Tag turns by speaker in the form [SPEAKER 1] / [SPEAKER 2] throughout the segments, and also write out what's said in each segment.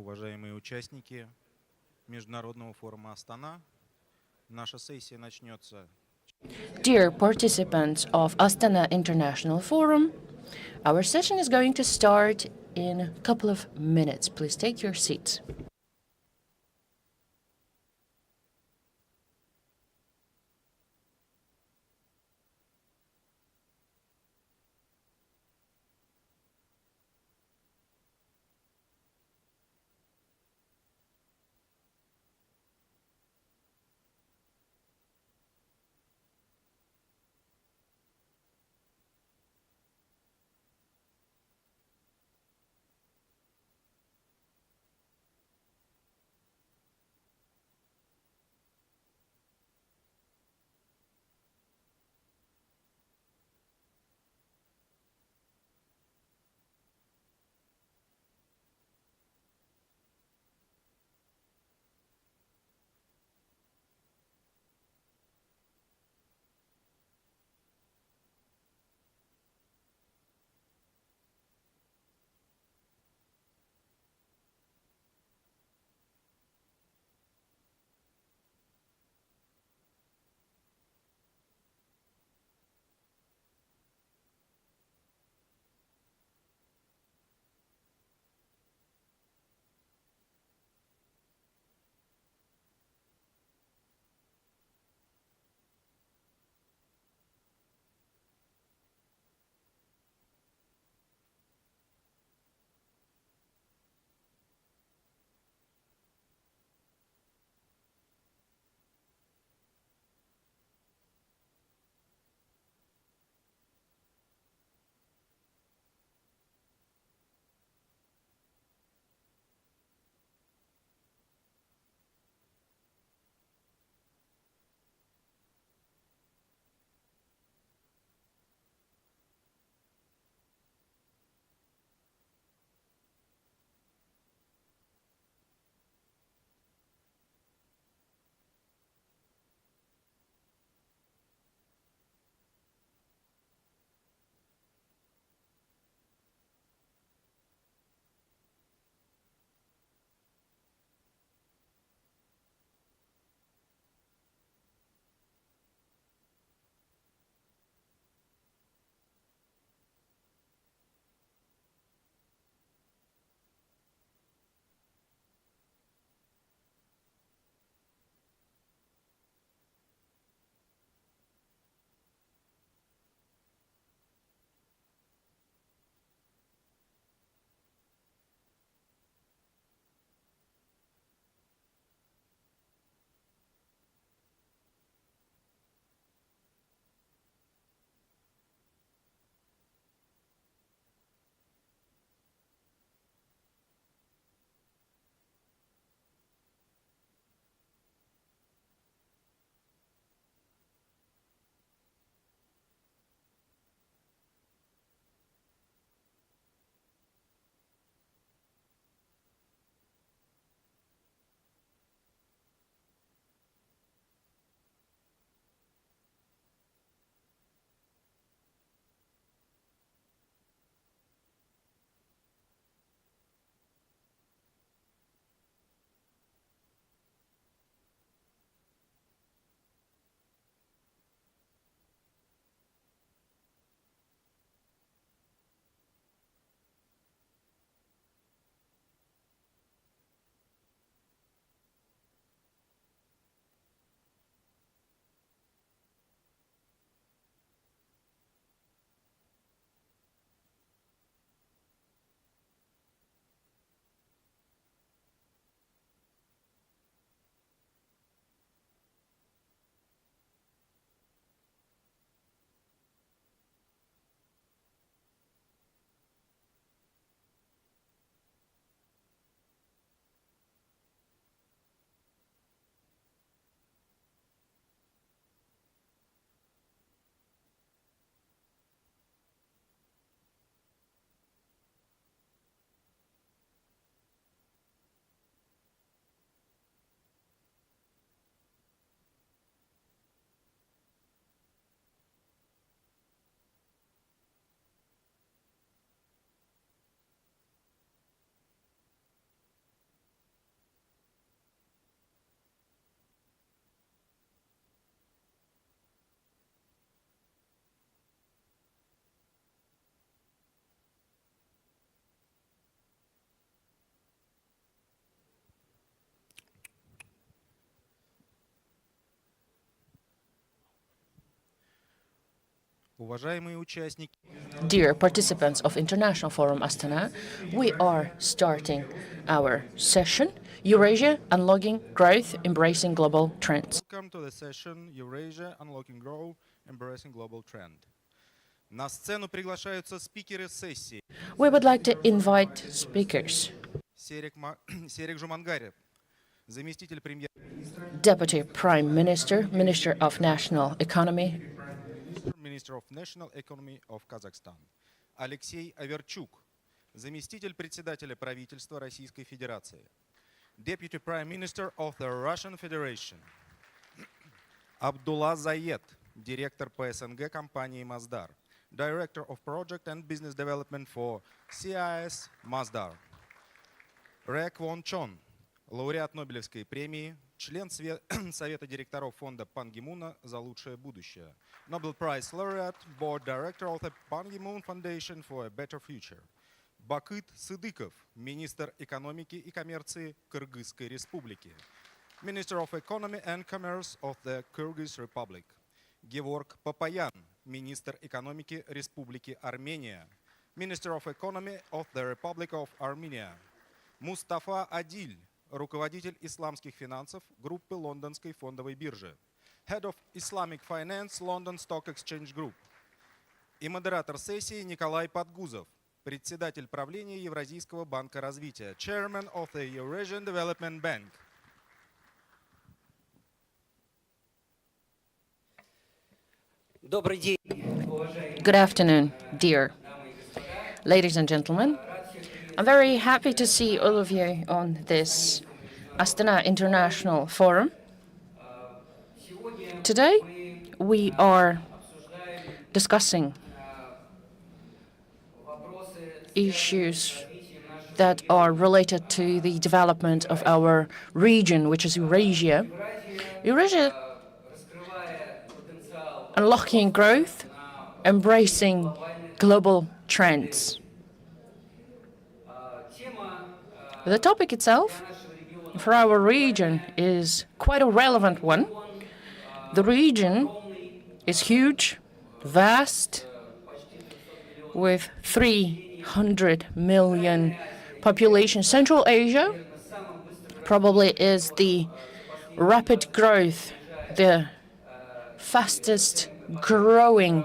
[SPEAKER 1] уважаемые участники Международного форума Астана. Наша сессия начнется.
[SPEAKER 2] Dear participants of Astana International Forum, our session is going to start in a couple of minutes. Please take your seats.
[SPEAKER 1] Уважаемые участники,
[SPEAKER 2] Dear participants of International Forum Astana, we are starting our session, Eurasia Unlocking Growth, Embracing Global Trends.
[SPEAKER 1] welcome to the session Eurasia Unlocking Growth, Embracing Global Trend. На сцену приглашаются спикеры сессии.
[SPEAKER 2] We would like to invite speakers.
[SPEAKER 1] Серик Жумангарев, заместитель премьер,
[SPEAKER 2] Deputy Prime Minister, Minister of National Economy,
[SPEAKER 1] Minister of National Economy of Kazakhstan. Алексей Аверчук, заместитель председателя правительства Российской Федерации. Deputy Prime Minister of the Russian Federation. Абдулла Заед, директор по СНГ компании Masdar. Director of Project and Business Development for CIS Masdar. Рэ Квон Чон, лауреат Нобелевской премии, член Совета директоров фонда Пан Ги Муна за лучшее будущее. Nobel Prize laureate, Board Director of the Pan Gi Moon Foundation for a Better Future. Бакыт Сыдыков, министр экономики и коммерции Кыргызской Республики. Minister of Economy and Commerce of the Kyrgyz Republic. Геворг Папаян, министр экономики Республики Армения. Minister of Economy of the Republic of Armenia. Мустафа Адиль, руководитель исламских финансов группы Лондонской фондовой биржи. Head of Islamic Finance, London Stock Exchange Group. И модератор сессии Николай Подгузов, председатель правления Евразийского банка развития, Chairman of the Eurasian Development Bank.
[SPEAKER 3] Добрый день.
[SPEAKER 2] Good afternoon, dear ladies and gentlemen. I'm very happy to see all of you on this Astana International Forum. Today, we are discussing issues that are related to the development of our region, which is Eurasia. Eurasia, unlocking growth, embracing global trends. The topic itself for our region is quite a relevant one. The region is huge, vast, with 300 million population. Central Asia probably is the rapid growth, the fastest growing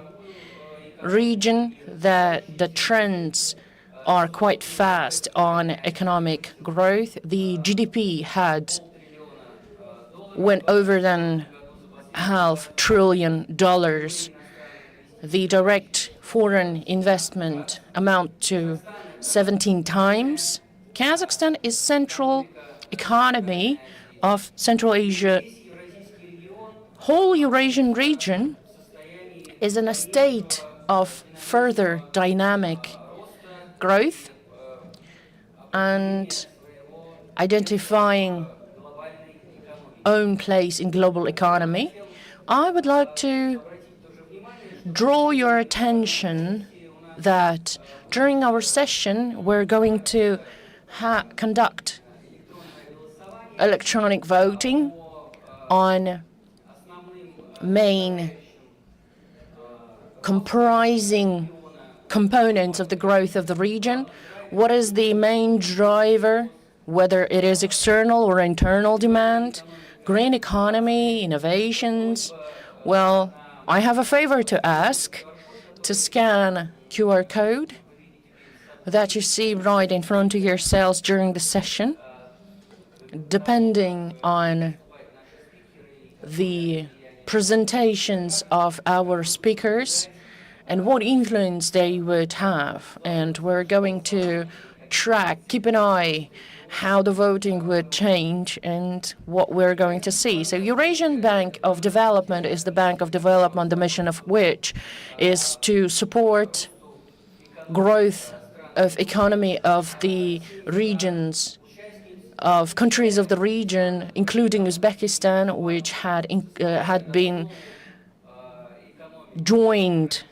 [SPEAKER 2] region, that the trends are quite fast on economic growth. The GDP had went over than $500 billion. The direct foreign investment amount to 17 times. Kazakhstan is central economy of Central Asia. Whole Eurasian region is in a state of further dynamic growth and identifying own place in global economy. I would like to draw your attention that during our session we're going to conduct electronic voting on main comprising components of the growth of the region. What is the main driver, whether it is external or internal demand, green economy, innovations? Well, I have a favor to ask, to scan QR code that you see right in front of yourselves during the session. Depending on the presentations of our speakers and what influence they would have. And we're going to track, keep an eye how the voting would change and what we're going to see. So Eurasian Bank of Development is the Bank of Development, the mission of which is to support growth of economy of the regions, of countries of the region, including Uzbekistan, which had been joined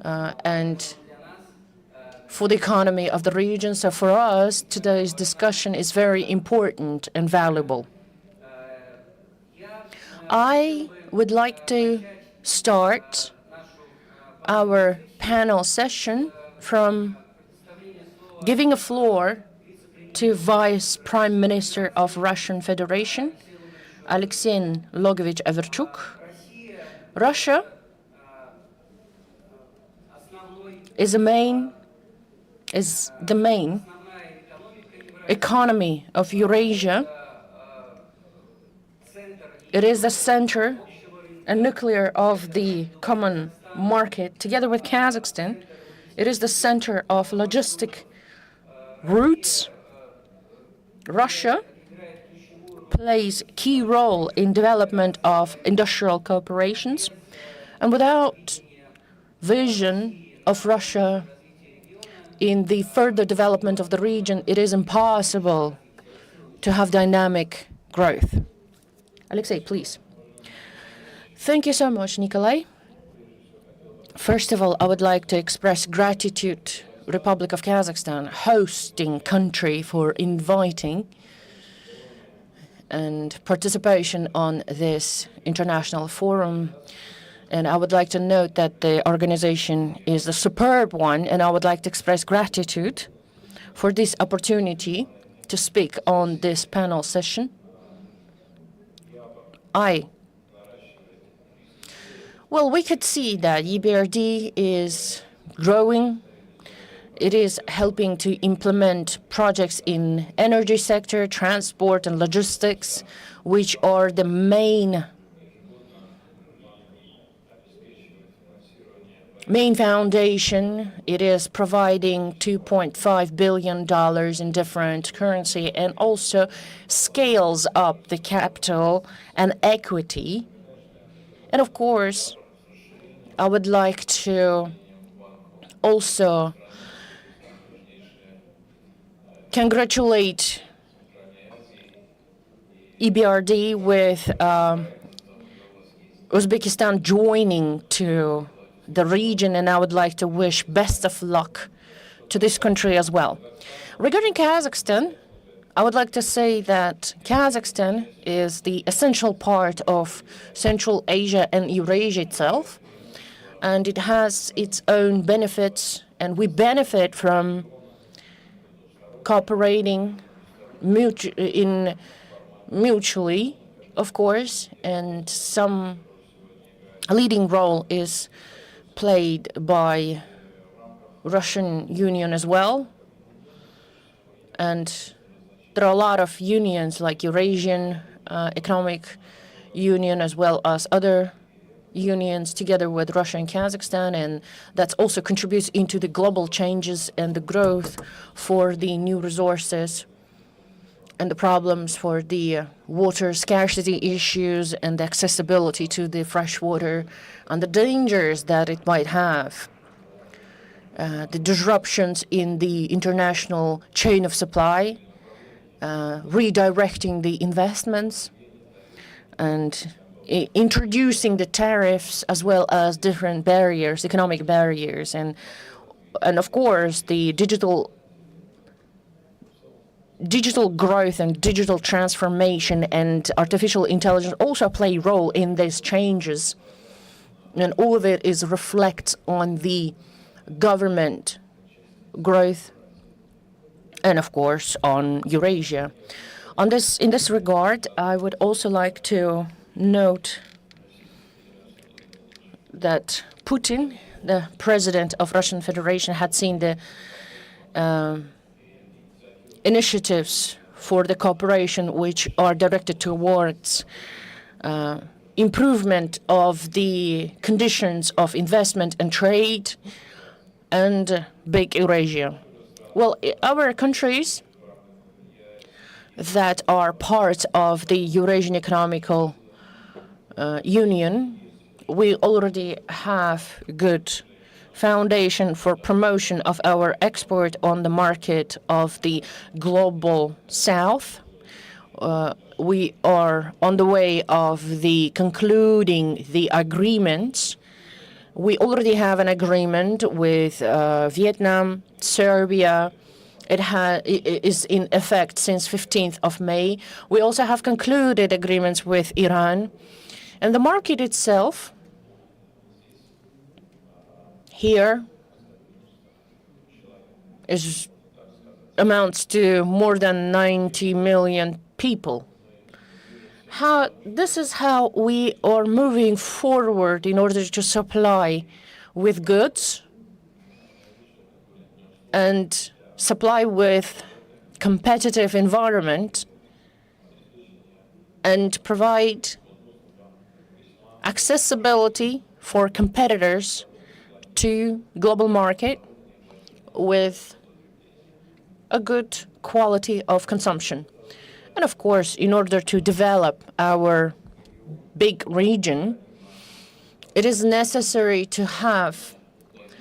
[SPEAKER 2] and for the economy of the region. So for us, today's discussion is very important and valuable. I would like to start our panel session from giving a floor to Vice Prime Minister of Russian Federation, Alexei Logovich Averchuk. Russia is the main economy of Eurasia. It is the center and nuclear of the common market. Together with Kazakhstan, it is the center of logistic routes. Russia plays a key role in development of industrial cooperations, and without vision of Russia in the further development of the region, it is impossible to have dynamic growth. Alexei, please. Thank you so much, Nikolai. First of all, I would like to express gratitude Republic of Kazakhstan, hosting country, for inviting and participation on this international forum. And I would like to note that the organization is a superb one, and I would like to express gratitude for this opportunity to speak on this panel session. Well, we could see that EBRD is growing. It is helping to implement projects in energy sector, transport and logistics, which are the main foundation. It is providing $2.5 billion in different currency and also scales up the capital and equity. And of course, I would like to also congratulate EBRD with Uzbekistan joining to the region, and I would like to wish best of luck to this country as well. Regarding Kazakhstan, I would like to say that Kazakhstan is the essential part of Central Asia and Eurasia itself, and it has its own benefits, and we benefit from cooperating mutually, of course, and some leading role is played by Russian Union as well. And there are a lot of unions like Eurasian Economic Union as well as other unions together with Russia and Kazakhstan, and that also contributes into the global changes and the growth for the new resources and the problems for the water scarcity issues and the accessibility to the fresh water and the dangers that it might have. The disruptions in the international chain of supply, redirecting the investments, and introducing the tariffs as well as different barriers, economic barriers, and of course the digital growth and digital transformation and artificial intelligence also play a role in these changes, and all of it is reflects on the government growth and of course on Eurasia. In this regard, I would also like to note that Putin, the president of Russian Federation, had seen the initiatives for the cooperation which are directed towards improvement of the conditions of investment and trade and big Eurasia. Well, our countries that are part of the Eurasian Economical Union, we already have good foundation for promotion of our export on the market of the global south. We are on the way of the concluding the agreements. We already have an agreement with Vietnam, Serbia. It is in effect since 15th of May. We also have concluded agreements with Iran. And the market itself here amounts to more than 90 million people. This is how we are moving forward in order to supply with goods and supply with competitive environment and provide accessibility for competitors to global market with a good quality of consumption. And of course, in order to develop our big region, it is necessary to have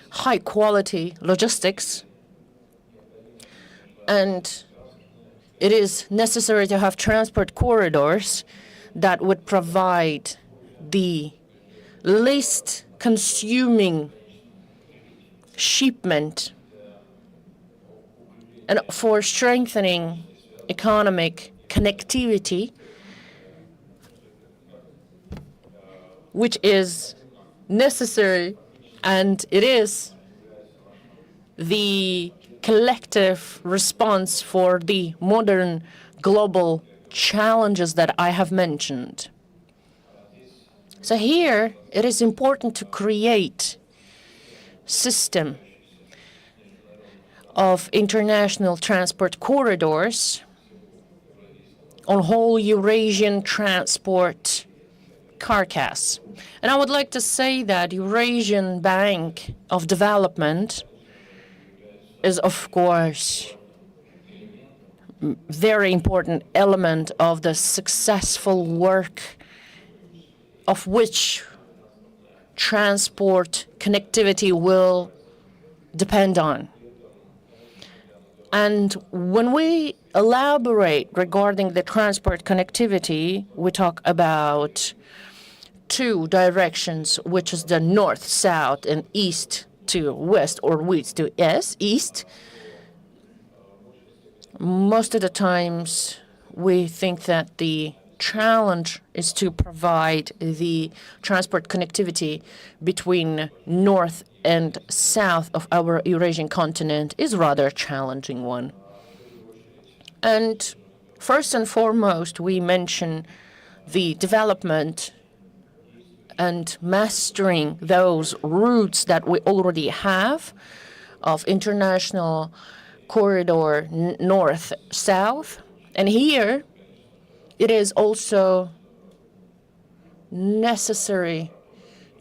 [SPEAKER 2] high quality logistics, and it is necessary to have transport corridors that would provide the least consuming shipment and for strengthening economic connectivity, which is necessary, and it is the collective response for the modern global challenges that I have mentioned. So here it is important to create system of international transport corridors on whole Eurasian transport carcass. And I would like to say that Eurasian Bank of Development is, of course, very important element of the successful work of which transport connectivity will depend on. And when we elaborate regarding the transport connectivity, we talk about two directions, which is the north, south, and east to west, or west to east. Most of the times, we think that the challenge is to provide the transport connectivity between north and south of our Eurasian continent is rather a challenging one. And first and foremost, we mention the development and mastering those routes that we already have of international corridor north-south. And here, it is also necessary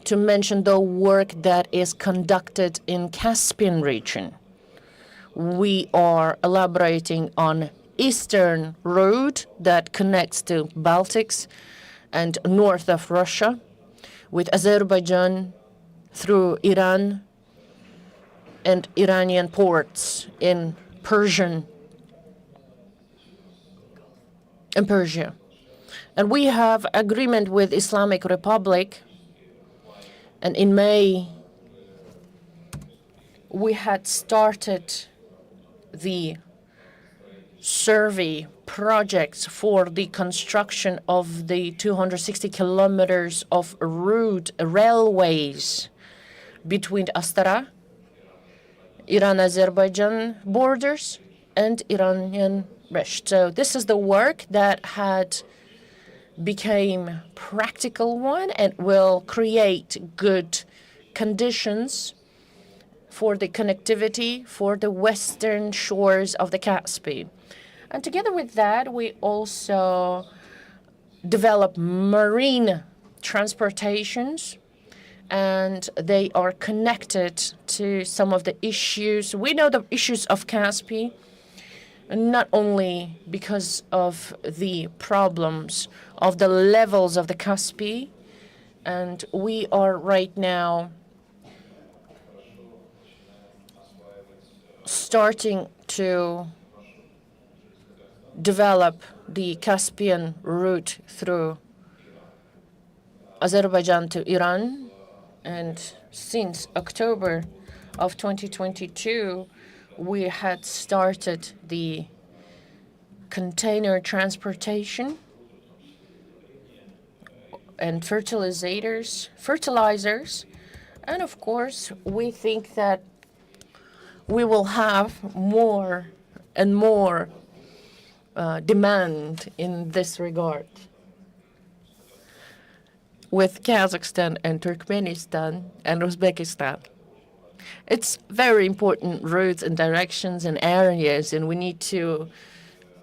[SPEAKER 2] to mention the work that is conducted in Caspian region. We are elaborating on eastern road that connects to Baltics and north of Russia with Azerbaijan through Iran and Iranian ports in Persia. And we have agreement with Islamic Republic, and in May we had started the survey projects for the construction of the 260 kilometers of route railways between Astara, Iran-Azerbaijan borders, and Iranian Resht. So this is the work that had became practical one and will create good conditions for the connectivity for the western shores of the Caspian. And together with that, we also develop marine transportations, and they are connected to some of the issues. We know the issues of Caspian, not only because of the problems of the levels of the Caspian, and we are right now starting to develop the Caspian route through Azerbaijan to Iran. And since October of 2022, we had started the container transportation and fertilizers, And of course, we think that we will have more and more demand in this regard with Kazakhstan and Turkmenistan and Uzbekistan. It's very important routes and directions and areas, and we need to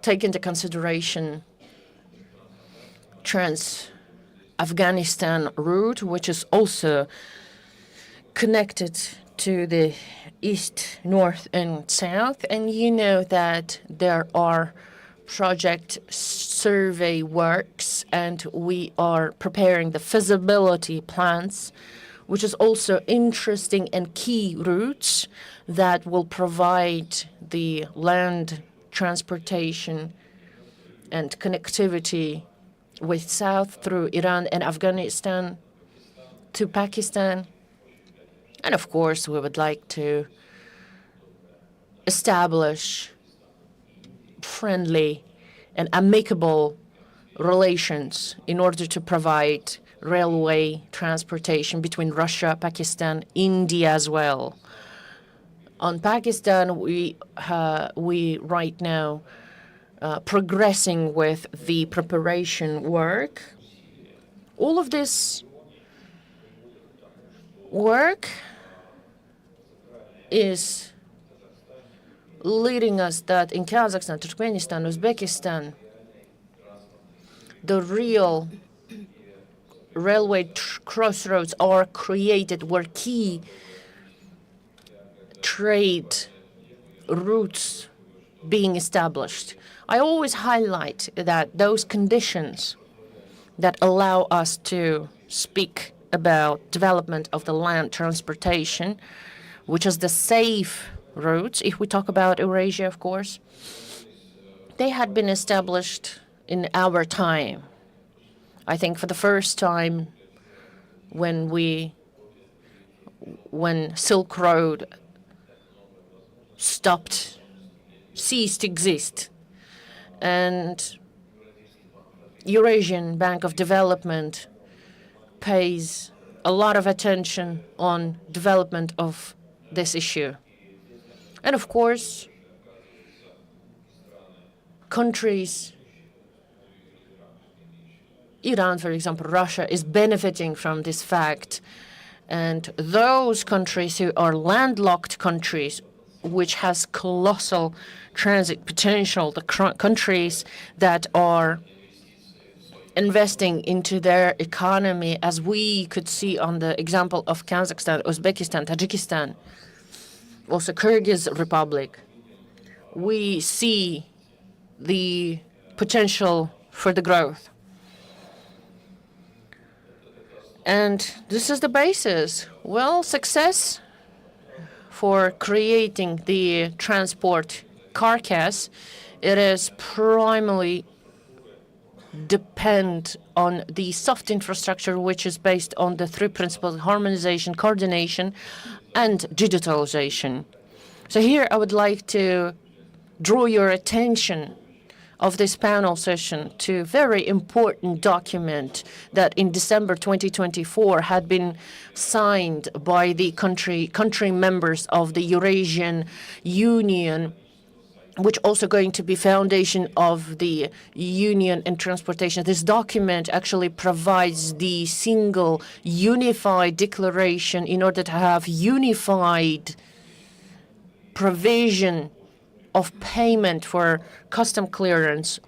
[SPEAKER 2] take into consideration Trans-Afghanistan route, which is also connected to the east, north, and south. And you know that there are project survey works, and we are preparing the feasibility plans, which is also interesting and key routes that will provide the land transportation and connectivity with south through Iran and Afghanistan to Pakistan. And of course, we would like to establish friendly and amicable relations in order to provide railway transportation between Russia, Pakistan, India as well. On Pakistan, we right now progressing with the preparation work. All of this work is leading us that in Kazakhstan, Turkmenistan, Uzbekistan, the real railway crossroads are created where key trade routes being established. I always highlight that those conditions that allow us to speak about development of the land transportation, which is the safe routes, if we talk about Eurasia, of course, they had been established in our time. I think for the first time when Silk Road ceased to exist. And Eurasian Bank of Development pays a lot of attention on development of this issue. And of course, countries, Iran, for example, Russia, is benefiting from this fact. And those countries who are landlocked countries, which has colossal transit potential, the countries that are investing into their economy, as we could see on the example of Kazakhstan, Uzbekistan, Tajikistan, also Kyrgyz Republic, we see the potential for the growth. And this is the basis. Well, success for creating the transport carcass, it is primarily depend on the soft infrastructure, which is based on the three principles: harmonization, coordination, and digitalization. So here I would like to draw your attention of this panel session to a very important document that in December 2024 had been signed by the country members of the Eurasian Union, which also going to be foundation of the Union in transportation. This document actually provides the single unified declaration in order to have unified provision of payment for custom clearance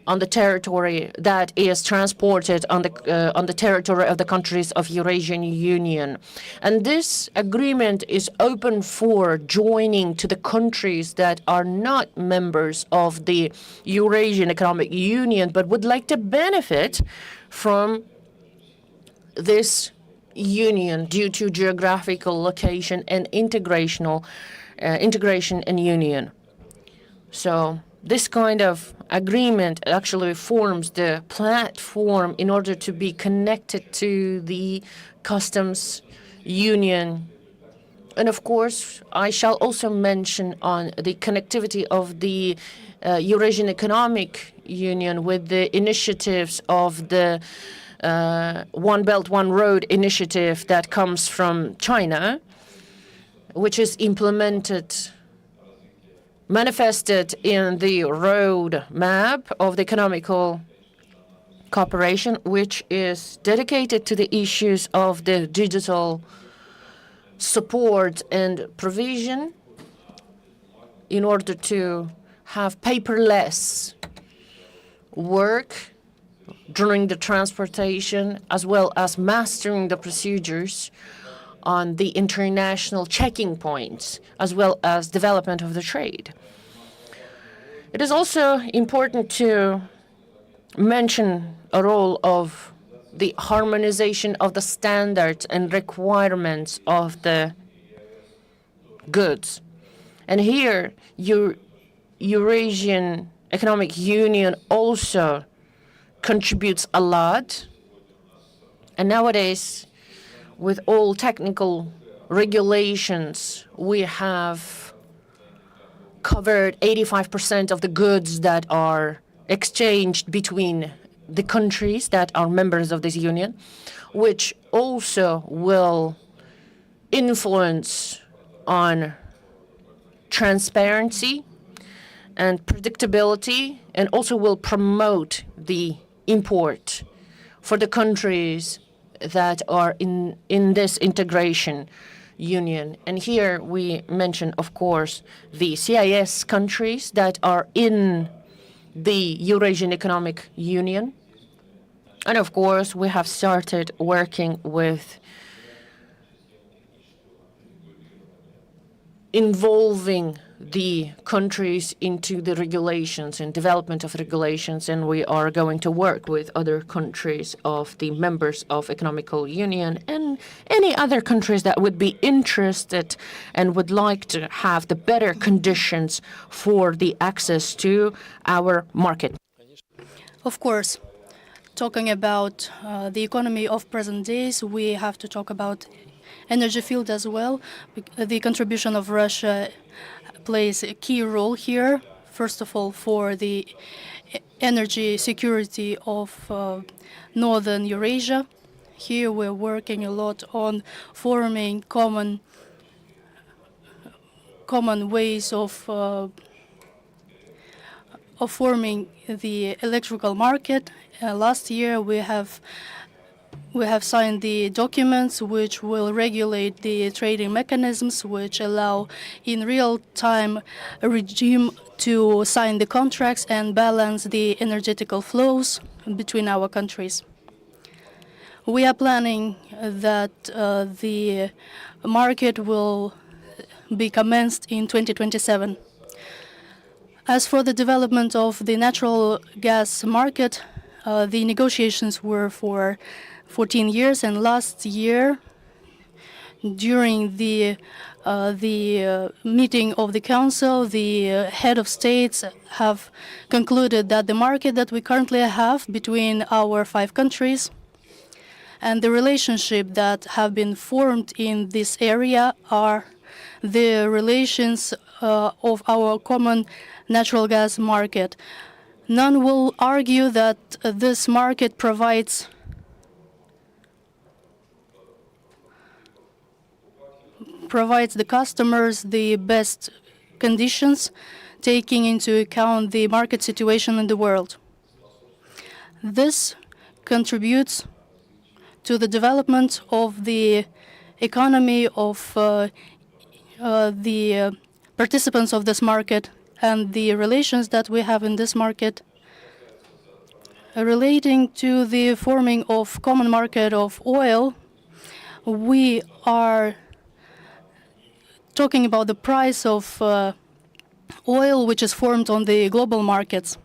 [SPEAKER 2] on the territory that is transported on the territory of the countries of Eurasian Union. And this agreement is open for joining to the countries that are not members of the Eurasian Economic Union, but would like to benefit from this union due to geographical location and integration and union. So this kind of agreement actually forms the platform in order to be connected to the customs union. And of course, I shall also mention on the connectivity of the Eurasian Economic Union with the initiatives of the One Belt, One Road initiative that comes from China, which is manifested in the road map of the economical cooperation, which is dedicated to the issues of the digital support and provision in order to have paperless work during the transportation, as well as mastering the procedures on the international checking points, as well as development of the trade. It is also important to mention a role of the harmonization of the standards and requirements of the goods. And here, Eurasian Economic Union also contributes a lot. And nowadays, with all technical regulations, we have covered 85% of the goods that are exchanged between the countries that are members of this union, which also will influence on transparency and predictability, and also will promote the import for the countries that are in this integration union. And here we mention, of course, the CIS countries that are in the Eurasian Economic Union. And of course, we have started working with involving the countries into the regulations and development of regulations, and we are going to work with other countries of the members of Economical Union and any other countries that would be interested and would like to have the better conditions for the access to our market.
[SPEAKER 3] Of course, talking about the economy of present days, we have to talk about energy field as well. The contribution of Russia plays a key role here, first of all, for the energy security of Northern Eurasia. Here we're working a lot on forming common ways of forming the electrical market. Last year we have signed the documents which will regulate the trading mechanisms, which allow in real time a regime to sign the contracts and balance the energetical flows between our countries. We are planning that the market will be commenced in 2027. As for the development of the natural gas market, the negotiations were for 14 years, and last year, during the meeting of the Council, the head of states have concluded that the market that we currently have between our 5 countries and the relationship that have been formed in this area are the relations of our common natural gas market. None will argue that this market provides the customers the best conditions, taking into account the market situation in the world. This contributes to the development of the economy of the participants of this market and the relations that we have in this market relating to the forming of common market of oil. We are talking about the price of oil which is formed on the global markets.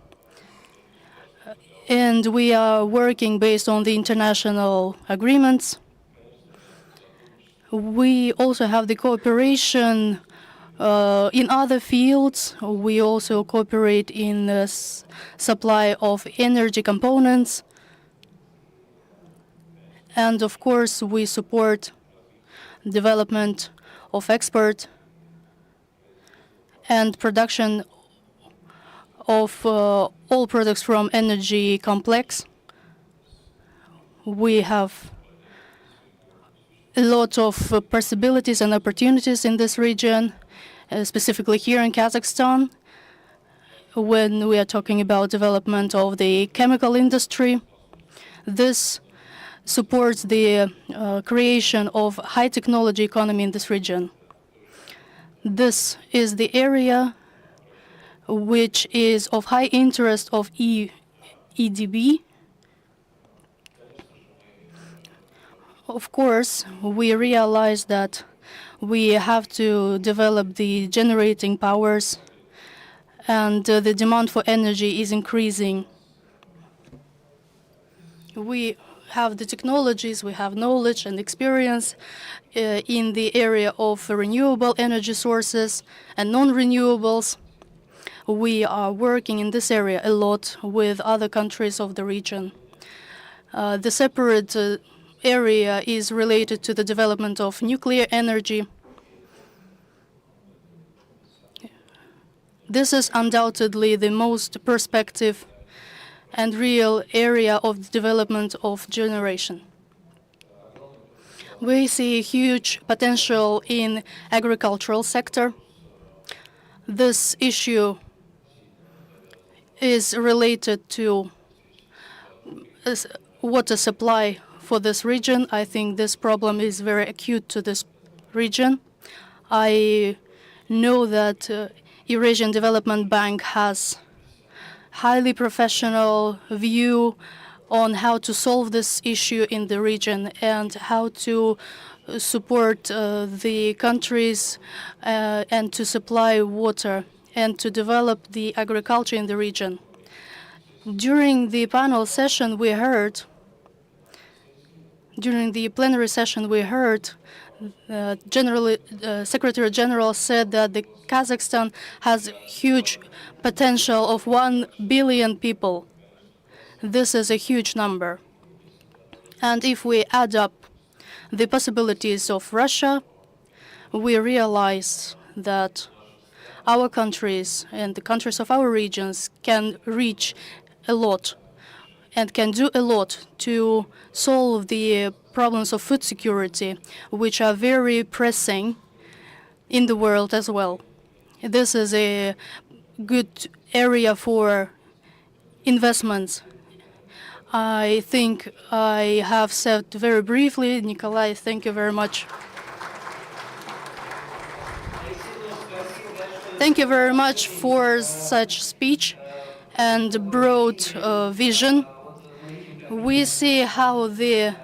[SPEAKER 3] And we are working based on the international agreements. We also have the cooperation in other fields. We also cooperate in the supply of energy components. And of course, we support development of export and production of all products from energy complex. We have a lot of possibilities and opportunities in this region, specifically here in Kazakhstan, when we are talking about development of the chemical industry. This supports the creation of high technology economy in this region. This is the area which is of high interest of EDB. Of course, we realize that we have to develop the generating powers, and the demand for energy is increasing. We have the technologies, we have knowledge and experience in the area of renewable energy sources and non-renewables. We are working in this area a lot with other countries of the region. The separate area is related to the development of nuclear energy. This is undoubtedly the most perspective and real area of development of generation. We see huge potential in agricultural sector. This issue is related to water supply for this region. I think this problem is very acute to this region. I know that Eurasian Development Bank has highly professional view on how to solve this issue in the region and how to support the countries and to supply water and to develop the agriculture in the region. During the panel session, we heard, during the plenary session, we heard Secretary General said that the Kazakhstan has huge potential of 1 billion people. This is a huge number. And if we add up the possibilities of Russia, we realize that our countries and the countries of our regions can reach a lot and can do a lot to solve the problems of food security, which are very pressing in the world as well. This is a good area for investments. I think I have said very briefly. Nikolai, thank you very much. Thank you very much for such speech and broad vision. We see how the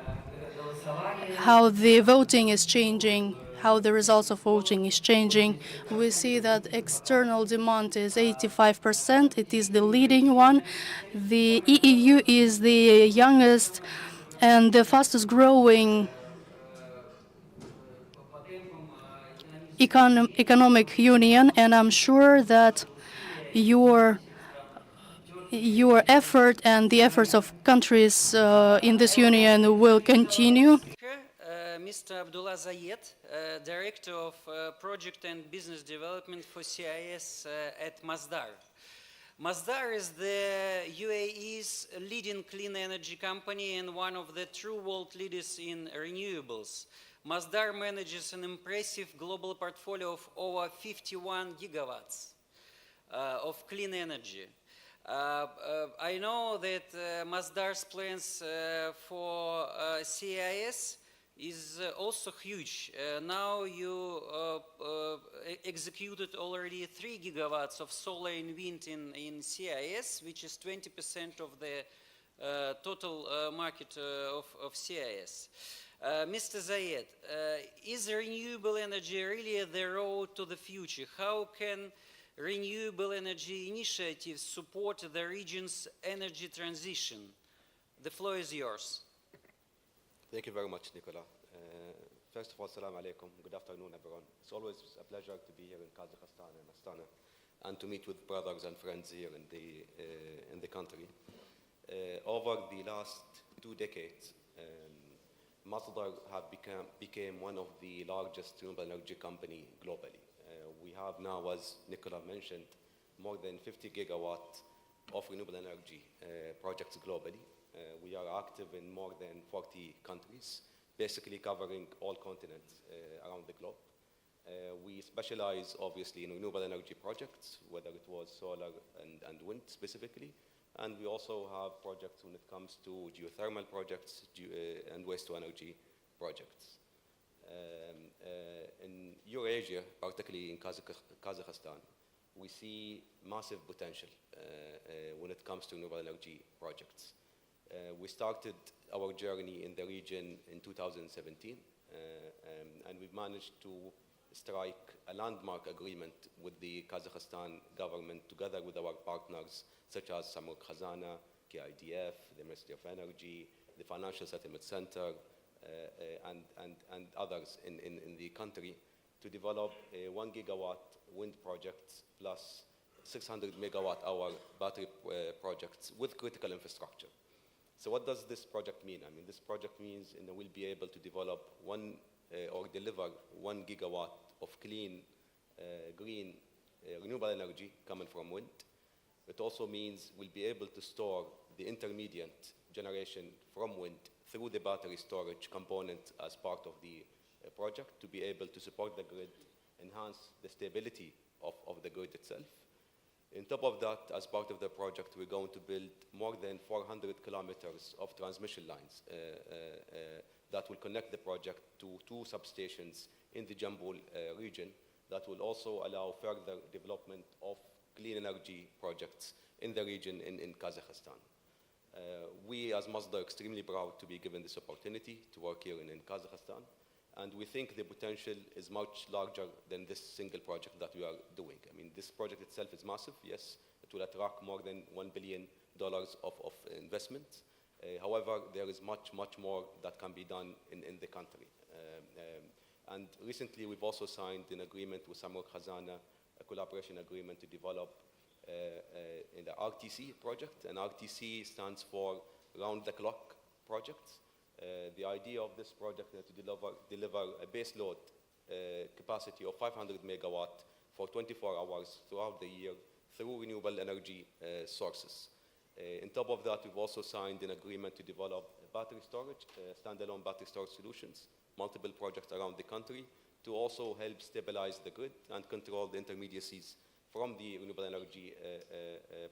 [SPEAKER 3] voting is changing, how the results of voting is changing. We see that external demand is 85%. It is the leading one. The EU is the youngest and the fastest growing economic union, and I'm sure that your effort and the efforts of countries in this union will continue.
[SPEAKER 4] Mr. Abdullah Zayed, Director of Project and Business Development for CIS at Masdar. Masdar is the UAE's leading clean energy company and one of the true world leaders in renewables. Masdar manages an impressive global portfolio of over 51 gigawatts of clean energy. I know that Masdar's plans for CIS is also huge. Now you executed already 3 gigawatts of solar and wind in CIS, which is 20% of the total market of CIS. Mr. Zayed, is renewable energy really the road to the future? How can renewable energy initiatives support the region's energy transition? The floor is yours.
[SPEAKER 5] Thank you very much, Nicola. First of all, Assalamu alaikum. Good afternoon, everyone. It's always a pleasure to be here in Kazakhstan and Astana and to meet with brothers and friends here in the country. Over the last 2 decades, Masdar became one of the largest renewable energy company globally. We have now, as Nicola mentioned, more than 50 gigawatt of renewable energy projects globally. We are active in more than 40 countries, basically covering all continents around the globe. We specialize, obviously, in renewable energy projects, whether it was solar and wind specifically. And we also have projects when it comes to geothermal projects and waste-to-energy projects. In Eurasia, particularly in Kazakhstan, we see massive potential when it comes to renewable energy projects. We started our journey in the region in 2017, and we've managed to strike a landmark agreement with the Kazakhstan government together with our partners such as Samruk Khazana, KIDF, the Ministry of Energy, the Financial Settlement Center, and others in the country to develop a 1 gigawatt wind project plus 600 megawatt hour battery projects with critical infrastructure. So what does this project mean? I mean, this project means we'll be able to develop or deliver 1 gigawatt of clean, green, renewable energy coming from wind. It also means we'll be able to store the intermediate generation from wind through the battery storage component as part of the project to be able to support the grid, enhance the stability of the grid itself. On top of that, as part of the project, we're going to build more than 400 kilometers of transmission lines that will connect the project to 2 substations in the Jambul region that will also allow further development of clean energy projects in the region in Kazakhstan. We, as Masdar, are extremely proud to be given this opportunity to work here in Kazakhstan, and we think the potential is much larger than this single project that we are doing. I mean, this project itself is massive, yes. It will attract more than $1 billion of investment. However, there is much more that can be done in the country. And recently, we've also signed an agreement with Samruk Khazana, a collaboration agreement to develop in the RTC project, and RTC stands for round-the-clock projects. The idea of this project is to deliver a base load capacity of 500 megawatt for 24 hours throughout the year through renewable energy sources. On top of that, we've also signed an agreement to develop battery storage, standalone battery storage solutions, multiple projects around the country to also help stabilize the grid and control the intermediacies from the renewable energy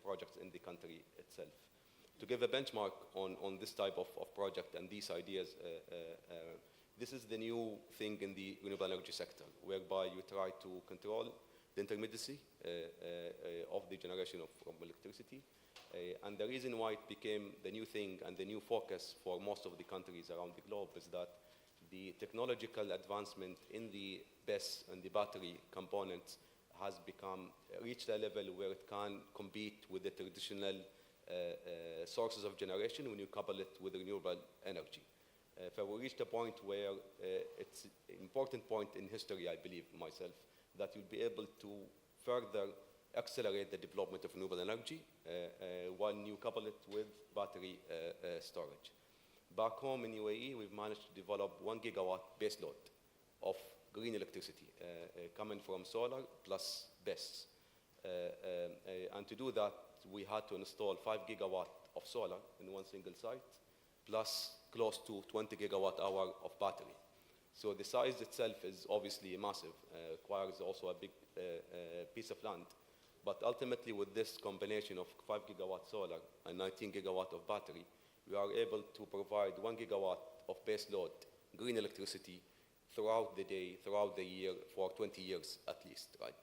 [SPEAKER 5] projects in the country itself. To give a benchmark on this type of project and these ideas, this is the new thing in the renewable energy sector, whereby you try to control the intermediacy of the generation of electricity. And the reason why it became the new thing and the new focus for most of the countries around the globe is that the technological advancement in the BESS and the battery components has reached a level where it can compete with the traditional sources of generation when you couple it with renewable energy. So we reached a point where it's an important point in history, I believe myself, that you'll be able to further accelerate the development of renewable energy when you couple it with battery storage. Back home in UAE, we've managed to develop 1 gigawatt base load of green electricity coming from solar plus BESS. And to do that, we had to install 5 gigawatt of solar in one single site, plus close to 20 gigawatt hour of battery. So the size itself is obviously massive, requires also a big piece of land. But ultimately, with this combination of 5 gigawatt solar and 19 gigawatt of battery, we are able to provide 1 gigawatt of base load green electricity throughout the day, throughout the year, for 20 years at least, right?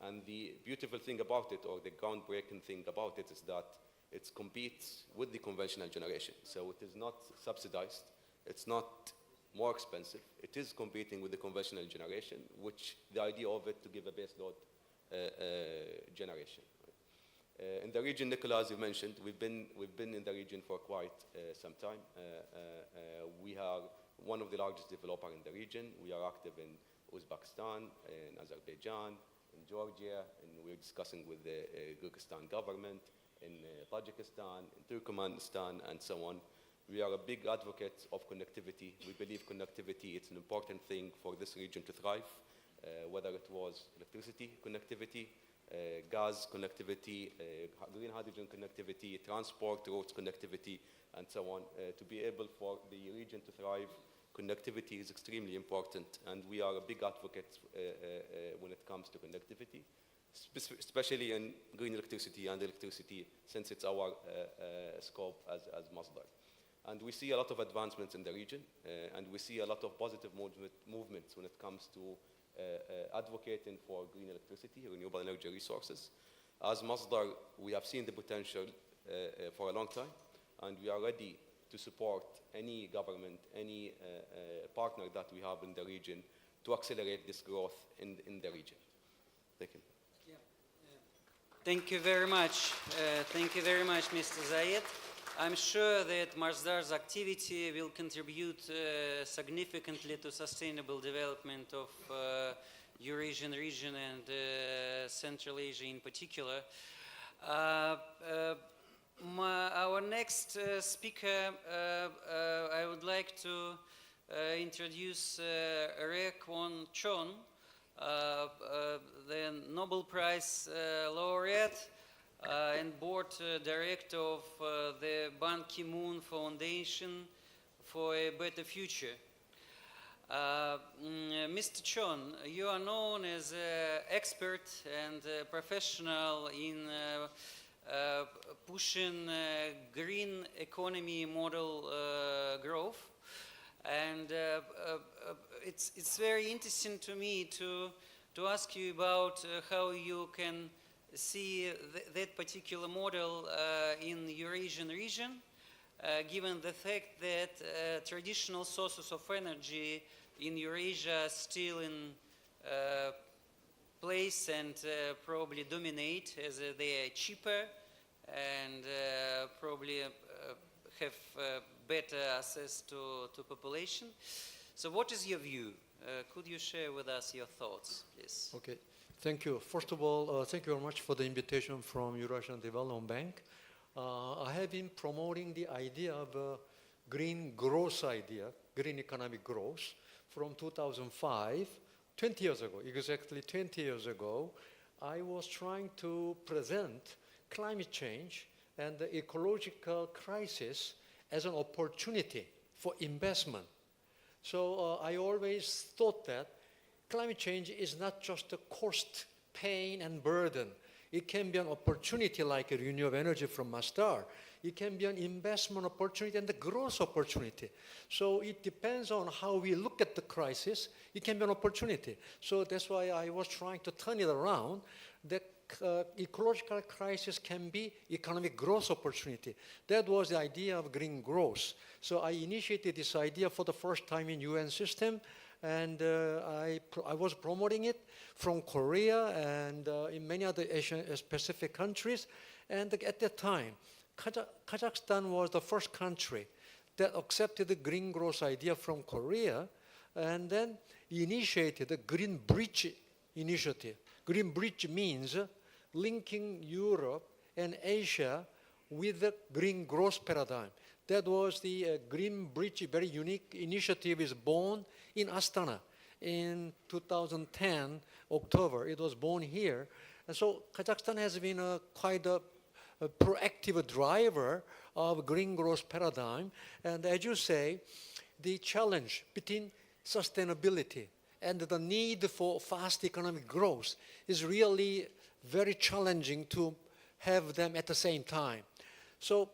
[SPEAKER 5] And the beautiful thing about it, or the groundbreaking thing about it, is that it competes with the conventional generation. So it is not subsidized, it's not more expensive, it is competing with the conventional generation, which the idea of it to give a base load generation. In the region, Nicola, as you mentioned, we've been in the region for quite some time. We are one of the largest developers in the region. We are active in Uzbekistan, in Azerbaijan, in Georgia, and we're discussing with the Kyrgyzstan government, in Tajikistan, in Turkmenistan, and so on. We are a big advocate of connectivity. We believe connectivity is an important thing for this region to thrive, whether it was electricity connectivity, gas connectivity, green hydrogen connectivity, transport roads connectivity, and so on. To be able for the region to thrive, connectivity is extremely important, and we are a big advocate when it comes to connectivity, especially in green electricity and electricity, since it's our scope as Masdar. And we see a lot of advancements in the region, and we see a lot of positive movements when it comes to advocating for green electricity, renewable energy resources. As Masdar, we have seen the potential for a long time, and we are ready to support any government, any partner that we have in the region to accelerate this growth in the region. Thank you.
[SPEAKER 4] Thank you very much. Thank you very much, Mr. Zayed. I'm sure that Masdar's activity will contribute significantly to sustainable development of Eurasian region and Central Asia in particular. Our next speaker, I would like to introduce Rek Won Chon, the Nobel Prize laureate and board director of the Ban Ki-moon Foundation for a Better Future. Mr. Chon, you are known as an expert and a professional in pushing green economy model growth. And it's very interesting to me to ask you about how you can see that particular model in the Eurasian region, given the fact that traditional sources of energy in Eurasia are still in place and probably dominate, as they are cheaper and probably have better access to population. So what is your view? Could you share with us your thoughts, please?
[SPEAKER 6] Okay, thank you. First of all, thank you very much for the invitation from Eurasian Development Bank. I have been promoting the idea of green growth idea, green economic growth, from 2005, 20 years ago, exactly 20 years ago. I was trying to present climate change and the ecological crisis as an opportunity for investment. So I always thought that climate change is not just a cost, pain, and burden. It can be an opportunity like a renewable energy from Masdar. It can be an investment opportunity and a growth opportunity. So it depends on how we look at the crisis. It can be an opportunity. So that's why I was trying to turn it around. The ecological crisis can be economic growth opportunity. That was the idea of green growth. So I initiated this idea for the first time in UN system, and I was promoting it from Korea and in many other Asian Pacific countries. And at that time, Kazakhstan was the first country that accepted the green growth idea from Korea, and then initiated the Green Bridge initiative. Green Bridge means linking Europe and Asia with the green growth paradigm. That was the Green Bridge, very unique initiative, is born in Astana in 2010, October. It was born here. And so Kazakhstan has been quite a proactive driver of green growth paradigm. And as you say, the challenge between sustainability and the need for fast economic growth is really very challenging to have them at the same time. So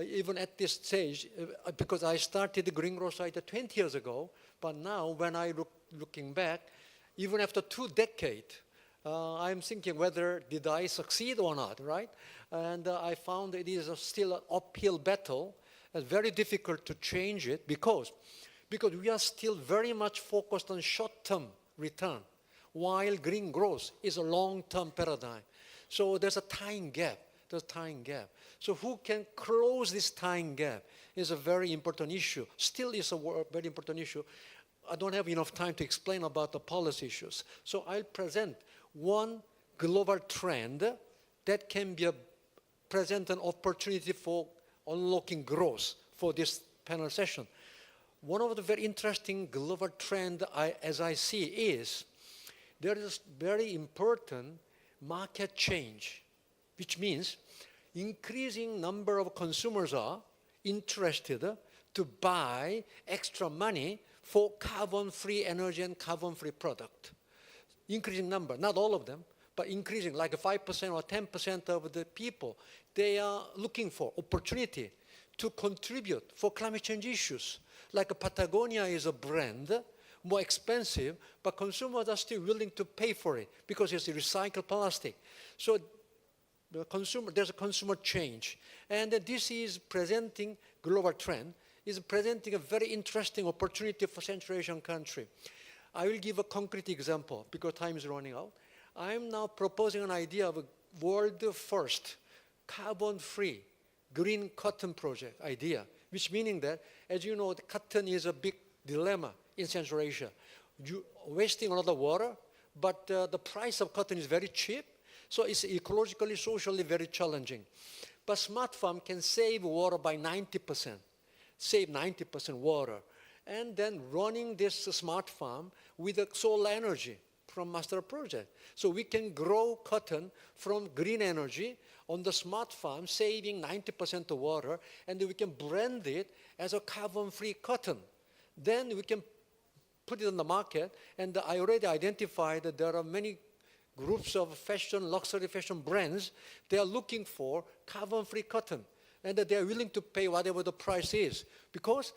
[SPEAKER 6] even at this stage, because I started the green growth idea 20 years ago, but now when I looking back, even after 2 decades, I'm thinking whether did I succeed or not, right? And I found it is still an uphill battle. It's very difficult to change it because we are still very much focused on short-term return, while green growth is a long-term paradigm. So there's a time gap. So who can close this time gap is a very important issue. Still is a very important issue. I don't have enough time to explain about the policy issues. So I'll present one global trend that can be present an opportunity for unlocking growth for this panel session. One of the very interesting global trend as I see is there is very important market change, which means increasing number of consumers are interested to buy extra money for carbon-free energy and carbon-free product. Increasing number, not all of them, but increasing, like 5% or 10% of the people, they are looking for opportunity to contribute for climate change issues. Like Patagonia is a brand, more expensive, but consumers are still willing to pay for it because it's recycled plastic. So there's a consumer change. And this is presenting global trend, is presenting a very interesting opportunity for Central Asian country. I will give a concrete example because time is running out. I'm now proposing an idea of a world first carbon-free green cotton project idea, which meaning that, as you know, the cotton is a big dilemma in Central Asia. You wasting a lot of water, but the price of cotton is very cheap, so it's ecologically, socially very challenging. But smart farm can save water by 90%, save 90% water, and then running this smart farm with the solar energy from master project. So we can grow cotton from green energy on the smart farm, saving 90% of water, and we can blend it as a carbon-free cotton. Then we can put it on the market, and I already identified that there are many groups of fashion, luxury fashion brands. They are looking for carbon-free cotton, and that they are willing to pay whatever the price is, because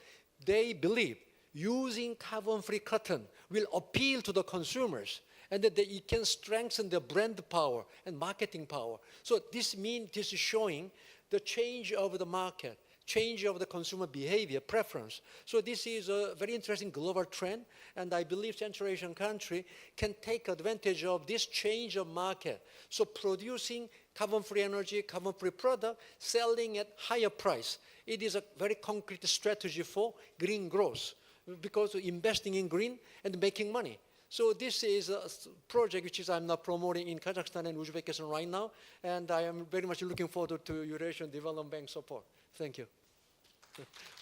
[SPEAKER 6] they believe using carbon-free cotton will appeal to the consumers, and that it can strengthen their brand power and marketing power. So this is showing the change of the market, change of the consumer behavior, preference. So this is a very interesting global trend, and I believe Central Asian country can take advantage of this change of market. So producing carbon-free energy, carbon-free product, selling at higher price. It is a very concrete strategy for green growth, because investing in green and making money. So this is a project which I'm now promoting in Kazakhstan and Uzbekistan right now, and I am very much looking forward to Eurasian Development Bank support. Thank you.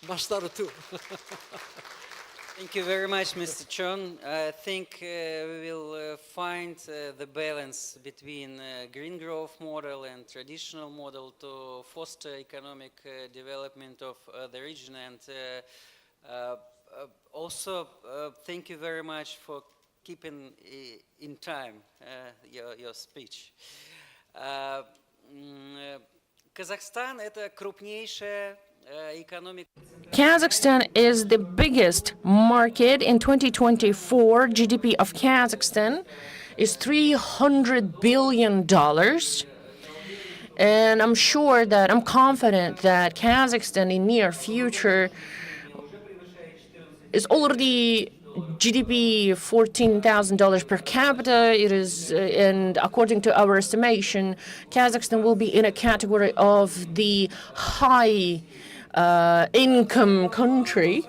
[SPEAKER 6] Master too.
[SPEAKER 4] Thank you very much, Mr. Chon. I think we will find the balance between green growth model and traditional model to foster economic development of the region. And also, thank you very much for keeping in time your speech. Казахстан – это крупнейшая экономика.
[SPEAKER 2] Kazakhstan is the biggest market in 2024. GDP of Kazakhstan is $300 billion. And I'm confident that Kazakhstan in near future is already GDP $14,000 per capita. It is, and according to our estimation, Kazakhstan will be in a category of the high income country.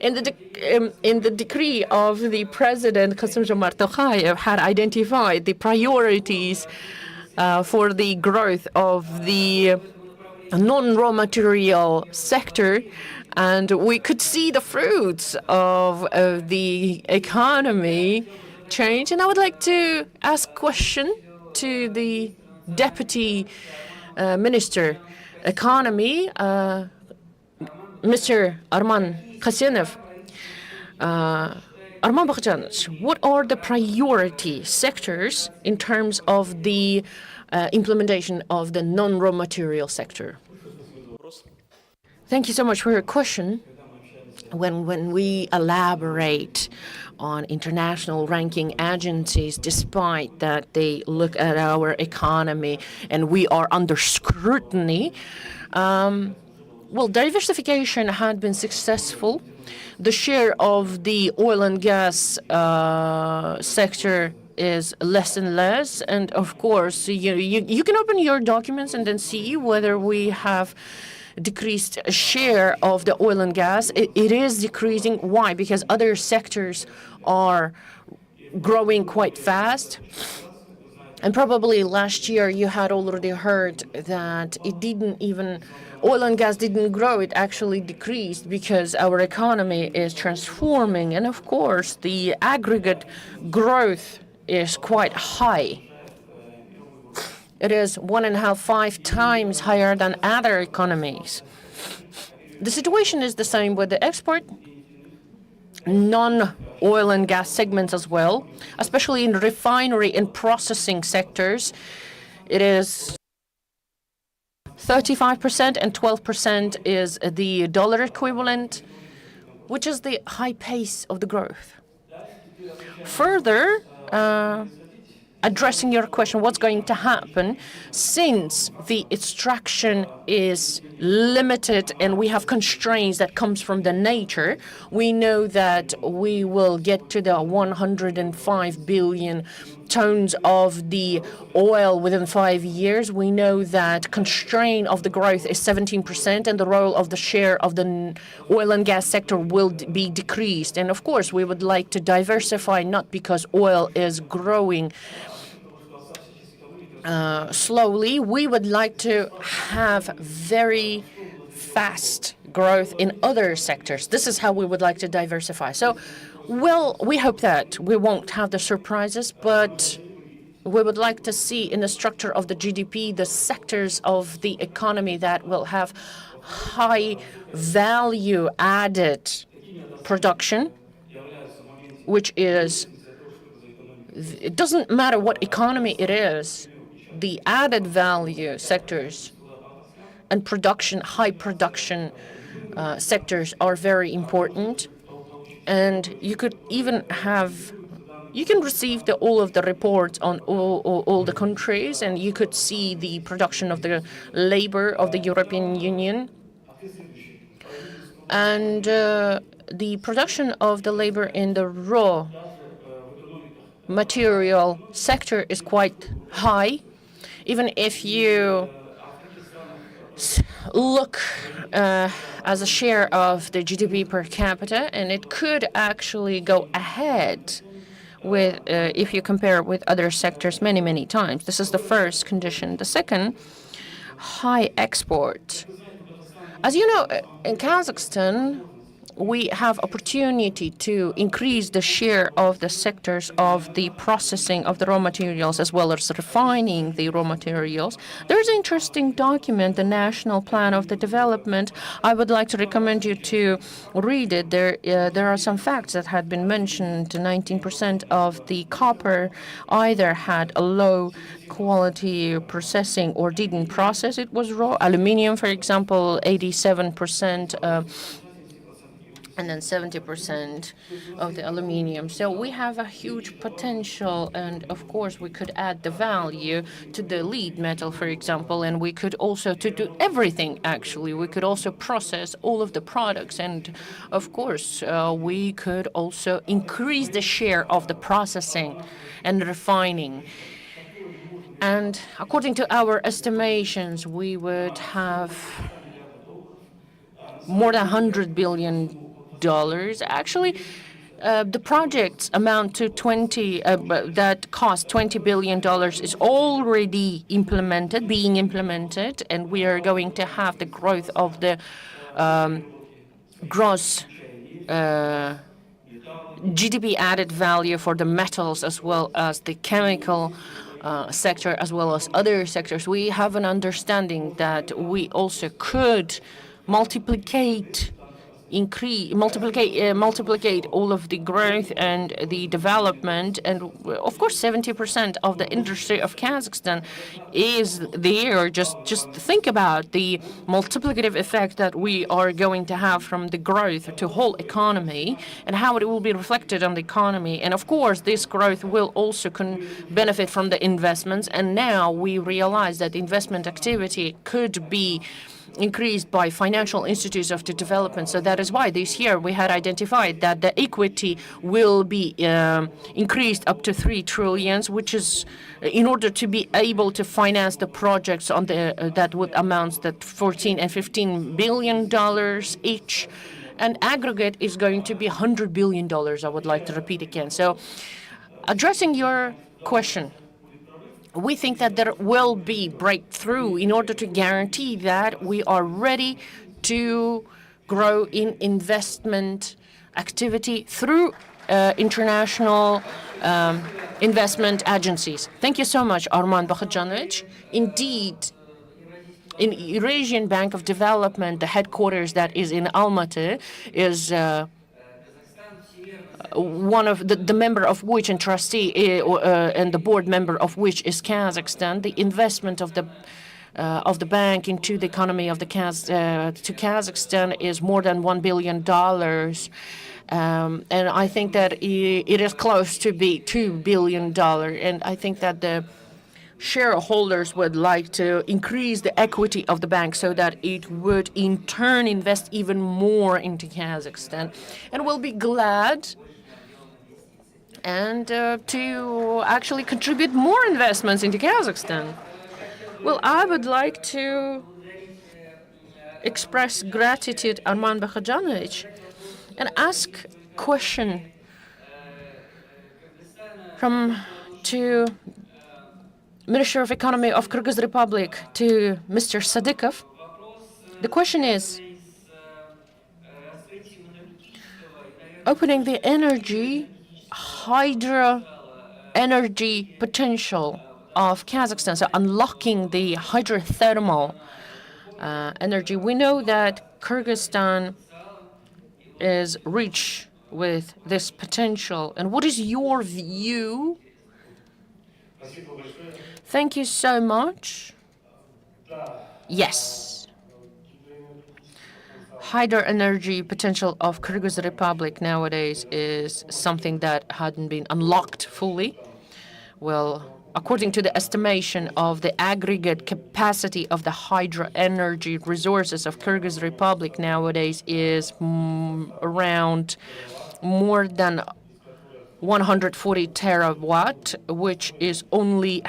[SPEAKER 2] In the decree of the President, Kassym-Jomart Tokayev had identified the priorities for the growth of the non-raw material sector, and we could see the fruits of the economy change. And I would like to ask a question to the Deputy Minister Economy, Mr. Arman Khasyanov. Arman Bakhjanovich, what are the priority sectors in terms of the implementation of the non-raw material sector? Thank you so much for your question. When we elaborate on international ranking agencies, despite that they look at our economy and we are under scrutiny, well, diversification had been successful. The share of the oil and gas sector is less and less. And of course, you can open your documents and then see whether we have decreased share of the oil and gas. It is decreasing. Why? Because other sectors are growing quite fast. And probably last year you had already heard that oil and gas didn't grow, it actually decreased because our economy is transforming. And of course, the aggregate growth is quite high. It is 1.5, 5 times higher than other economies. The situation is the same with the export, non-oil and gas segments as well, especially in refinery and processing sectors. It is 35% and 12% is the dollar equivalent, which is the high pace of the growth. Further, addressing your question, what's going to happen since the extraction is limited and we have constraints that comes from the nature. We know that we will get to the 105 billion tons of the oil within 5 years. We know that constraint of the growth is 17% and the role of the share of the oil and gas sector will be decreased. And of course, we would like to diversify, not because oil is growing slowly. We would like to have very fast growth in other sectors. This is how we would like to diversify. So, well, we hope that we won't have the surprises, but we would like to see in the structure of the GDP the sectors of the economy that will have high value added production, which is, it doesn't matter what economy it is, the added value sectors and production, high production sectors are very important. And you could even have, you can receive all of the reports on all the countries, and you could see the production of the labor of the European Union. And the production of the labor in the raw material sector is quite high. Even if you look as a share of the GDP per capita, and it could actually go ahead with if you compare with other sectors many, many times. This is the first condition. The second, high export. As you know, in Kazakhstan, we have opportunity to increase the share of the sectors of the processing of the raw materials as well as refining the raw materials. There's an interesting document, the National Plan of the Development. I would like to recommend you to read it. There are some facts that had been mentioned. 19% of the copper either had a low quality processing or didn't process. It was raw. Aluminium, for example, 87%. And then 70% of the aluminium. So we have a huge potential, and of course we could add the value to the lead metal, for example, and we could also to do everything actually. We could also process all of the products, and of course we could also increase the share of the processing and refining. And according to our estimations, we would have more than $100 billion. Actually, the projects amount to that cost $20 billion is already being implemented, and we are going to have the growth of the gross GDP added value for the metals as well as the chemical sector as well as other sectors. We have an understanding that we also could multiplicate all of the growth and the development. And of course, 70% of the industry of Kazakhstan is there. Just think about the multiplicative effect that we are going to have from the growth to whole economy and how it will be reflected on the economy. And of course, this growth will also benefit from the investments. And now we realize that investment activity could be increased by financial institutes of the development. So that is why this year we had identified that the equity will be increased up to 3 trillion, which is in order to be able to finance the projects on the that would amount to $14 and $15 billion each. And aggregate is going to be $100 billion, I would like to repeat again. So addressing your question, we think that there will be breakthrough in order to guarantee that we are ready to grow in investment activity through international investment agencies. Thank you so much, Arman Bakhajanovich. Indeed, in Eurasian Bank of Development, the headquarters that is in Almaty is one of the member of which and trustee and the board member of which is Kazakhstan. The investment of the bank into the economy of to Kazakhstan is more than $1 billion. And I think that it is close to be $2 billion. And I think that the shareholders would like to increase the equity of the bank so that it would in turn invest even more into Kazakhstan. And we'll be glad and to actually contribute more investments into Kazakhstan. Well, I would like to express gratitude, Arman Bakhajanovich, and ask question to Minister of Economy of Kyrgyz Republic, to Mr. Sadikov. The question is, opening the hydro energy potential of Kazakhstan, so unlocking the hydrothermal energy. We know that Kyrgyzstan is rich with this potential. And what is your view? Thank you so much. Yes. Hydro energy potential of Kyrgyz Republic nowadays is something that hadn't been unlocked fully. Well, according to the estimation of the aggregate capacity of the hydro energy resources of Kyrgyz Republic nowadays is around more than 140 terawatt, which is only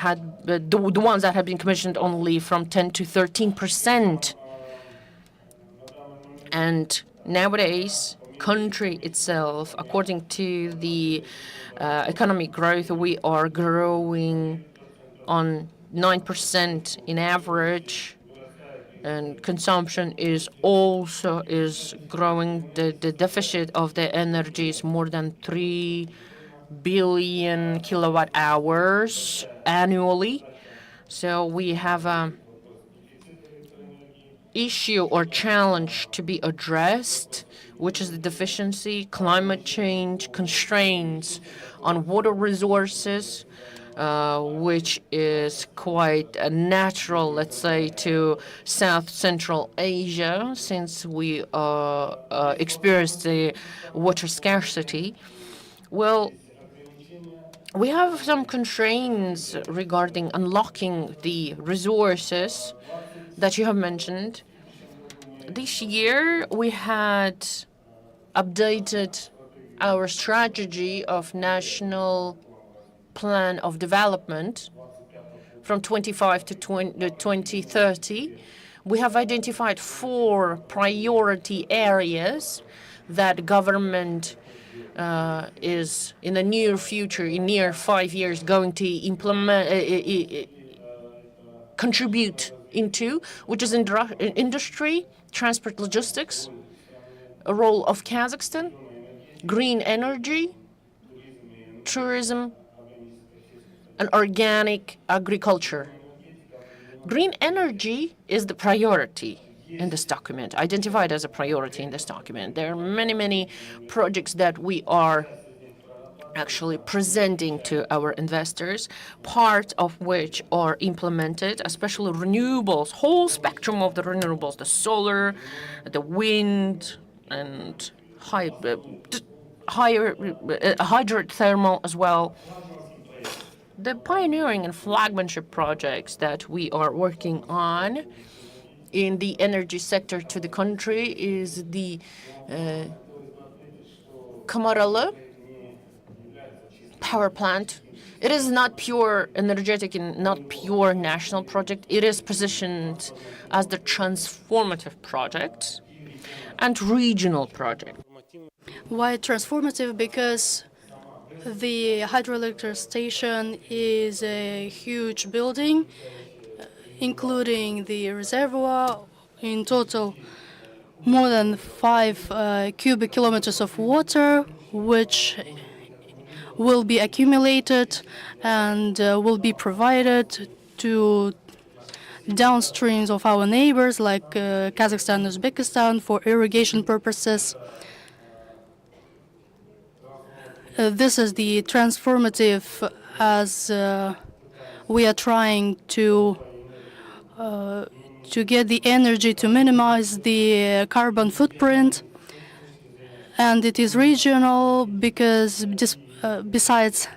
[SPEAKER 2] the ones that have been commissioned only from 10 to 13%. And nowadays, country itself, according to the economic growth, we are growing on 9% in average, and consumption is also growing. The deficit of the energy is more than 3 billion kilowatt hours annually. So we have a issue or challenge to be addressed, which is the deficiency, climate change, constraints on water resources, which is quite natural, let's say, to South Central Asia, since we experience the water scarcity. Well, we have some constraints regarding unlocking the resources that you have mentioned. This year, we had updated our strategy of national plan of development from 25 to 2030. We have identified 4 priority areas that government is in the near future, in near 5 years, going to contribute into, which is industry, transport, logistics, a role of Kazakhstan, green energy, tourism, and organic agriculture. Green energy is the priority in this document, identified as a priority in this document. There are many, many projects that we are actually presenting to our investors, part of which are implemented, especially renewables, whole spectrum of the renewables, the solar, the wind, and hydrothermal as well. The pioneering and flagship projects that we are working on in the energy sector to the country is the Kamaralı power plant. It is not pure energetic and not pure national project. It is positioned as the transformative project and regional project.
[SPEAKER 3] Why transformative? Because the hydroelectric station is a huge building, including the reservoir. In total, more than 5 cubic kilometers of water, which will be accumulated and will be provided to downstreams of our neighbors like Kazakhstan and Uzbekistan for irrigation purposes. This is the transformative as we are trying to get the energy to minimize the carbon footprint. And it is regional because besides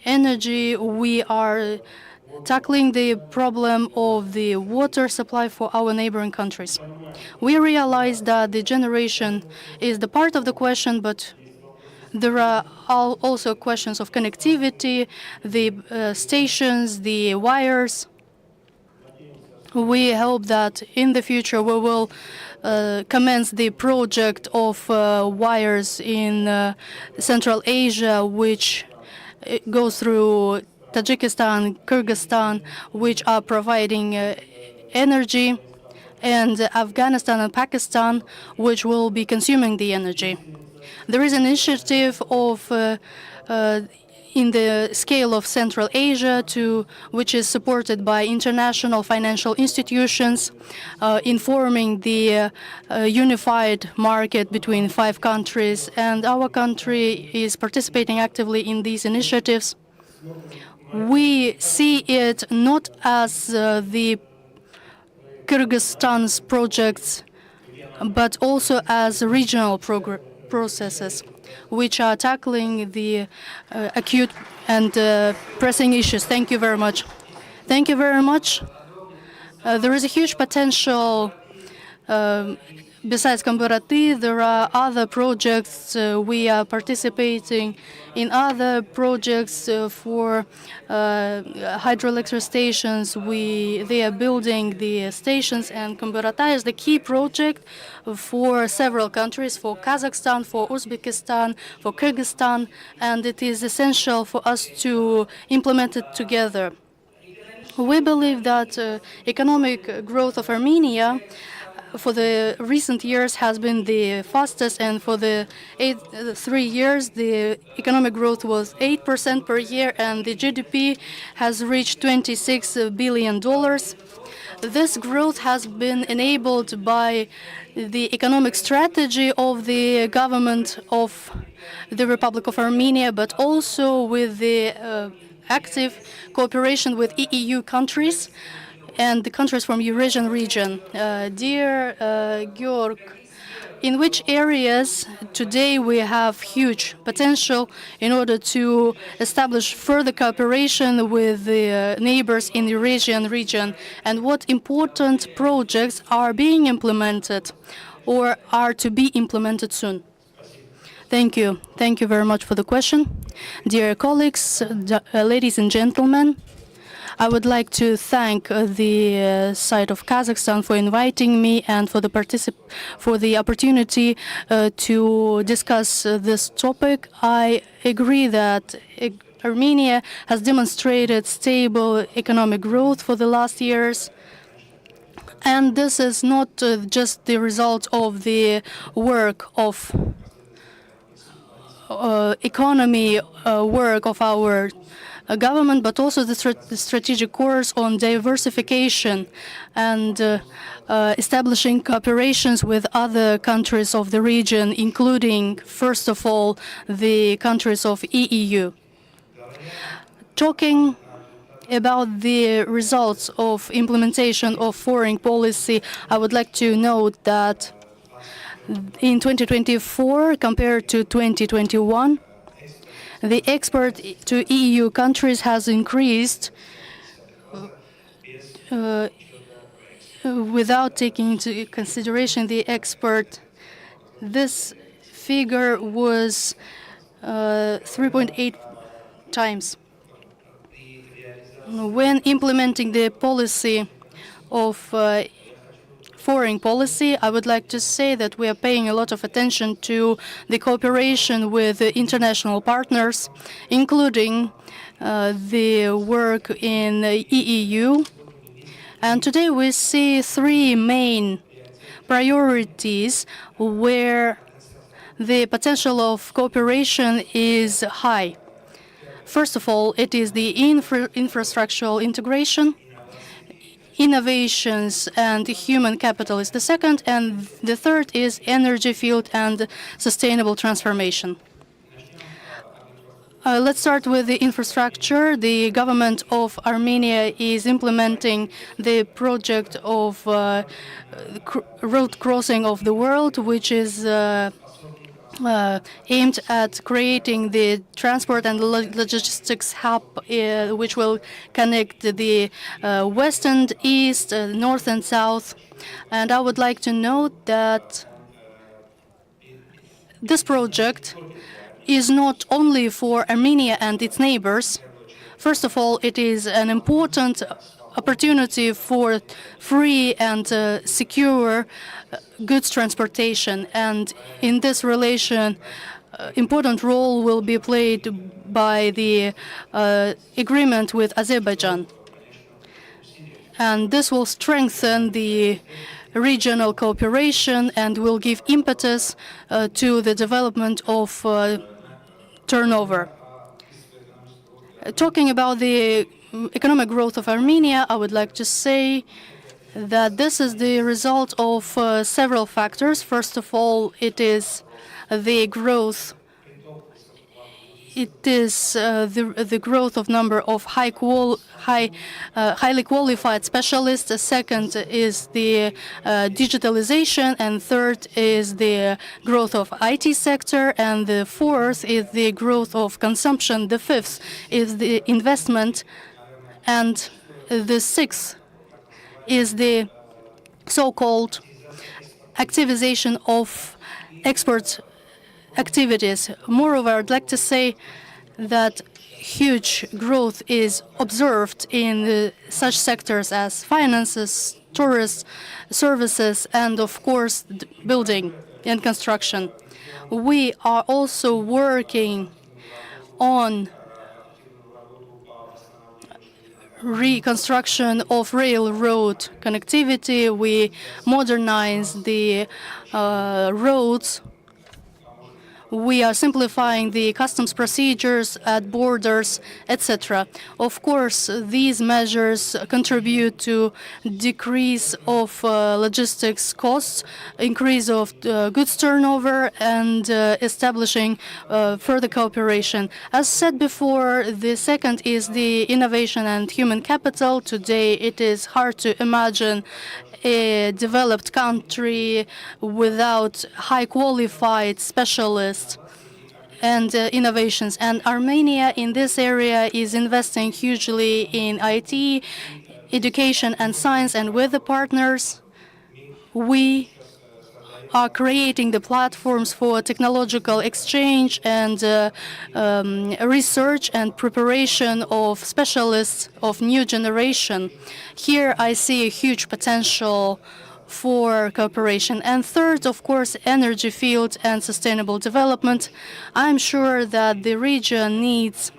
[SPEAKER 3] energy, we are tackling the problem of the water supply for our neighboring countries. We realize that the generation is the part of the question, but there are also questions of connectivity, the stations, the wires. We hope that in the future we will commence the project of wires in Central Asia, which goes through Tajikistan, Kyrgyzstan, which are providing energy, and Afghanistan and Pakistan, which will be consuming the energy. There is an initiative of in the scale of Central Asia, which is supported by international financial institutions, informing the unified market between 5 countries. And our country is participating actively in these initiatives. We see it not as the Kyrgyzstan's projects, but also as regional processes, which are tackling the acute and pressing issues. Thank you very much. Thank you very much. There is a huge potential. Besides Kambarati, there are other projects. We are participating in other projects for hydroelectric stations. They are building the stations, and Kambarata is the key project for several countries, for Kazakhstan, for Uzbekistan, for Kyrgyzstan, and it is essential for us to implement it together. We believe that economic growth of Armenia for the recent years has been the fastest, and for the 3 years, the economic growth was 8% per year, and the GDP has reached $26 billion. This growth has been enabled by the economic strategy of the government of the Republic of Armenia, but also with the active cooperation with EU countries and the countries from Eurasian region. Dear Georg, in which areas today we have huge potential in order to establish further cooperation with the neighbors in the Eurasian region, and what important projects are being implemented or are to be implemented soon? Thank you. Thank you very much for the question. Dear colleagues, ladies and gentlemen, I would like to thank the side of Kazakhstan for inviting me and for the opportunity to discuss this topic. I agree that Armenia has demonstrated stable economic growth for the last years. And this is not just the result of the work of economy work of our government, but also the strategic course on diversification and establishing cooperations with other countries of the region, including, first of all, the countries of EU. Talking about the results of implementation of foreign policy, I would like to note that in 2024, compared to 2021, the export to EU countries has increased without taking into consideration the export. This figure was 3.8 times. When implementing the policy of foreign policy, I would like to say that we are paying a lot of attention to the cooperation with international partners, including the work in the EU. And today we see 3 main priorities where the potential of cooperation is high. First of all, it is the infrastructural integration, innovations, and human capital is the second, and the third is energy field and sustainable transformation. Let's start with the infrastructure. The government of Armenia is implementing the project of road crossing of the world, which is aimed at creating the transport and logistics hub, which will connect the west and east, north and south. And I would like to note that this project is not only for Armenia and its neighbors. First of all, it is an important opportunity for free and secure goods transportation. And in this relation, important role will be played by the agreement with Azerbaijan. And this will strengthen the regional cooperation and will give impetus to the development of turnover. Talking about the economic growth of Armenia, I would like to say that this is the result of several factors. First of all, it is the growth. It is the growth of number of highly qualified specialists. The second is the digitalization, and third is the growth of IT sector, and the fourth is the growth of consumption. The fifth is the investment, and the sixth is the so-called activization of export activities. Moreover, I'd like to say that huge growth is observed in such sectors as finances, tourist services, and of course, building and construction. We are also working on reconstruction of railroad connectivity. We modernize the roads. We are simplifying the customs procedures at borders, etc. Of course, these measures contribute to decrease of logistics costs, increase of goods turnover, and establishing further cooperation. As said before, the second is the innovation and human capital. Today, it is hard to imagine a developed country without high qualified specialists and innovations. And Armenia in this area is investing hugely in IT, education and science, and with the partners, we are creating the platforms for technological exchange and research and preparation of specialists of new generation. Here I see a huge potential for cooperation. And third, of course, energy field and sustainable development. I'm sure that the region needs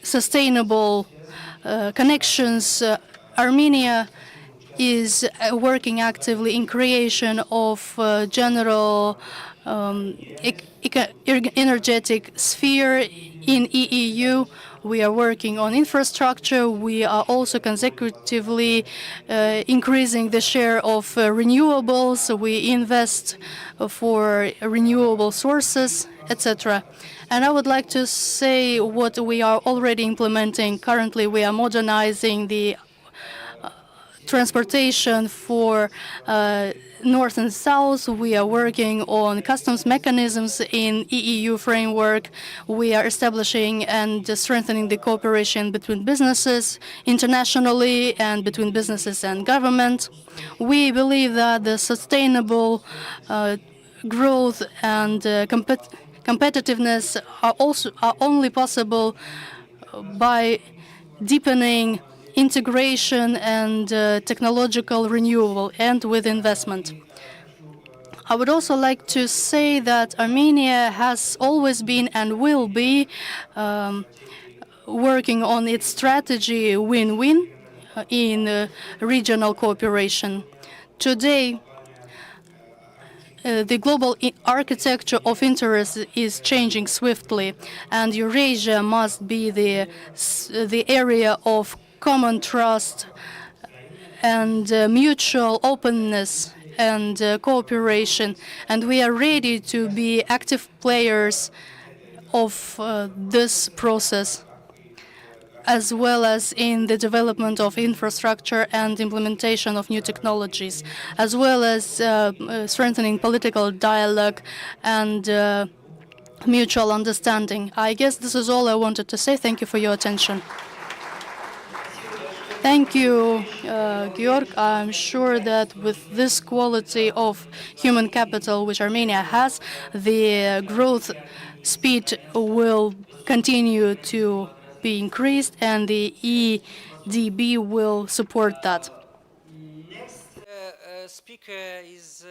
[SPEAKER 3] sustainable connections. Armenia is working actively in creation of general energetic sphere in EU. We are working on infrastructure. We are also consecutively increasing the share of renewables. We invest for renewable sources, etc. And I would like to say what we are already implementing. Currently, we are modernizing the transportation for north and south. We are working on customs mechanisms in EU framework. We are establishing and strengthening the cooperation between businesses internationally and between businesses and government. We believe that the sustainable growth and competitiveness are only possible by deepening integration and technological renewal and with investment. I would also like to say that Armenia has always been and will be working on its strategy win-win in regional cooperation. Today, the global architecture of interest is changing swiftly, and Eurasia must be the area of common trust and mutual openness and cooperation. And we are ready to be active players of this process, as well as in the development of infrastructure and implementation of new technologies, as well as strengthening political dialogue and mutual understanding. I guess this is all I wanted to say. Thank you for your attention. Thank you, Georg. I'm sure that with this quality of human capital which Armenia has, the growth speed will continue to be increased, and the EDB will support that.
[SPEAKER 4] Next speaker is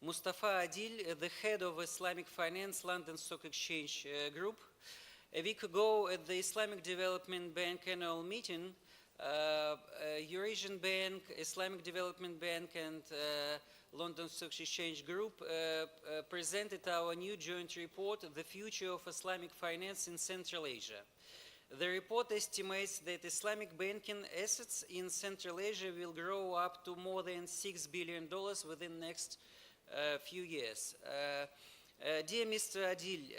[SPEAKER 4] Mustafa Adil, the head of Islamic Finance London Stock Exchange Group. A week ago at the Islamic Development Bank annual meeting, Eurasian Bank, Islamic Development Bank, and London Stock Exchange Group presented our new joint report, The Future of Islamic Finance in Central Asia. The report estimates that Islamic banking assets in Central Asia will grow up to more than $6 billion within the next few years. Dear Mr. Adil,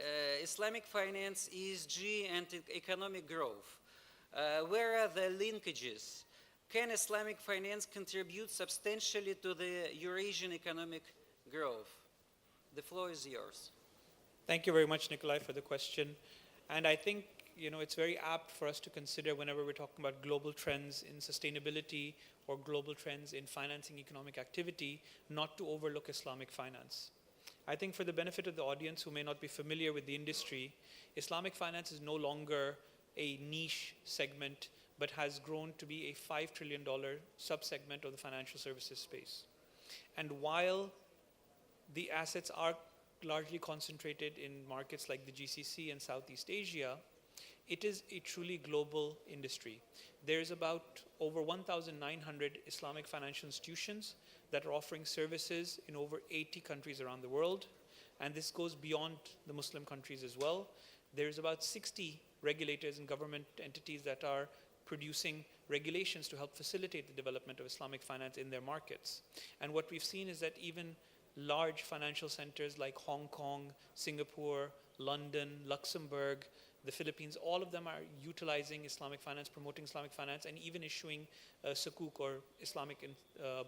[SPEAKER 4] Islamic finance, ESG, and economic growth. Where are the linkages? Can Islamic finance contribute substantially to the Eurasian economic growth? The floor is yours.
[SPEAKER 7] Thank you very much, Nikolai, for the question. And I think it's very apt for us to consider whenever we're talking about global trends in sustainability or global trends in financing economic activity, not to overlook Islamic finance. I think for the benefit of the audience who may not be familiar with the industry, Islamic finance is no longer a niche segment, but has grown to be a $5 trillion subsegment of the financial services space. And while the assets are largely concentrated in markets like the GCC and Southeast Asia, it is a truly global industry. There's about over 1,900 Islamic financial institutions that are offering services in over 80 countries around the world, and this goes beyond the Muslim countries as well. There's about 60 regulators and government entities that are producing regulations to help facilitate the development of Islamic finance in their markets. And what we've seen is that even large financial centers like Hong Kong, Singapore, London, Luxembourg, the Philippines, all of them are utilizing Islamic finance, promoting Islamic finance, and even issuing sukuk or Islamic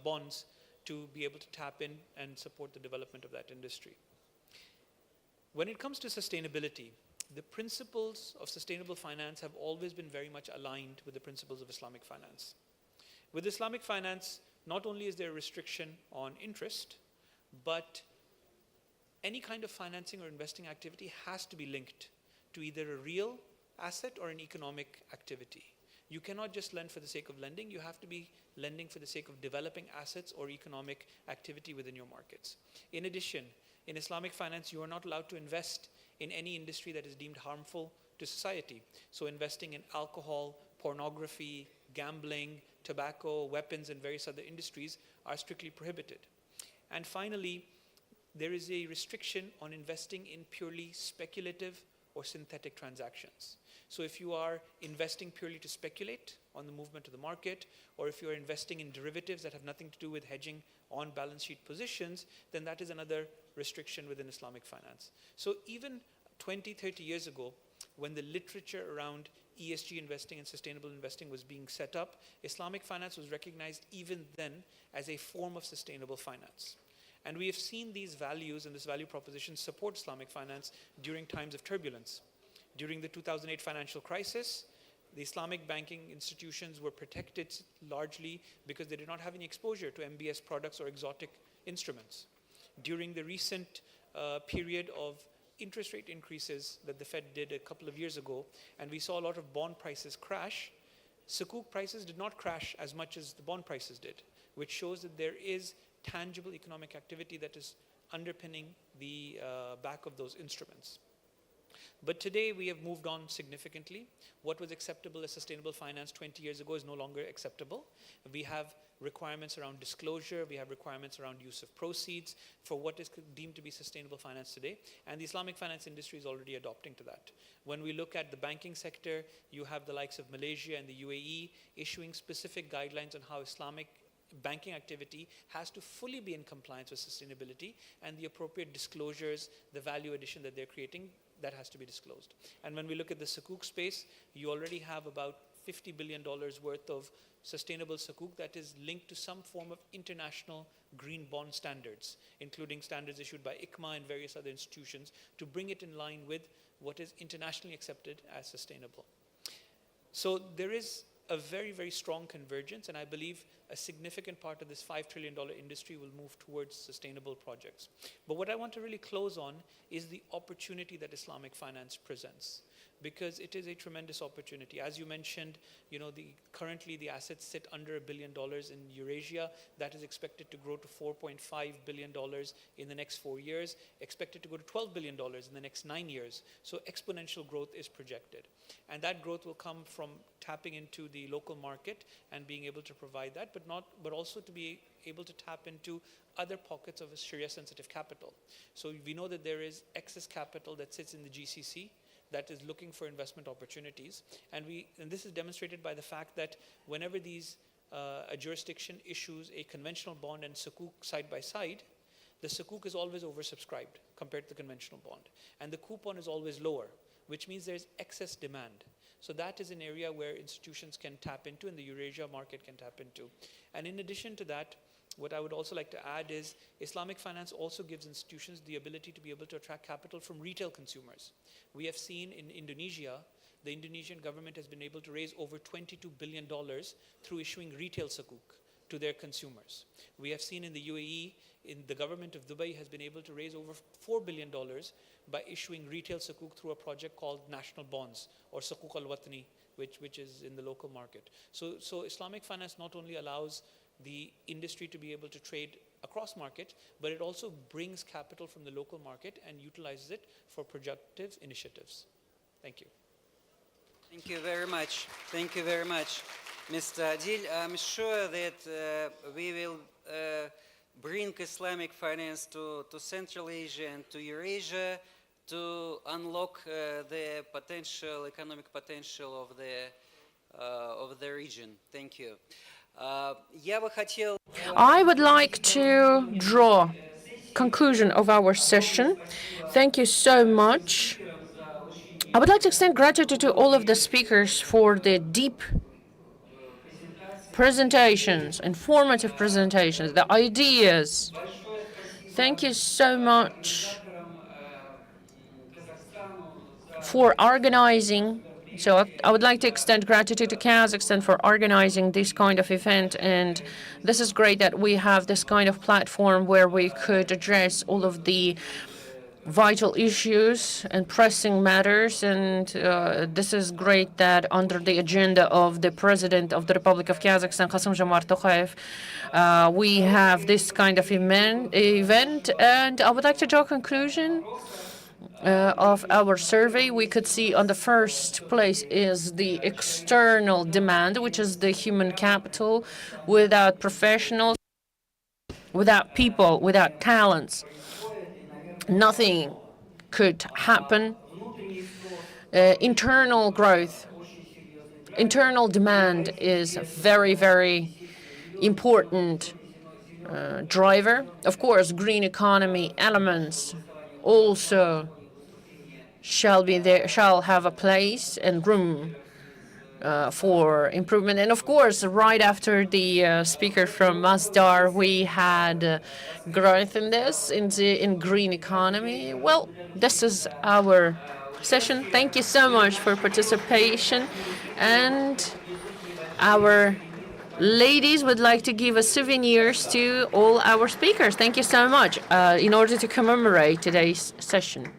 [SPEAKER 7] bonds to be able to tap in and support the development of that industry. When it comes to sustainability, the principles of sustainable finance have always been very much aligned with the principles of Islamic finance. With Islamic finance, not only is there a restriction on interest, but any kind of financing or investing activity has to be linked to either a real asset or an economic activity. You cannot just lend for the sake of lending. You have to be lending for the sake of developing assets or economic activity within your markets. In addition, in Islamic finance, you are not allowed to invest in any industry that is deemed harmful to society. So investing in alcohol, pornography, gambling, tobacco, weapons, and various other industries are strictly prohibited. And finally, there is a restriction on investing in purely speculative or synthetic transactions. So if you are investing purely to speculate on the movement of the market, or if you're investing in derivatives that have nothing to do with hedging on balance sheet positions, then that is another restriction within Islamic finance. So even 20, 30 years ago, when the literature around ESG investing and sustainable investing was being set up, Islamic finance was recognized even then as a form of sustainable finance. And we have seen these values and this value proposition support Islamic finance during times of turbulence. During the 2008 financial crisis, the Islamic banking institutions were protected largely because they did not have any exposure to MBS products or exotic instruments. During the recent period of interest rate increases that the Fed did a couple of years ago, and we saw a lot of bond prices crash, sukuk prices did not crash as much as the bond prices did, which shows that there is tangible economic activity that is underpinning the back of those instruments. But today we have moved on significantly. What was acceptable as sustainable finance 20 years ago is no longer acceptable. We have requirements around disclosure, we have requirements around use of proceeds for what is deemed to be sustainable finance today, and the Islamic finance industry is already adopting to that. When we look at the banking sector, you have the likes of Malaysia and the UAE issuing specific guidelines on how Islamic banking activity has to fully be in compliance with sustainability, and the appropriate disclosures, the value addition that they're creating, that has to be disclosed. And when we look at the sukuk space, you already have about $50 billion worth of sustainable sukuk that is linked to some form of international green bond standards, including standards issued by ICMA and various other institutions to bring it in line with what is internationally accepted as sustainable. So there is a very, very strong convergence, and I believe a significant part of this $5 trillion industry will move towards sustainable projects. But what I want to really close on is the opportunity that Islamic finance presents, because it is a tremendous opportunity. As you mentioned, currently the assets sit under $1 billion in Eurasia. That is expected to grow to $4.5 billion in the next 4 years, expected to go to $12 billion in the next 9 years. So exponential growth is projected. And that growth will come from tapping into the local market and being able to provide that, but also to be able to tap into other pockets of Sharia-sensitive capital. So we know that there is excess capital that sits in the GCC that is looking for investment opportunities. And this is demonstrated by the fact that whenever a jurisdiction issues a conventional bond and sukuk side by side, the sukuk is always oversubscribed compared to the conventional bond. And the coupon is always lower, which means there's excess demand. So that is an area where institutions can tap into and the Eurasia market can tap into. And in addition to that, what I would also like to add is Islamic finance also gives institutions the ability to be able to attract capital from retail consumers. We have seen in Indonesia, the Indonesian government has been able to raise over $22 billion through issuing retail sukuk to their consumers. We have seen in the UAE, the government of Dubai has been able to raise over $4 billion by issuing retail sukuk through a project called National Bonds, or Sukuk al-Watani, which is in the local market. So Islamic finance not only allows the industry to be able to trade across market, but it also brings capital from the local market and utilizes it for productive initiatives. Thank you.
[SPEAKER 4] Thank you very much. Thank you very much, Mr. Adil. I'm sure that we will bring Islamic finance to Central Asia and to Eurasia to unlock the economic potential of the region. Thank you.
[SPEAKER 2] I would like to draw conclusion of our session. Thank you so much. I would like to extend gratitude to all of the speakers for the deep presentations, informative presentations, the ideas. Thank you so much for organizing. So I would like to extend gratitude to Kazakhstan for organizing this kind of event. And this is great that we have this kind of platform where we could address all of the vital issues and pressing matters. And this is great that under the agenda of the President of the Republic of Kazakhstan, Kassym-Jomart Tokayev, we have this kind of event. And I would like to draw a conclusion of our survey. We could see on the first place is the external demand, which is the human capital. Without professionals, without people, without talents, nothing could happen. Internal growth, internal demand is a very, very important driver. Of course, green economy elements also shall have a place and room for improvement. And of course, right after the speaker from Masdar, we had growth in in green economy. Well, this is our session. Thank you so much for participation. And our ladies would like to give us souvenirs to all our speakers. Thank you so much in order to commemorate today's session.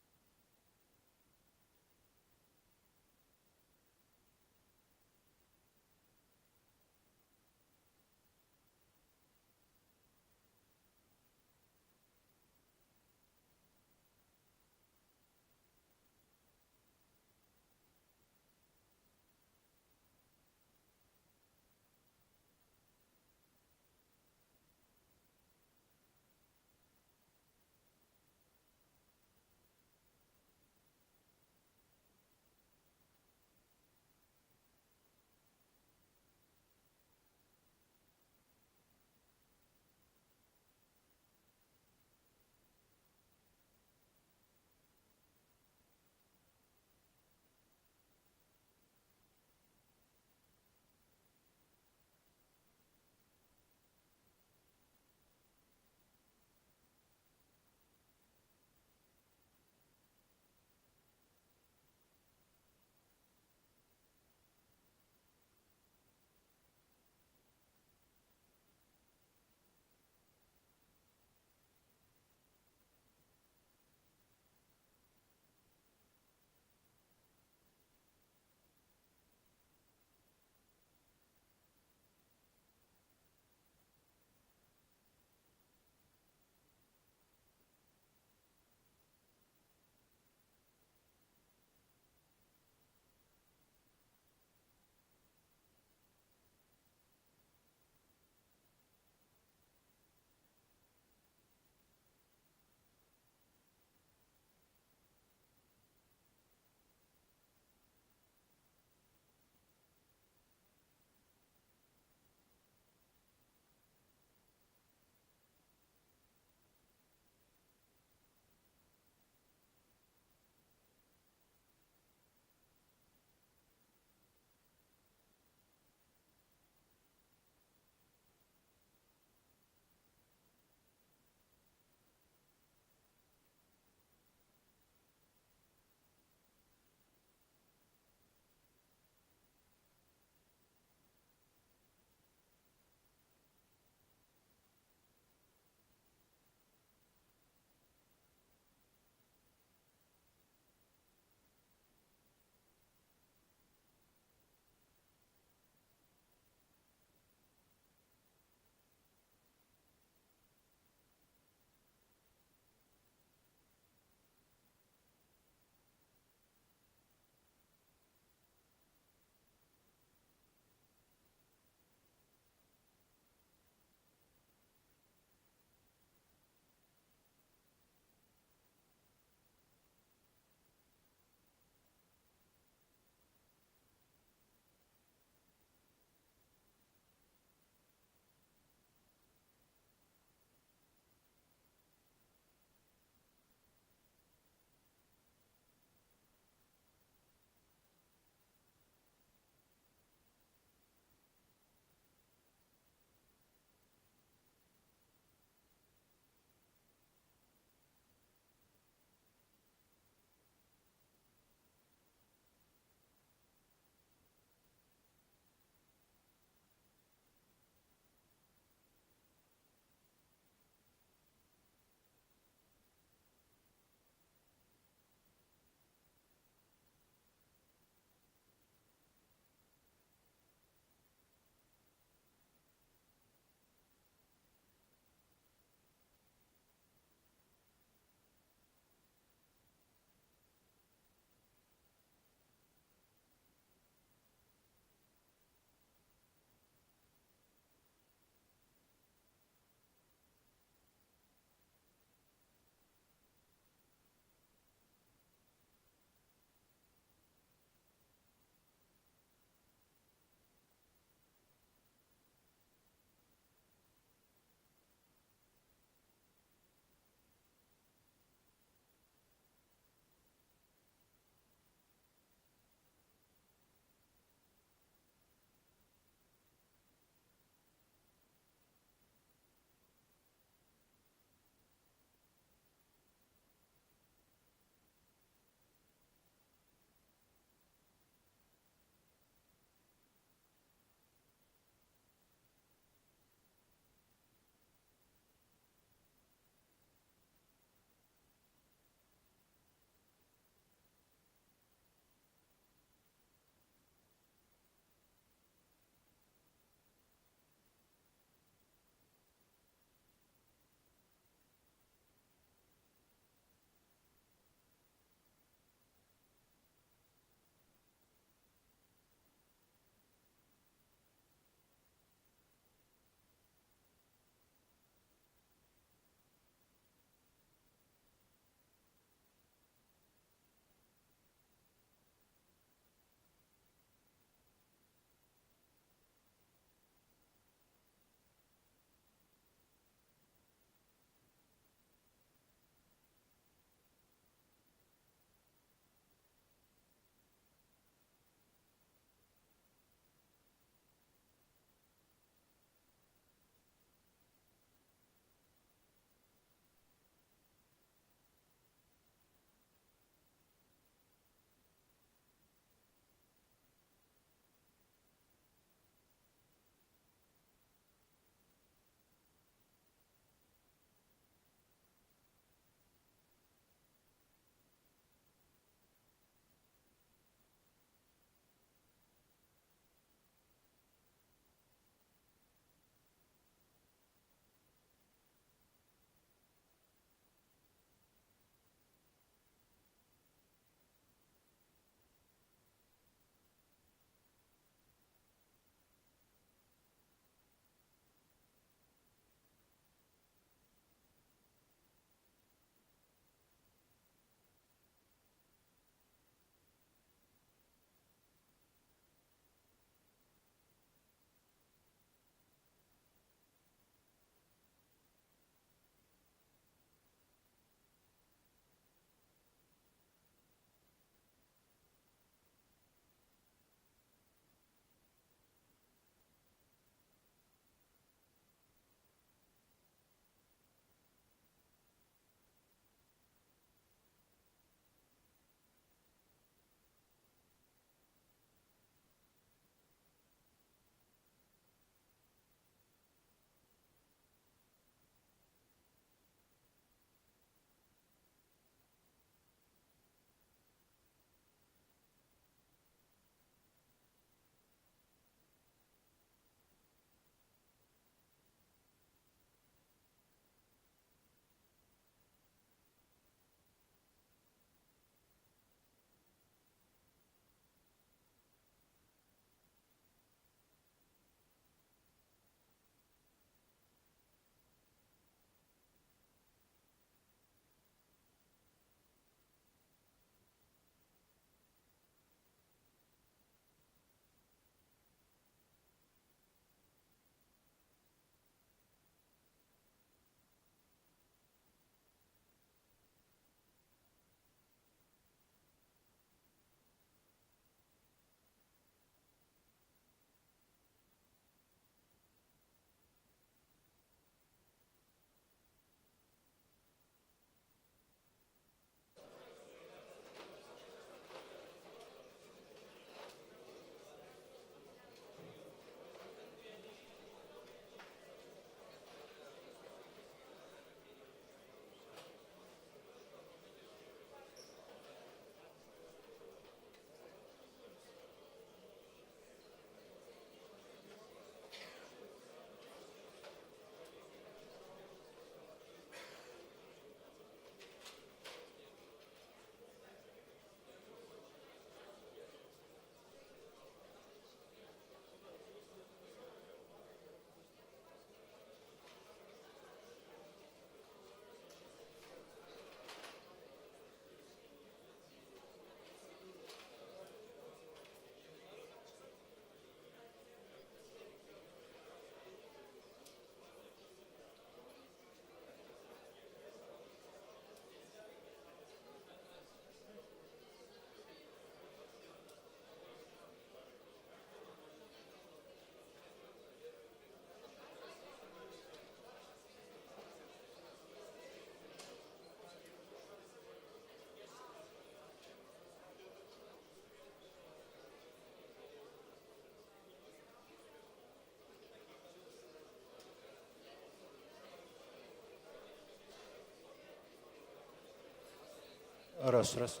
[SPEAKER 6] раз.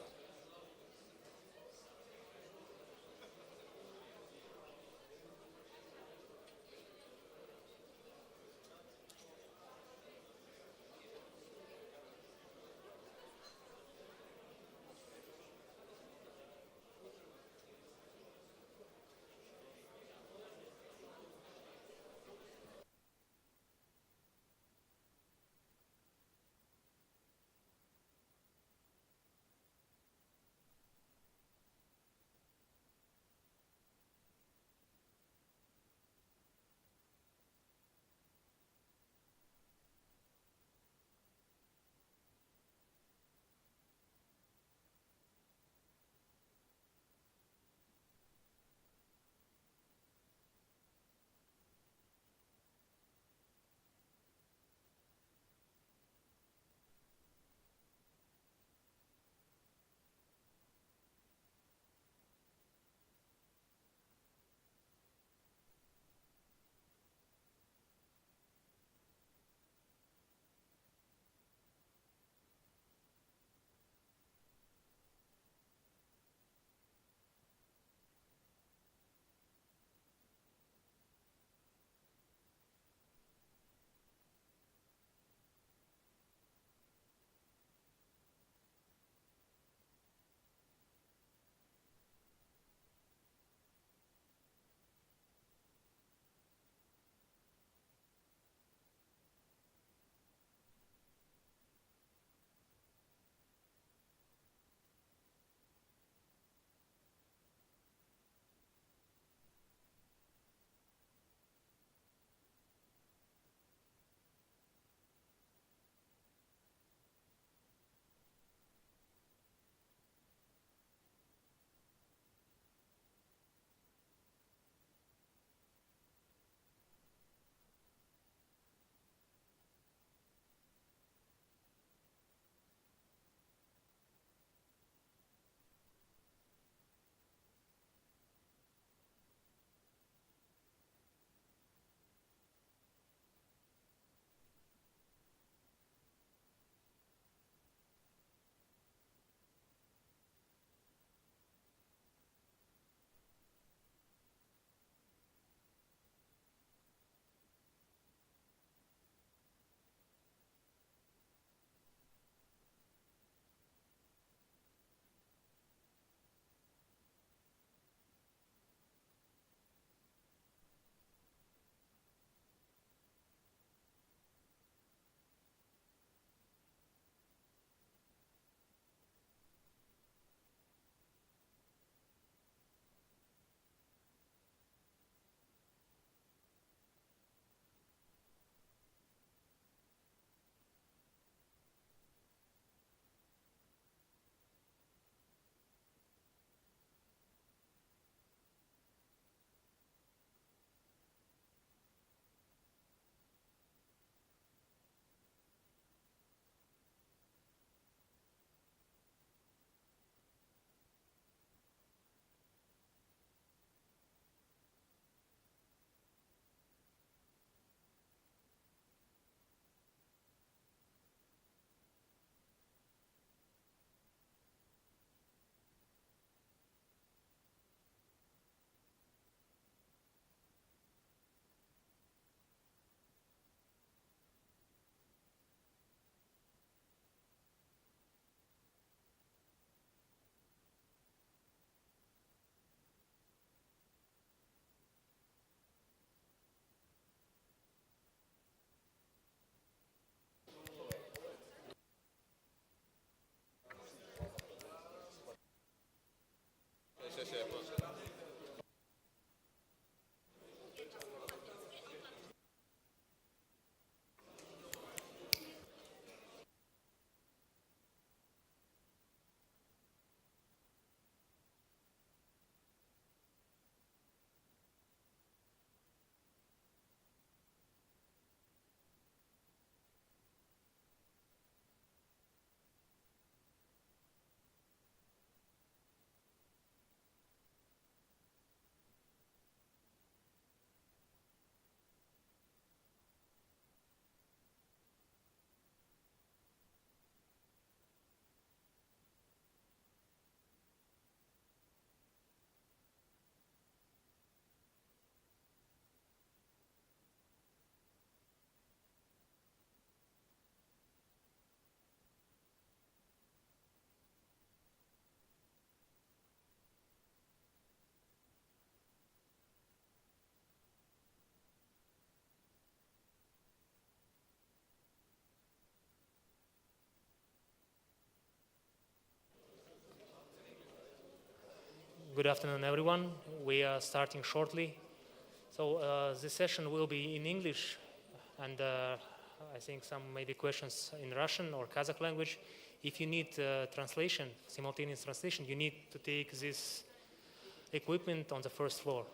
[SPEAKER 8] Good afternoon, everyone. We are starting shortly. So this session will be in English, and I think some maybe questions in Russian or Kazakh language. If you need translation, simultaneous translation, you need to take this equipment on the first floor.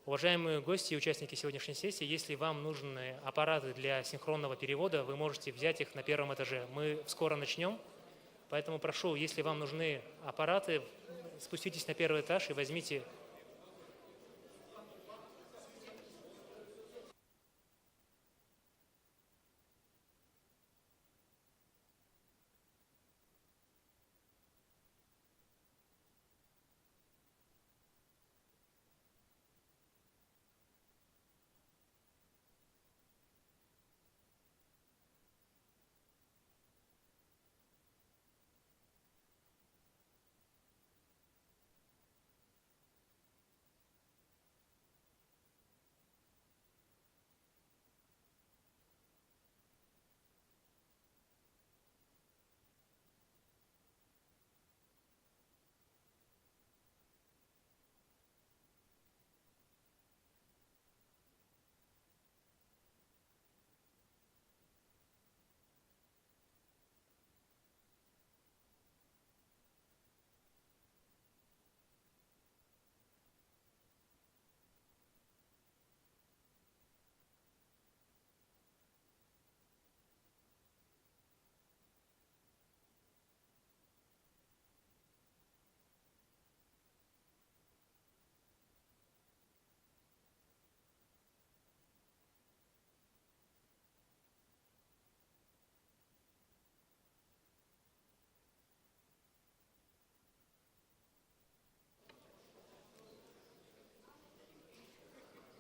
[SPEAKER 8] Уважаемые гости и участники сегодняшней сессии, если вам нужны аппараты для синхронного перевода, вы можете взять их на первом этаже. Мы скоро начнем, поэтому прошу, если вам нужны аппараты, спуститесь на первый этаж и возьмите.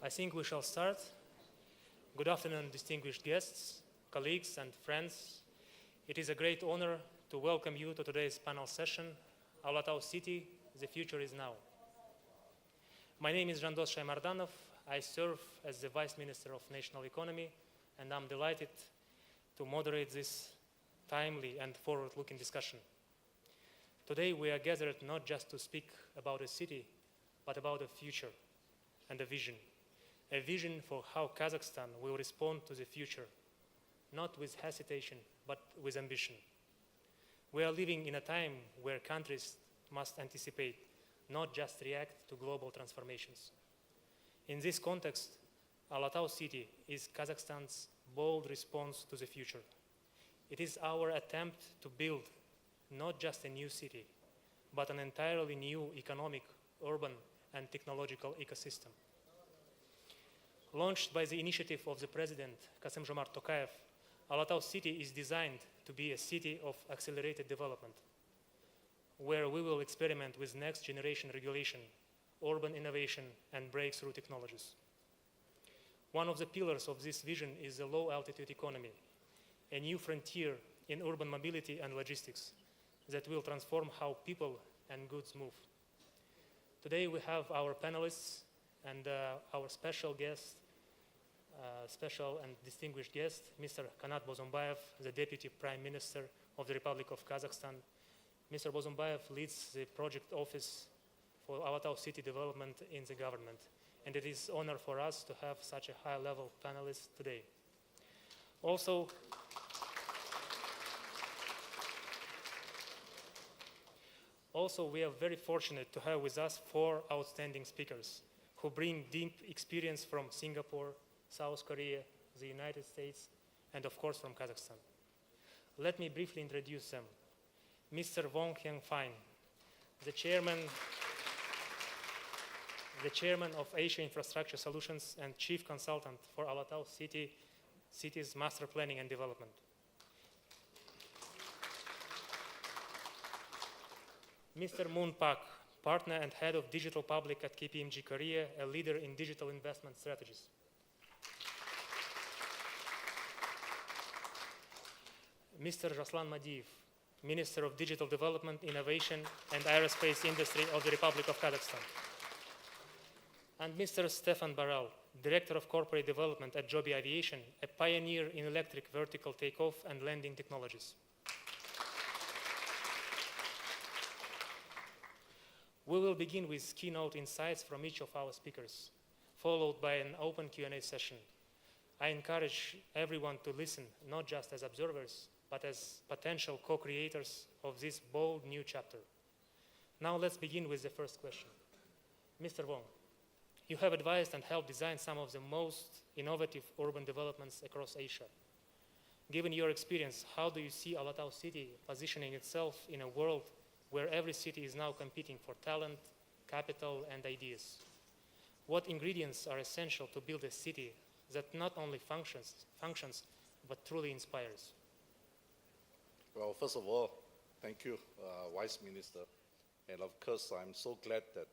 [SPEAKER 8] I think we shall start. Good afternoon, distinguished guests, colleagues, and friends. It is a great honor to welcome you to today's panel session, Almatau City, the future is now. My name is Jandos Shaymardanov. I serve as the Vice Minister of National Economy, and I'm delighted to moderate this timely and forward-looking discussion. Today, we are gathered not just to speak about a city, but about a future and a vision for how Kazakhstan will respond to the future, not with hesitation, but with ambition. We are living in a time where countries must anticipate, not just react to global transformations. In this context, Almatau City is Kazakhstan's bold response to the future. It is our attempt to build not just a new city, but an entirely new economic, urban, and technological ecosystem. Launched by the initiative of the President, Kassym-Jomart Tokayev, Almatau City is designed to be a city of accelerated development, where we will experiment with next-generation regulation, urban innovation, and breakthrough technologies. One of the pillars of this vision is the low-altitude economy, a new frontier in urban mobility and logistics that will transform how people and goods move. Today we have our panelists and our special guest, special and distinguished guest, Mr. Kanat Bozumbayev, the Deputy Prime Minister of the Republic of Kazakhstan. Mr. Bozumbayev leads the project office for Almatau City development in the government, and it is an honor for us to have such a high-level panelist today. Also, we are very fortunate to have with us 4 outstanding speakers who bring deep experience from Singapore, South Korea, the United States, and of course from Kazakhstan. Let me briefly introduce them. Mr. Wong Hyung-Fine, the chairman of Asia Infrastructure Solutions and chief consultant for Almatau City's master planning and development. Mr. Moon Park, partner and head of digital public at KPMG Korea, a leader in digital investment strategies. Mr. Raslan Madiev, Minister of Digital Development, Innovation and Aerospace Industry of the Republic of Kazakhstan. And Mr. Stefan Baral, Director of Corporate Development at Joby Aviation, a pioneer in electric vertical takeoff and landing technologies. We will begin with keynote insights from each of our speakers, followed by an open Q&A session. I encourage everyone to listen, not just as observers, but as potential co-creators of this bold new chapter. Now let's begin with the first question. Mr. Wong, you have advised and helped design some of the most innovative urban developments across Asia. Given your experience, how do you see Alotau City positioning itself in a world where every city is now competing for talent, capital, and ideas? What ingredients are essential to build a city that not only functions, but truly inspires?
[SPEAKER 9] Well, first of all, thank you, Vice Minister. And of course, I'm so glad that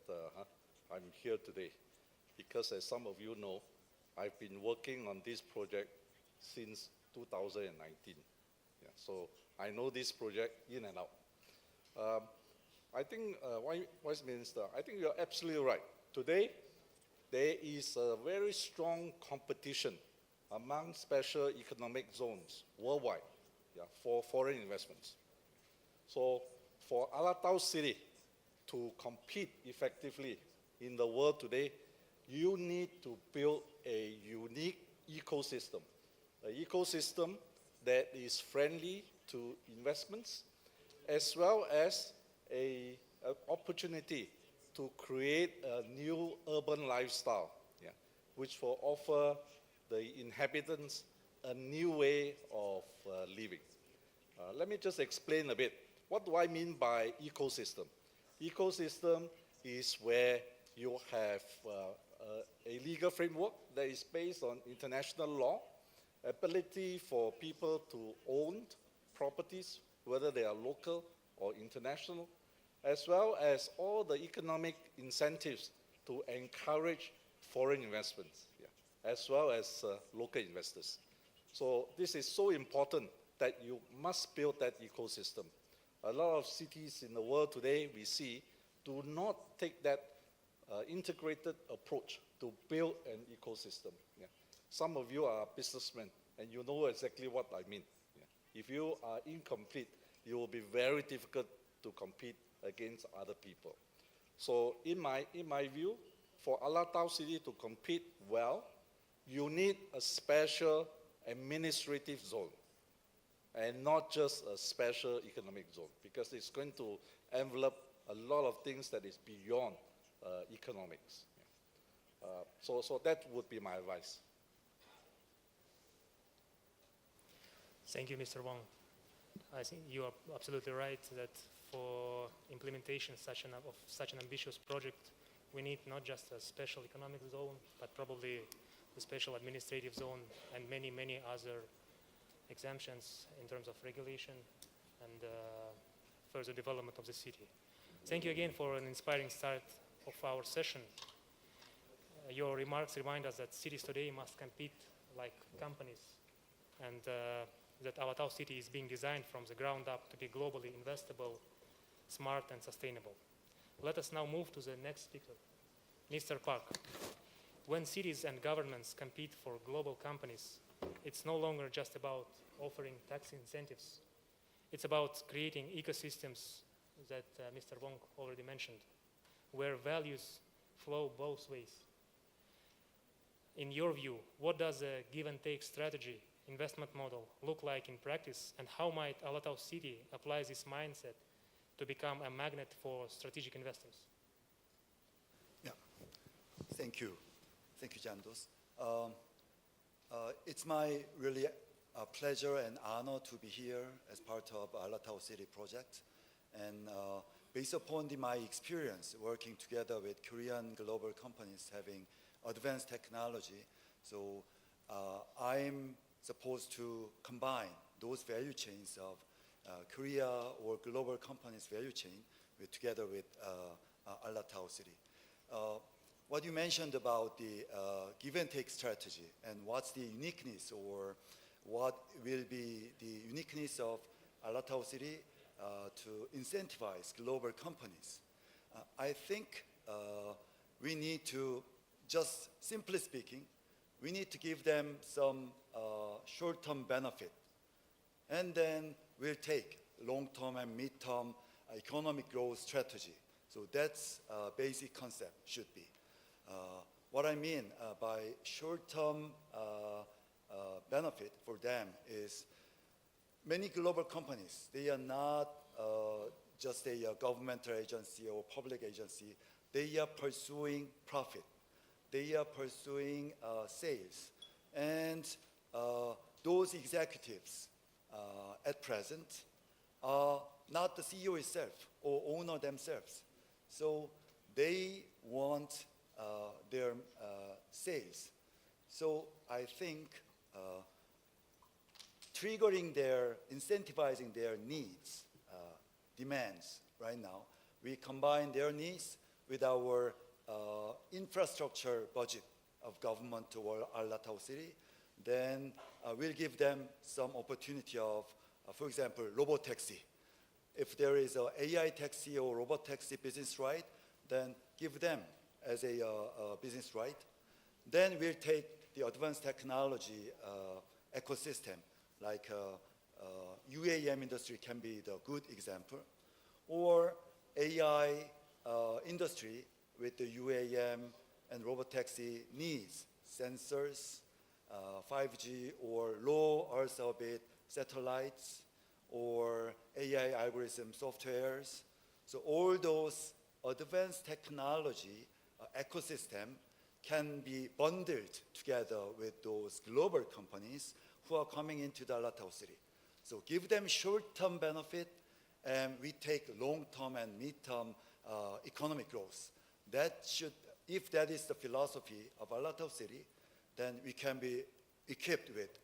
[SPEAKER 9] I'm here today, because as some of you know, I've been working on this project since 2019. Yeah, so I know this project in and out. I think, Vice Minister, I think you're absolutely right. Today, there is a very strong competition among special economic zones worldwide, yeah, for foreign investments. So for Alotau City to compete effectively in the world today, you need to build a unique ecosystem, an ecosystem that is friendly to investments, as well as an opportunity to create a new urban lifestyle, yeah, which will offer the inhabitants a new way of living. Let me just explain a bit. What do I mean by ecosystem? Ecosystem is where you have a legal framework that is based on international law, ability for people to own properties, whether they are local or international, as well as all the economic incentives to encourage foreign investments, yeah, as well as local investors. So this is so important that you must build that ecosystem. A lot of cities in the world today we see do not take that integrated approach to build an ecosystem. Yeah. Some of you are businessmen and you know exactly what I mean. Yeah. If you are incomplete, it will be very difficult to compete against other people. So in my view, for Alotau City to compete well, you need a special administrative zone and not just a special economic zone, because it's going to envelop a lot of things that is beyond economics. Yeah. So that would be my advice.
[SPEAKER 8] Thank you, Mr. Wong. I think you are absolutely right that for implementation of such an ambitious project, we need not just a special economic zone, but probably a special administrative zone and many, many other exemptions in terms of regulation and further development of the city. Thank you again for an inspiring start of our session. Your remarks remind us that cities today must compete like companies, and that Alotau City is being designed from the ground up to be globally investable, smart, and sustainable. Let us now move to the next speaker, Mr. Park. When cities and governments compete for global companies, it's no longer just about offering tax incentives. It's about creating ecosystems that Mr. Wong already mentioned, where values flow both ways. In your view, what does a give and take strategy, investment model look like in practice, and how might Alotau City apply this mindset to become a magnet for strategic investors?
[SPEAKER 10] Yeah, thank you. Thank you, Jandos. It's my really pleasure and honor to be here as part of Alotau City project. And based upon my experience working together with Korean global companies having advanced technology, so I'm supposed to combine those value chains of Korea or global companies' value chain together with Alotau City. What you mentioned about the give and take strategy and what's the uniqueness or what will be the uniqueness of Alotau City to incentivize global companies. I think we need to, just simply speaking, we need to give them some short-term benefit, and then we'll take long-term and mid-term economic growth strategy So that's basic concept should be. What I mean by short-term benefit for them is many global companies, they are not just a governmental agency or public agency. They are pursuing profit. They are pursuing sales. And those executives at present are not the CEO itself or owner themselves. So they want their sales. So I think incentivizing their needs, demands right now, we combine their needs with our infrastructure budget of government toward Allatau City, then we'll give them some opportunity of, for example, robotaxi. If there is an AI taxi or robotaxi business right, then give them as a business right. Then we'll take the advanced technology ecosystem, like UAM industry can be the good example, or AI industry with the UAM and robotaxi needs, sensors, 5G or low Earth orbit satellites, or AI algorithm softwares. So all those advanced technology ecosystem can be bundled together with those global companies who are coming into the Allatau City. So give them short-term benefit, and we take long-term and mid-term economic growth. That should, if that is the philosophy of Allatau City, then we can be equipped with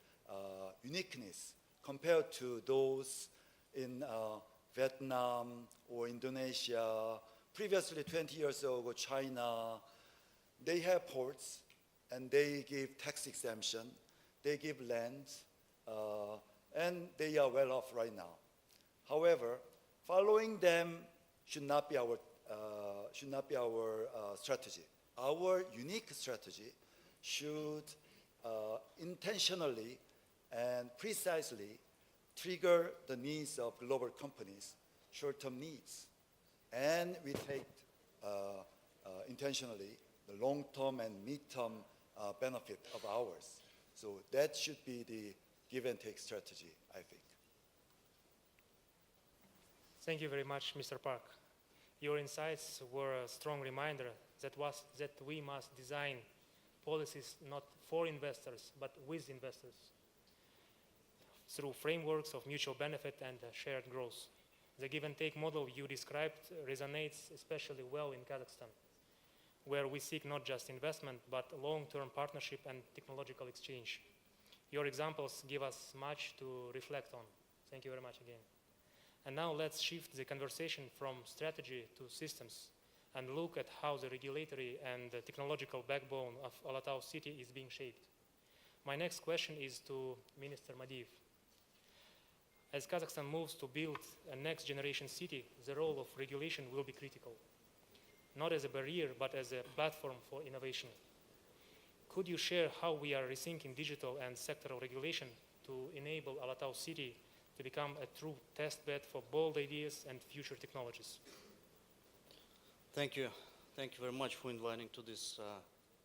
[SPEAKER 10] uniqueness compared to those in Vietnam or Indonesia. Previously, 20 years ago, China, they have ports and they give tax exemption, they give land, and they are well off right now. However, following them should not be our strategy. Our unique strategy should intentionally and precisely trigger the needs of global companies, short-term needs. And we take intentionally the long-term and mid-term benefit of ours. So that should be the give and take strategy, I think.
[SPEAKER 8] Thank you very much, Mr. Park. Your insights were a strong reminder that we must design policies not for investors, but with investors, through frameworks of mutual benefit and shared growth. The give and take model you described resonates especially well in Kazakhstan, where we seek not just investment, but long-term partnership and technological exchange. Your examples give us much to reflect on. Thank you very much again. And now let's shift the conversation from strategy to systems and look at how the regulatory and the technological backbone of Allatau City is being shaped. My next question is to Minister Madiev. As Kazakhstan moves to build a next generation city, the role of regulation will be critical, not as a barrier, but as a platform for innovation. Could you share how we are rethinking digital and sectoral regulation to enable Allatau City to become a true test bed for bold ideas and future technologies?
[SPEAKER 11] Thank you. Thank you very much for inviting to this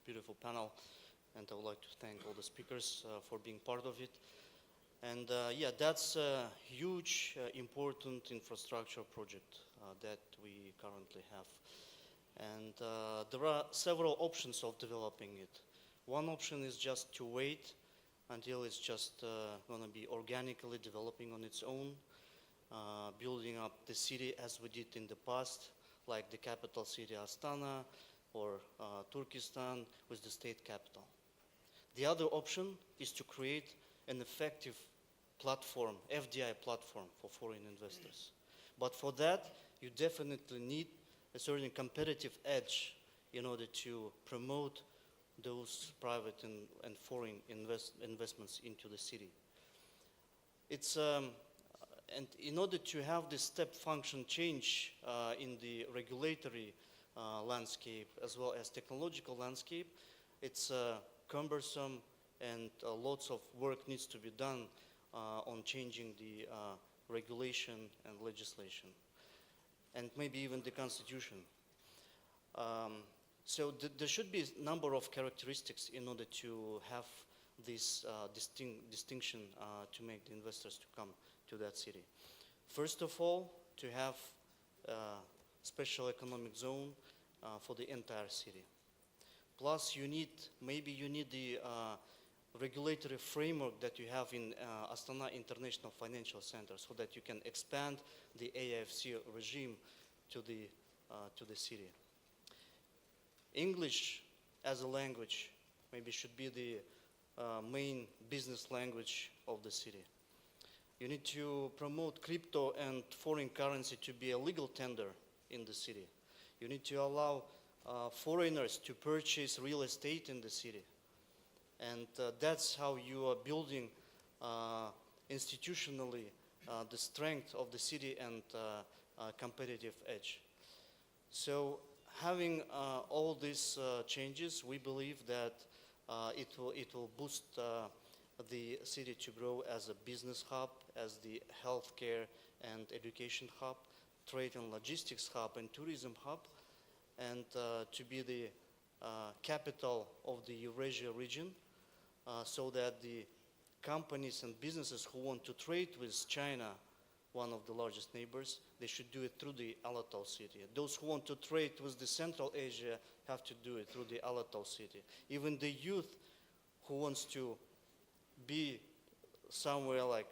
[SPEAKER 11] beautiful panel. And I would like to thank all the speakers for being part of it. And yeah, that's a huge, important infrastructure project that we currently have. And there are several options of developing it. One option is just to wait until it's just going to be organically developing on its own, building up the city as we did in the past, like the capital city Astana or Turkestan with the state capital. The other option is to create an effective platform, FDI platform for foreign investors. But for that, you definitely need a certain competitive edge in order to promote those private and foreign investments into the city. It's, and in order to have this step function change in the regulatory landscape as well as technological landscape, it's cumbersome and lots of work needs to be done on changing the regulation and legislation. and maybe even the constitution. So there should be a number of characteristics in order to have this distinction to make the investors to come to that city. First of all, to have a special economic zone for the entire city. Plus, maybe you need the regulatory framework that you have in Astana International Financial Center, so that you can expand the AIFC regime to the city. English as a language maybe should be the main business language of the city. You need to promote crypto and foreign currency to be a legal tender in the city. You need to allow foreigners to purchase real estate in the city. And that's how you are building institutionally the strength of the city and competitive edge. So having all these changes, we believe that it will boost the city to grow as a business hub, as the healthcare and education hub, trade and logistics hub, and tourism hub, and to be the capital of the Eurasia region, so that the companies and businesses who want to trade with China, one of the largest neighbors, they should do it through the Alatau city. Those who want to trade with the Central Asia have to do it through the Alatau city. Even the youth who wants to be somewhere like,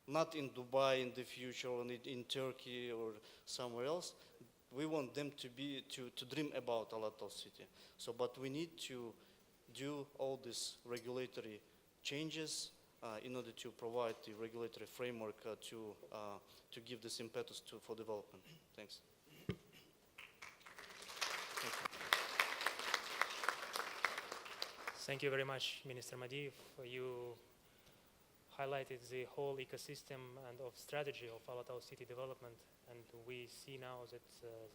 [SPEAKER 11] not in Dubai in the future, or in Turkey or somewhere else, we want them to dream about Alatau city. So, but we need to do all these regulatory changes in order to provide the regulatory framework to give this impetus for development. Thanks.
[SPEAKER 8] Thank you very much, Minister Madiyev. You highlighted the whole ecosystem and of strategy of Alatau city development, and we see now that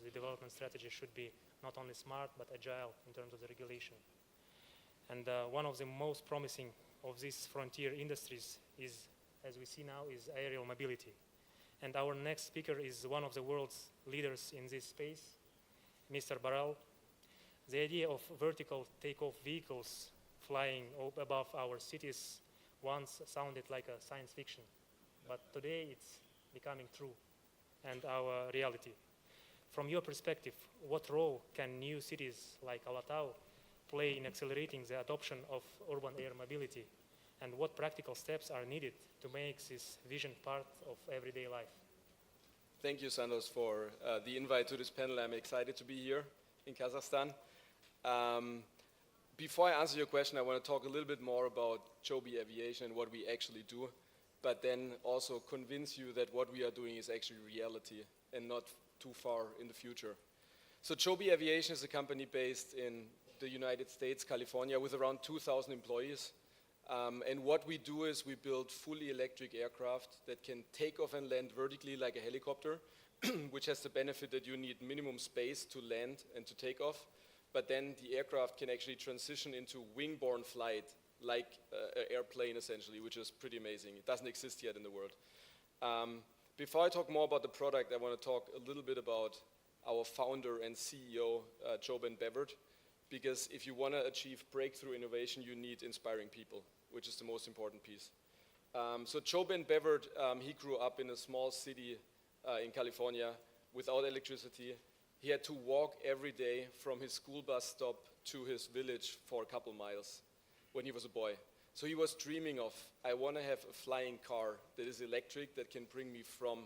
[SPEAKER 8] the development strategy should be not only smart but agile in terms of the regulation. And one of the most promising of these frontier industries is, as we see now, is aerial mobility. And our next speaker is one of the world's leaders in this space, Mr. Barral. The idea of vertical takeoff vehicles flying above our cities once sounded like a science fiction, but today it's becoming true and our reality. From your perspective, what role can new cities like Alatau play in accelerating the adoption of urban air mobility, and what practical steps are needed to make this vision part of everyday life?
[SPEAKER 12] Thank you, Sandos, for the invite to this panel. I'm excited to be here in Kazakhstan. Before I answer your question, I want to talk a little bit more about Joby Aviation and what we actually do, but then also convince you that what we are doing is actually reality and not too far in the future. So Joby Aviation is a company based in the United States, California, with around 2,000 employees. And what we do is we build fully electric aircraft that can take off and land vertically like a helicopter, which has the benefit that you need minimum space to land and to take off. But then the aircraft can actually transition into wing-borne flight, like an airplane essentially, which is pretty amazing. It doesn't exist yet in the world. Before I talk more about the product, I want to talk a little bit about our founder and CEO, Joben Bevert, because if you want to achieve breakthrough innovation, you need inspiring people, which is the most important piece. So Joben Bevert, he grew up in a small city in California without electricity. He had to walk every day from his school bus stop to his village for a couple miles when he was a boy. So he was dreaming of, I want to have a flying car that is electric, that can bring me from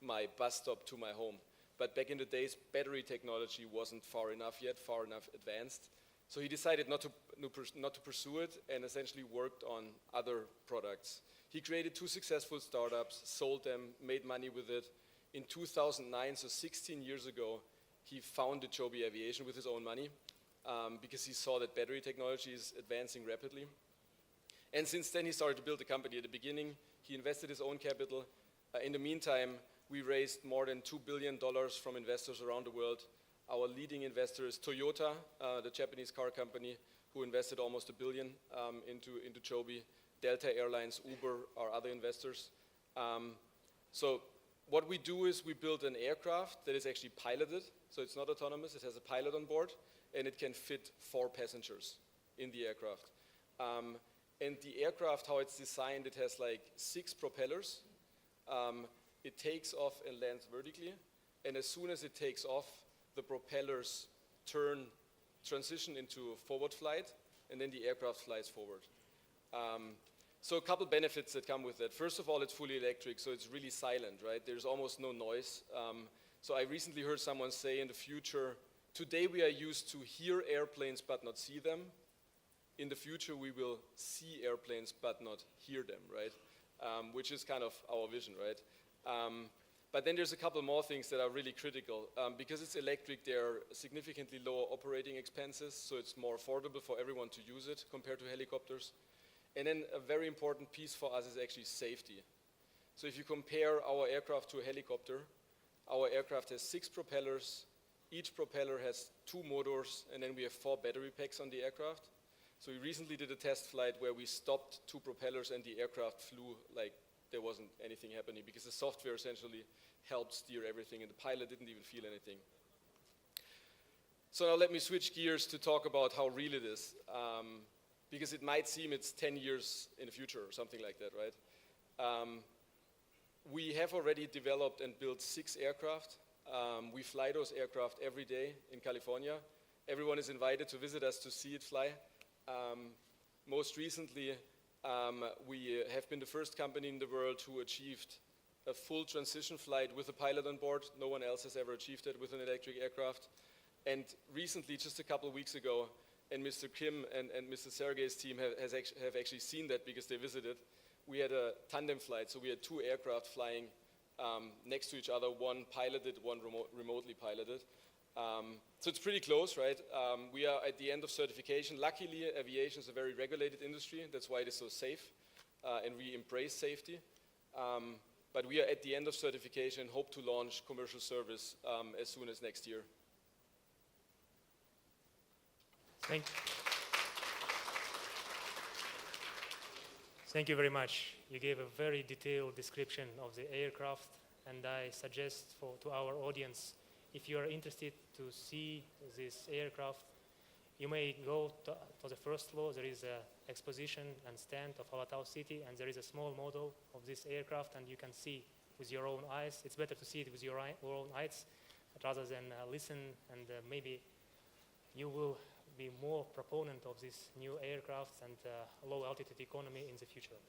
[SPEAKER 12] my bus stop to my home. But back in the days, battery technology wasn't far enough yet, far enough advanced. So he decided not to pursue it and essentially worked on other products. He created 2 successful startups, sold them, made money with it. In 2009, so 16 years ago, he founded Joby Aviation with his own money because he saw that battery technology is advancing rapidly. And since then, he started to build the company. At the beginning, he invested his own capital. In the meantime, we raised more than $2 billion from investors around the world. Our leading investor is Toyota, the Japanese car company, who invested almost $1 billion into Joby. Delta Airlines, Uber are other investors. So what we do is we build an aircraft that is actually piloted, so it's not autonomous, it has a pilot on board, and it can fit 4 passengers in the aircraft. And the aircraft, how it's designed, it has like 6 propellers. It takes off and lands vertically, and as soon as it takes off, the propellers transition into forward flight, and then the aircraft flies forward. So a couple benefits that come with that. First of all, it's fully electric, so it's really silent, right? There's almost no noise. So I recently heard someone say in the future, today we are used to hear airplanes but not see them. In the future, we will see airplanes but not hear them, right? Which is kind of our vision, right? But then there's a couple more things that are really critical. Because it's electric, there are significantly lower operating expenses, so it's more affordable for everyone to use it compared to helicopters. And then a very important piece for us is actually safety. So if you compare our aircraft to a helicopter, our aircraft has 6 propellers, each propeller has 2 motors, and then we have 4 battery packs on the aircraft. So we recently did a test flight where we stopped 2 propellers and the aircraft flew like there wasn't anything happening, because the software essentially helped steer everything and the pilot didn't even feel anything. So now let me switch gears to talk about how real it is. Because it might seem it's 10 years in the future or something like that, right? We have already developed and built 6 aircraft. We fly those aircraft every day in California. Everyone is invited to visit us to see it fly. Most recently, we have been the first company in the world who achieved a full transition flight with a pilot on board. No one else has ever achieved it with an electric aircraft. And recently, just a couple of weeks ago, and Mr. Kim and Mr. Sergey's team have actually seen that because they visited. We had a tandem flight, so we had 2 aircraft flying next to each other, one piloted, one remotely piloted. So it's pretty close, right? We are at the end of certification. Luckily, aviation is a very regulated industry. That's why it is so safe, and we embrace safety. But we are at the end of certification and hope to launch commercial service as soon as next year.
[SPEAKER 8] Thank you very much. You gave a very detailed description of the aircraft, and I suggest to our audience, if you are interested to see this aircraft, you may go to the first floor. There is an exposition and stand of Alatau City, and there is a small model of this aircraft, and you can see with your own eyes. It's better to see it with your own eyes rather than listen, and maybe you will be more proponent of this new aircraft and low altitude economy in the future.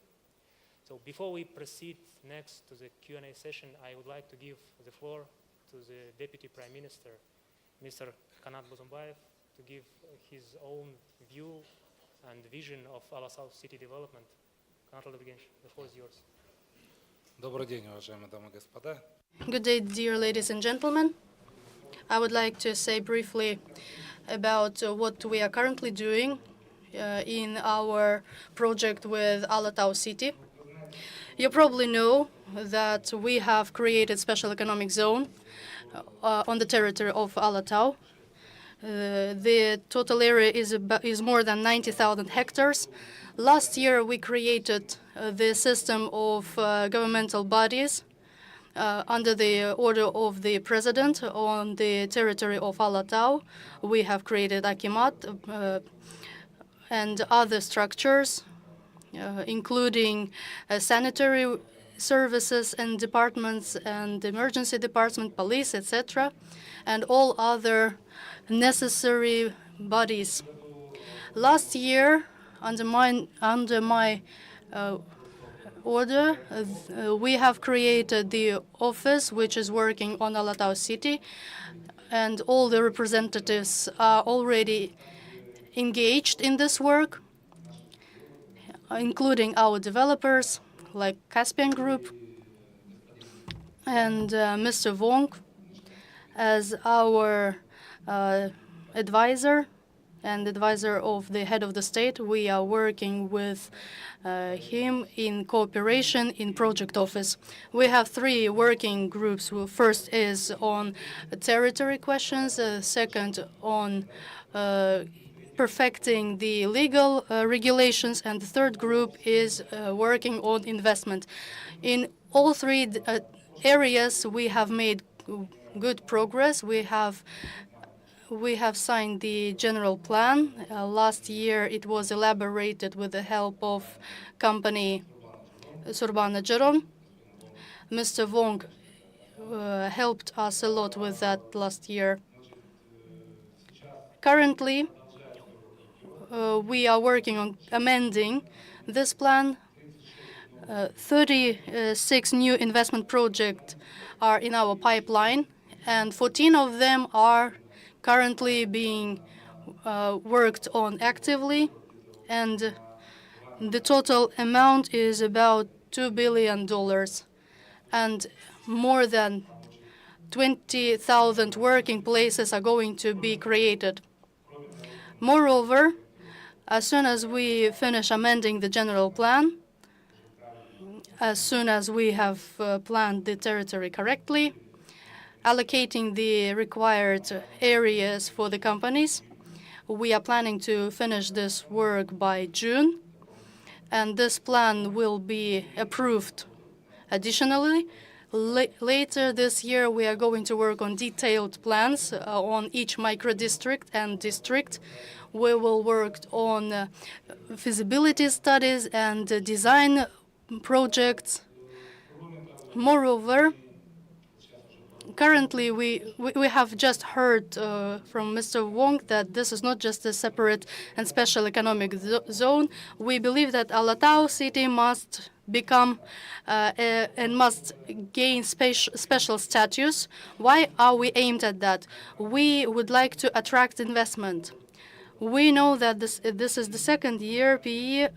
[SPEAKER 8] So before we proceed next to the Q&A session, I would like to give the floor to the Deputy Prime Minister, Mr. Kanat Bozumbayev, to give his own view and vision of Alatau City development. Kanat Olevgench, the floor is yours.
[SPEAKER 13] Добрый день, уважаемые дамы и господа.
[SPEAKER 3] Good day, dear ladies and gentlemen. I would like to say briefly about what we are currently doing in our project with Alatau City. You probably know that we have created special economic zone on the territory of Alatau. The total area is more than 90,000 hectares. Last year, we created the system of governmental bodies under the order of the president on the territory of Alatau. We have created Akimat and other structures, including sanitary services and departments and emergency department, police, etc., and all other necessary bodies. Last year, under my order, we have created the office which is working on Alatau City, and all the representatives are already engaged in this work, including our developers like Caspian Group and Mr. Wong as our advisor and advisor of the head of the state. We are working with him in cooperation in project office. We have 3 working groups. First is on territory questions, second on perfecting the legal regulations, and the third group is working on investment. In all 3 areas, we have made good progress. We have signed the general plan. Last year, it was elaborated with the help of company Surbana Jerom. Mr. Wong helped us a lot with that last year. Currently, we are working on amending this plan. 36 new investment projects are in our pipeline, and 14 of them are currently being worked on actively, and the total amount is about $2 billion, and more than 20,000 working places are going to be created. Moreover, as soon as we finish amending the general plan, as soon as we have planned the territory correctly, allocating the required areas for the companies, we are planning to finish this work by June, and this plan will be approved. Additionally, later this year, we are going to work on detailed plans on each micro-district and district. We will work on feasibility studies and design projects. Moreover, currently, we have just heard from Mr. Wong that this is not just a separate and special economic zone. We believe that Alatau city must become and must gain special status. Why are we aimed at that? We would like to attract investment. We know that this is the second year PE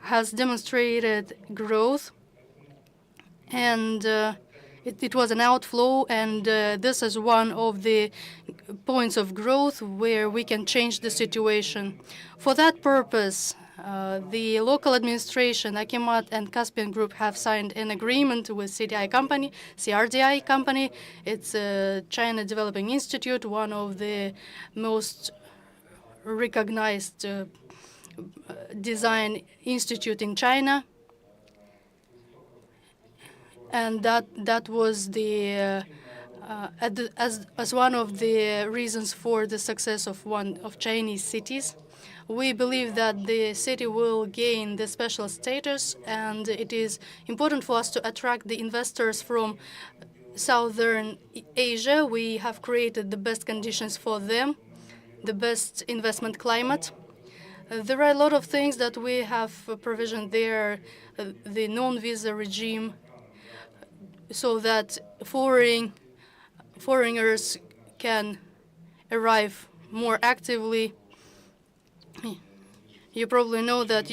[SPEAKER 3] has demonstrated growth, and it was an outflow, and this is one of the points of growth where we can change the situation. For that purpose, the local administration, Akimat and Caspian Group, have signed an agreement with CRDI company. It's a China Developing Institute, one of the most recognized design institute in China, and that was the as one of the reasons for the success of one of Chinese cities. We believe that the city will gain the special status, and it is important for us to attract the investors from Southern Asia. We have created the best conditions for them, the best investment climate. There are a lot of things that we have provisioned there, the non-visa regime, so that foreigners can arrive more actively. You probably know that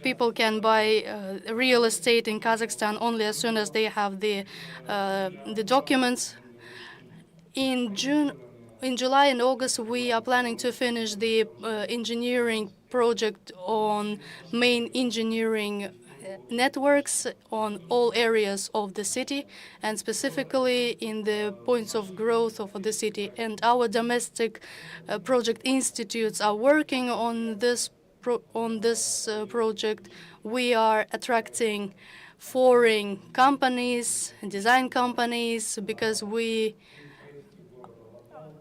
[SPEAKER 3] people can buy real estate in Kazakhstan only as soon as they have the documents. In July and August, we are planning to finish the engineering project on main engineering networks on all areas of the city, and specifically in the points of growth of the city. And our domestic project institutes are working on this project. We are attracting foreign companies, design companies, because we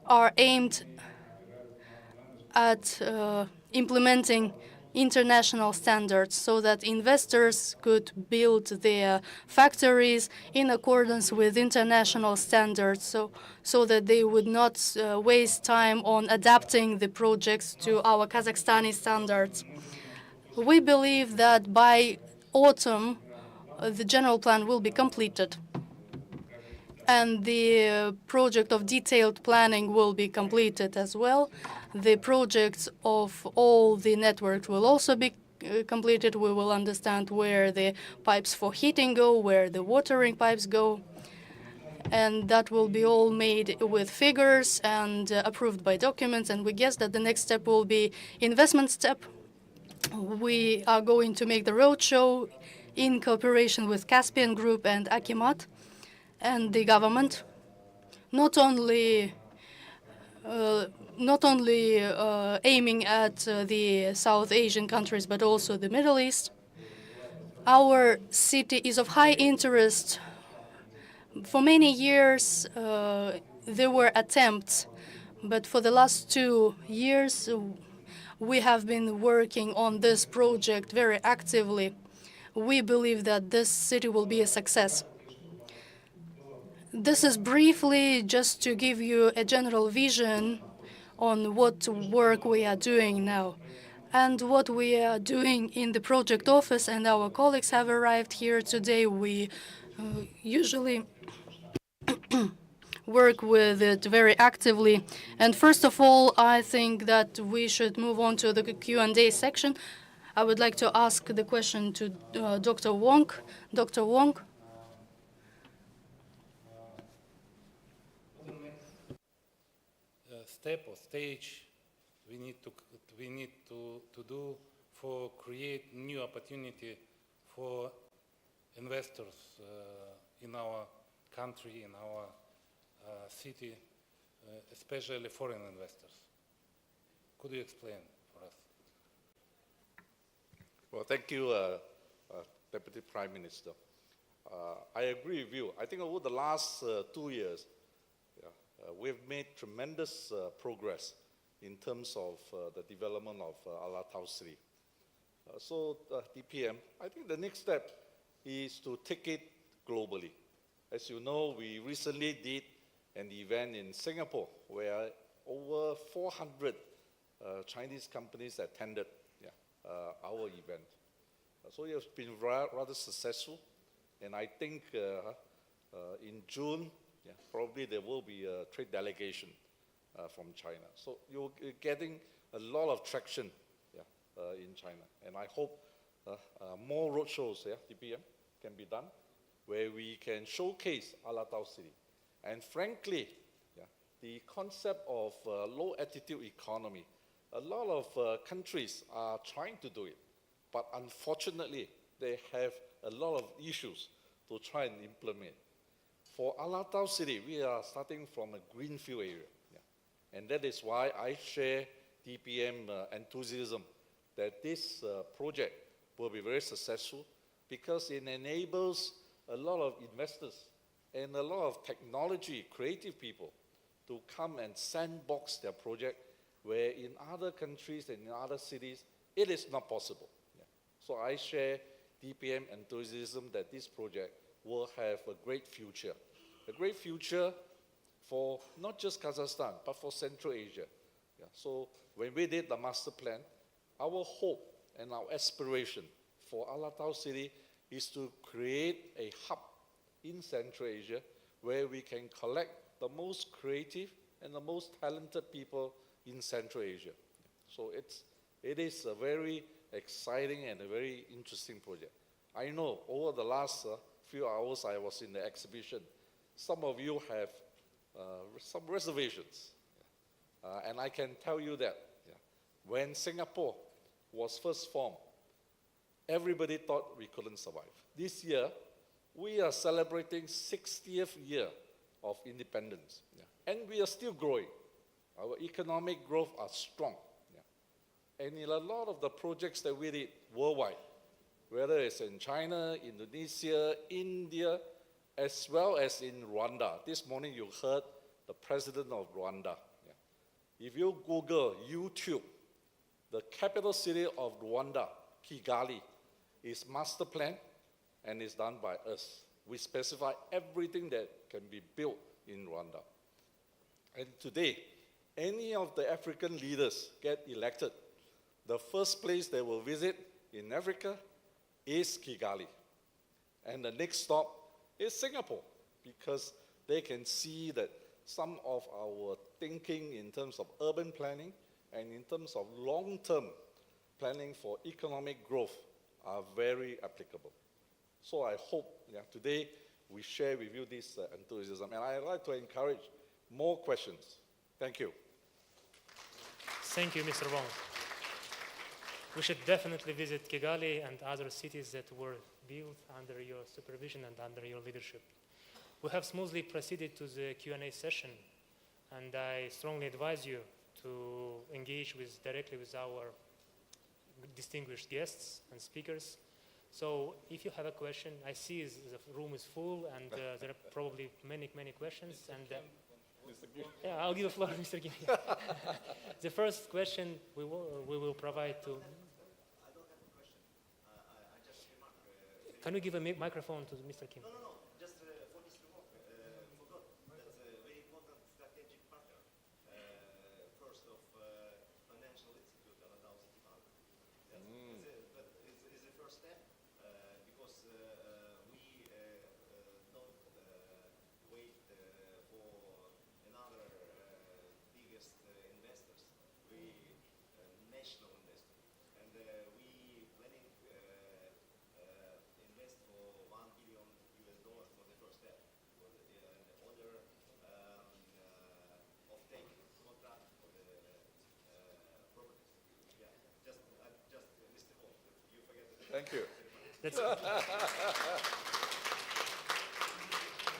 [SPEAKER 3] are aimed at implementing international standards so that investors could build their factories in accordance with international standards, so that they would not waste time on adapting the projects to our Kazakhstani standards. We believe that by autumn, the general plan will be completed, and the project of detailed planning will be completed as well. The projects of all the networks will also be completed. We will understand where the pipes for heating go, where the watering pipes go, and that will be all made with figures and approved by documents. And we guess that the next step will be investment step. We are going to make the roadshow in cooperation with Caspian Group and Akimat and the government, not only aiming at the South Asian countries, but also the Middle East. Our city is of high interest For many years, there were attempts, but for the last 2 years, we have been working on this project very actively. We believe that this city will be a success. This is briefly just to give you a general vision on what work we are doing now. And what we are doing in the project office, and our colleagues have arrived here today. We usually work with it very actively. And first of all, I think that we should move on to the Q&A section. I would like to ask the question to Dr. Wong. Dr. Wong.
[SPEAKER 13] Step or stage we need to do for create new opportunity for investors in our country, in our city, especially foreign investors. Could you explain for us?
[SPEAKER 9] Well, thank you, Deputy Prime Minister. I agree with you. I think over the last 2 years, we've made tremendous progress in terms of the development of Alatau City. DPM, I think the next step is to take it globally. As you know, we recently did an event in Singapore where over 400 Chinese companies attended our event. So it has been rather successful, and I think in June, probably there will be a trade delegation from China. So you're getting a lot of traction in China, and I hope more roadshows, DPM, can be done where we can showcase Alatau City. And frankly, the concept of low altitude economy, a lot of countries are trying to do it, but unfortunately, they have a lot of issues to try and implement. For Alatau City, we are starting from a greenfield area. And that is why I share DPM enthusiasm that this project will be very successful, because it enables a lot of investors and a lot of technology, creative people to come and sandbox their project, where in other countries and in other cities, it is not possible. So I share DPM enthusiasm that this project will have a great future for not just Kazakhstan, but for Central Asia. So when we did the master plan, our hope and our aspiration for Alatau City is to create a hub in Central Asia where we can collect the most creative and the most talented people in Central Asia. So it is a very exciting and a very interesting project. I know over the last few hours I was in the exhibition, some of you have some reservations. And I can tell you that when Singapore was first formed, everybody thought we couldn't survive. This year, we are celebrating 60th year of independence. And we are still growing. Our economic growth are strong. And in a lot of the projects that we did worldwide, whether it's in China, Indonesia, India, as well as in Rwanda. This morning you heard the president of Rwanda. If you Google YouTube, the capital city of Rwanda, Kigali, is master plan and is done by us. We specify everything that can be built in Rwanda. And today, any of the African leaders get elected, the first place they will visit in Africa is Kigali. And the next stop is Singapore, because they can see that some of our thinking in terms of urban planning and in terms of long-term planning for economic growth are very applicable. So I hope today we share with you this enthusiasm. And I'd like to encourage more questions. Thank you.
[SPEAKER 8] Thank you, Mr. Wong. We should definitely visit Kigali and other cities that were built under your supervision and under your leadership. We have smoothly proceeded to the Q&A session, and I strongly advise you to engage directly with our distinguished guests and speakers. So if you have a question, I see the room is full and there are probably many questions. And yeah, I'll give the floor to Mr. Kim. The first question we will provide to. Can we give a microphone to Mr. Kim?
[SPEAKER 14] Just for Mr. Walk, forgot that's a very important strategic partner, first of financial institute, Alatau City Bank. But it's the first step because we don't wait for another biggest investors. We national investor, and we planning invest for $1 billion for the first step. For the order of take contract for the properties. Yeah, just Mr. Wall, you forget the.
[SPEAKER 9] Thank you.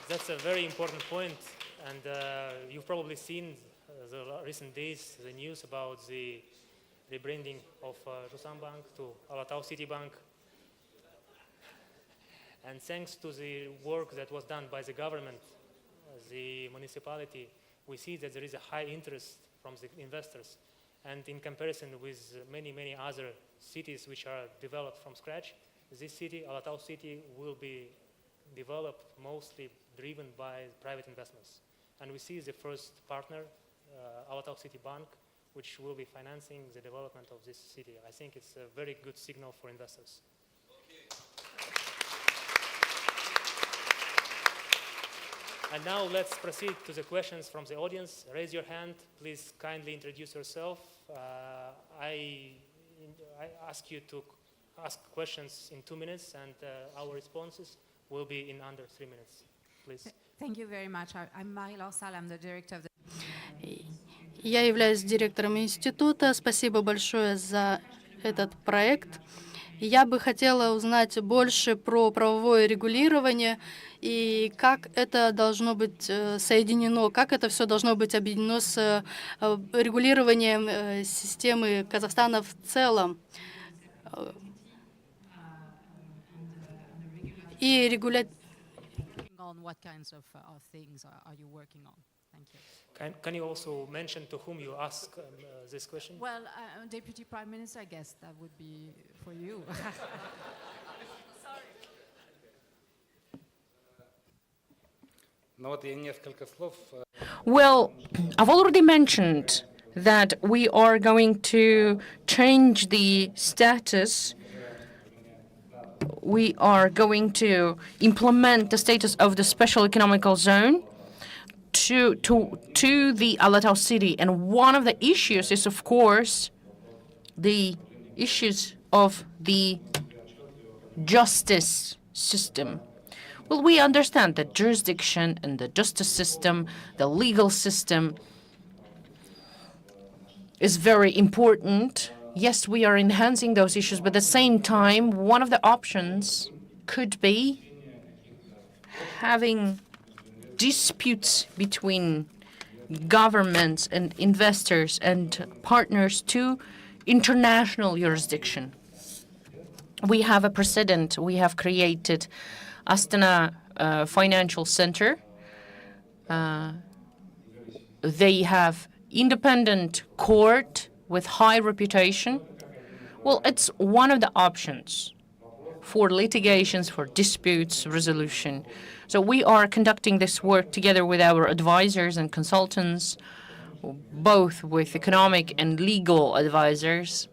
[SPEAKER 8] That's a very important point, and you've probably seen the recent days the news about the rebranding of Rusam Bank to Alatau City Bank. And thanks to the work that was done by the government, the municipality, we see that there is a high interest from the investors. And in comparison with many other cities which are developed from scratch, this city, Alatau City, will be developed mostly driven by private investments. And we see the first partner, Alatau City Bank, which will be financing the development of this city. I think it's a very good signal for investors. And now let's proceed to the questions from the audience. Raise your hand. Please kindly introduce yourself. I ask you to ask questions in 2 minutes, and our responses will be in under 3 minutes. Please.
[SPEAKER 15] Thank you very much. I'm Mahila Sal. I'm the director of the.
[SPEAKER 3] Я являюсь директором института. Спасибо большое за этот проект. Я бы хотела узнать больше про правовое регулирование и как это должно быть соединено, как это все должно быть объединено с регулированием системы Казахстана в целом. И
[SPEAKER 15] What kinds of things are you working on? Thank you.
[SPEAKER 8] Can you also mention to whom you ask this question?
[SPEAKER 15] Well, Deputy Prime Minister, I guess that would be for you.
[SPEAKER 2] Well, I've already mentioned that we are going to change the status. We are going to implement the status of the special economical zone to the Alatau city. And one of the issues is, of course, the issues of the justice system. Well, we understand that jurisdiction and the justice system, the legal system, is very important. Yes, we are enhancing those issues, but at the same time, one of the options could be having disputes between governments and investors and partners to international jurisdiction. We have a precedent. We have created Astana Financial Center. They have independent court with high reputation. Well, it's one of the options for litigations, for disputes resolution. So we are conducting this work together with our advisors and consultants, both with economic and legal advisors.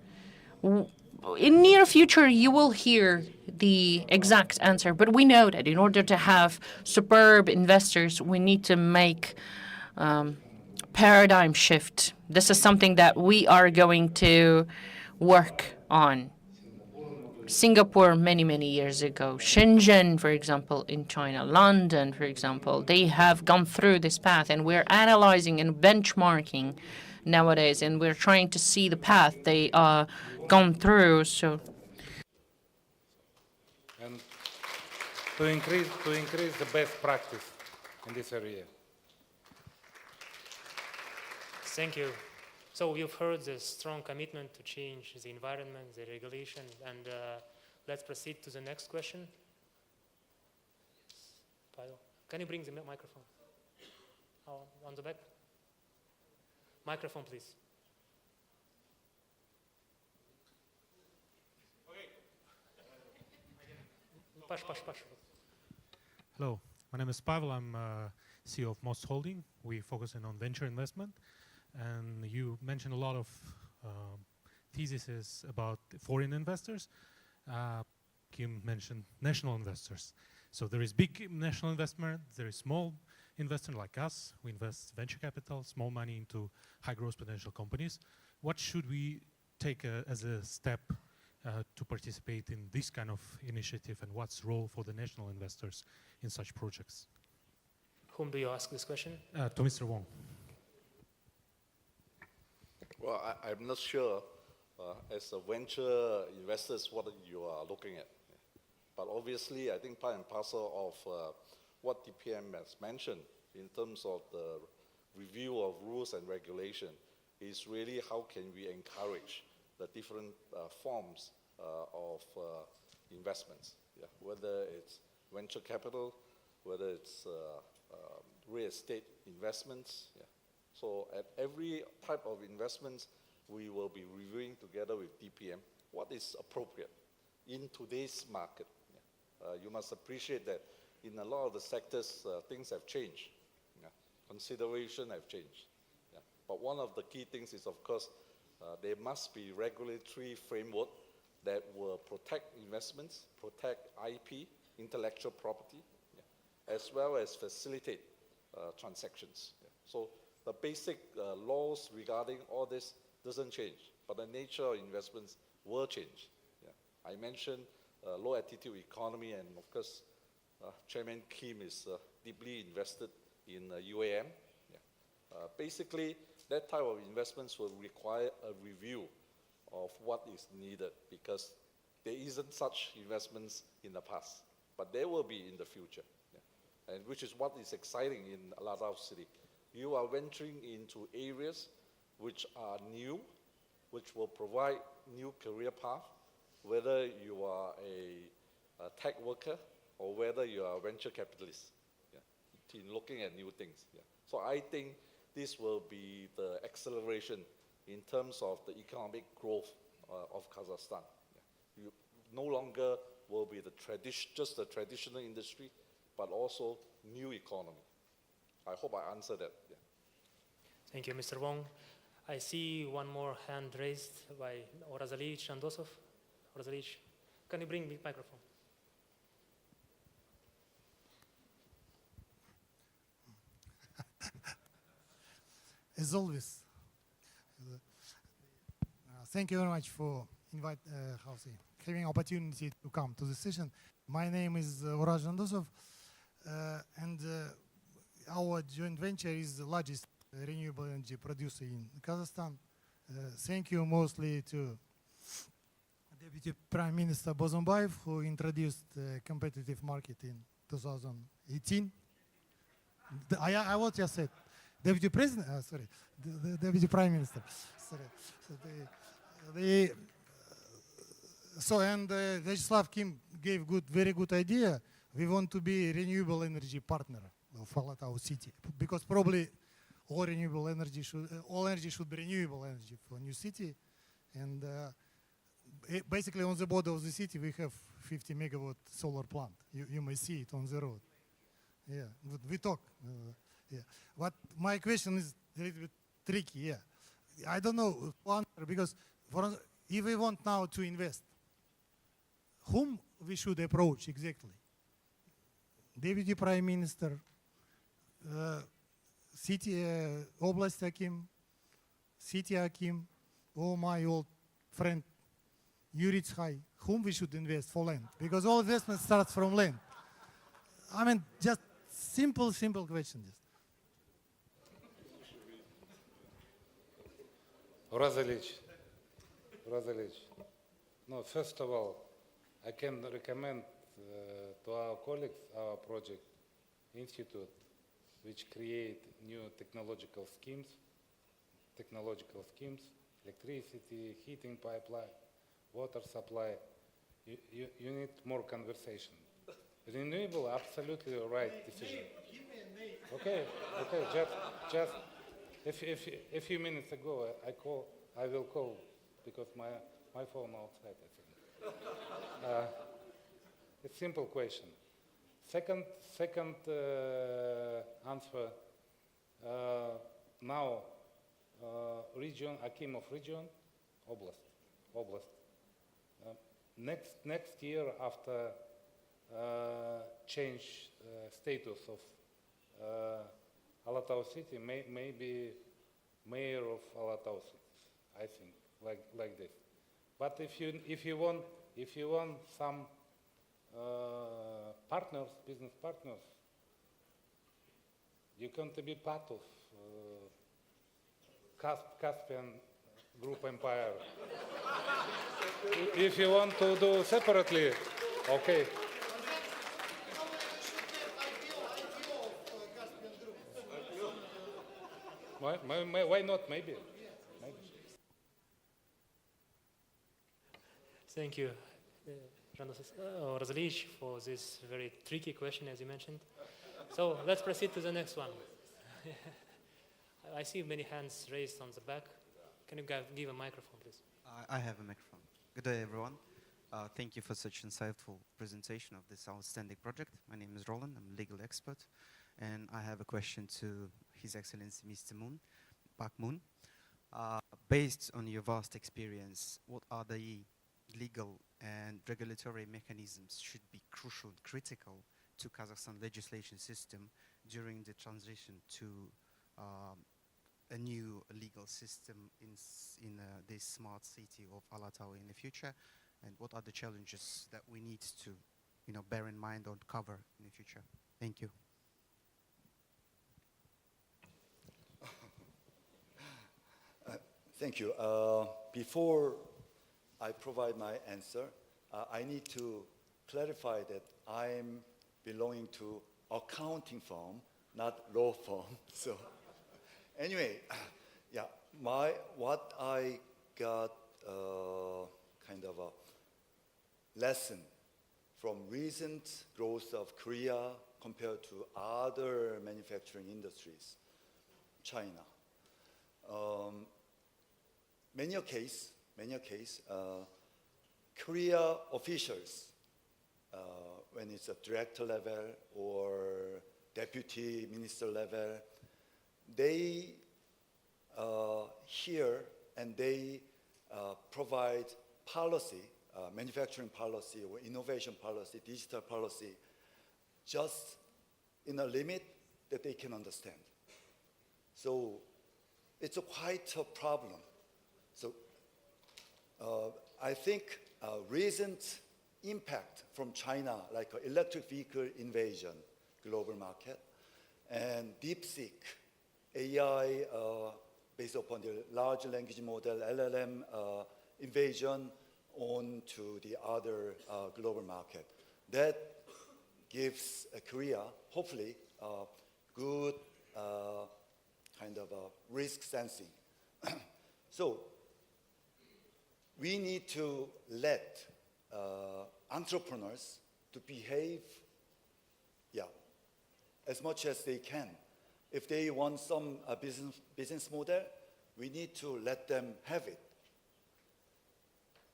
[SPEAKER 2] In near future, you will hear the exact answer, but we know that in order to have superb investors, we need to make paradigm shift. This is something that we are going to work on. Singapore many years ago, Shenzhen, for example, in China, London, for example, they have gone through this path, and we're analyzing and benchmarking nowadays, and we're trying to see the path they are gone through. So,
[SPEAKER 13] and to increase the best practice in this area.
[SPEAKER 8] Thank you. So you've heard the strong commitment to change the environment, the regulation, and let's proceed to the next question. Pavel, can you bring the microphone? On the back? Microphone, please. Pash.
[SPEAKER 16] Hello, my name is Pavel. I'm CEO of Most Holding. We focus on venture investment. And you mentioned a lot of theses about foreign investors. Kim mentioned national investors. So there is big national investment, there is small investor like us. We invest venture capital, small money into high growth potential companies. What should we take as a step to participate in this kind of initiative, and what's the role for the national investors in such projects?
[SPEAKER 8] Whom do you ask this question?
[SPEAKER 16] To Mr. Wong.
[SPEAKER 9] Well, I'm not sure as a venture investors what you are looking at. But obviously, I think part and parcel of what DPM has mentioned in terms of the review of rules and regulation is really how can we encourage the different forms of investments, whether it's venture capital, whether it's real estate investments. So at every type of investments, we will be reviewing together with DPM what is appropriate in today's market. You must appreciate that in a lot of the sectors, things have changed. Consideration have changed. But one of the key things is, of course, there must be regulatory framework that will protect investments, protect IP, intellectual property, as well as facilitate transactions. So the basic laws regarding all this doesn't change, but the nature of investments will change. I mentioned low altitude economy, and of course, Chairman Kim is deeply invested in UAM. Basically, that type of investments will require a review of what is needed, because there isn't such investments in the past, but there will be in the future, and which is what is exciting in Alata City. You are venturing into areas which are new, which will provide new career path, whether you are a tech worker or whether you are a venture capitalist, in looking at new things. So I think this will be the acceleration in terms of the economic growth of Kazakhstan. You no longer will be just the traditional industry, but also new economy. I hope I answered that.
[SPEAKER 8] Thank you, Mr. Wong. I see one more hand raised by Razalievich and Dosov. Razalievich, can you bring the microphone?
[SPEAKER 17] As always, thank you very much for having opportunity to come to the session. My name is Uraz Jandosov, and our joint venture is the largest renewable energy producer in Kazakhstan. Thank you mostly to Deputy Prime Minister Bozombayev, who introduced the competitive market in 2018. I what just said. Deputy President, sorry, the Deputy Prime Minister. Sorry. And Vyacheslav Kim gave very good idea. We want to be renewable energy partner of Alata City, because probably all energy should be renewable energy for new city. And basically on the border of the city we have 50 megawatt solar plant. You may see it on the road. Yeah, we talk. But my question is a little bit tricky. I don't know because if we want now to invest, whom we should approach exactly? Deputy Prime Minister, city Oblast Hakim, city Hakim, or my old friend Yuri Tskhai, whom we should invest for land? Because all investment starts from land. I mean, just simple question.
[SPEAKER 13] Razalievich. No, first of all, I can recommend to our colleagues our project institute, which create new technological schemes, electricity, heating pipeline, water supply, you need more conversation. Renewable, absolutely right decision. Okay, just a few minutes ago, I will call because my phone outside, I think. It's a simple question. Second answer. Now, region, Akimov region, oblast. Next year, after change status of Alatau city, maybe mayor of Alatau city, I think, like this. But if you want some partners, business partners, you can be part of Caspian Group Empire. If you want to do separately, okay. Why not? Maybe.
[SPEAKER 8] Thank you, Razlich, for this very tricky question, as you mentioned. So let's proceed to the next one. I see many hands raised on the back. Can you give a microphone, please?
[SPEAKER 18] I have a microphone. Good day, everyone. Thank you for such insightful presentation of this outstanding project. My name is Roland. I'm a legal expert. And I have a question to His Excellency Mr. Pak Moon. Based on your vast experience, what are the legal and regulatory mechanisms should be crucial and critical to Kazakhstan legislation system during the transition to a new legal system in this smart city of Alatau in the future, and what are the challenges that we need to, bear in mind or cover in the future? Thank you.
[SPEAKER 10] Thank you. Before I provide my answer, I need to clarify that I'm belonging to accounting firm, not law firm. So, anyway, yeah, what I got kind of a lesson from recent growth of Korea compared to other manufacturing industries, China. Many a case, Korea officials, when it's a director level or deputy minister level, they hear and they provide policy, manufacturing policy or innovation policy, digital policy, just in a limit that they can understand. So it's quite a problem. So I think recent impact from China, like electric vehicle invasion, global market, and DeepSeek, AI based upon the large language model, LLM invasion onto the other global market. That gives Korea, hopefully, good kind of risk sensing. So we need to let entrepreneurs to behave, as much as they can. If they want some business model, we need to let them have it.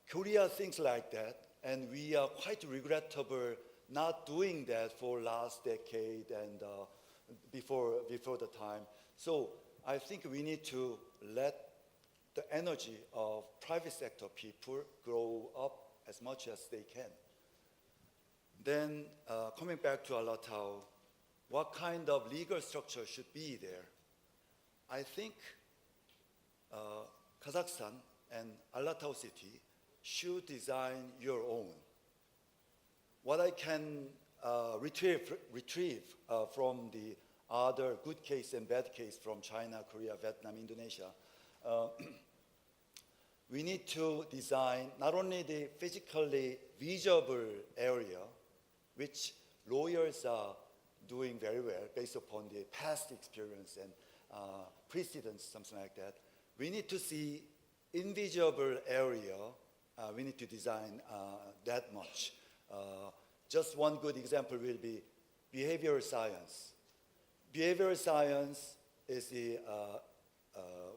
[SPEAKER 10] Korea thinks like that, and we are quite regrettable not doing that for last decade and before the time. So I think we need to let the energy of private sector people grow up as much as they can. Then coming back to Alatau, what kind of legal structure should be there? I think Kazakhstan and Alatau city should design your own. What I can retrieve from the other good case and bad case from China, Korea, Vietnam, Indonesia, we need to design not only the physically visible area, which lawyers are doing very well based upon the past experience and precedents, something like that. We need to see invisible area we need to design that much. Just one good example will be behavioral science. Behavioral science is the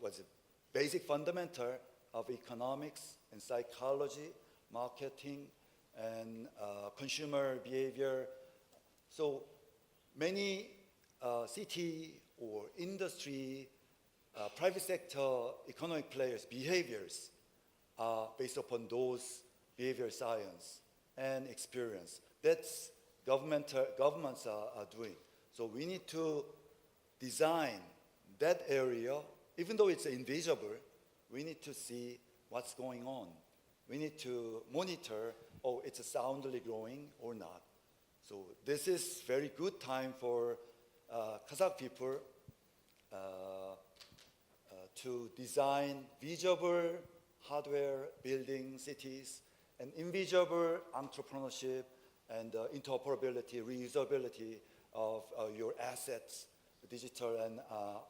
[SPEAKER 10] what's it, basic fundamental of economics and psychology, marketing, and consumer behavior. So many city or industry, private sector economic players' behaviors are based upon those behavioral science and experience. That's governments are doing. So we need to design that area, even though it's invisible, we need to see what's going on. We need to monitor, oh, it's soundly growing or not. So this is very good time for Kazakh people to design visible hardware building cities and invisible entrepreneurship and interoperability, reusability of your assets, digital and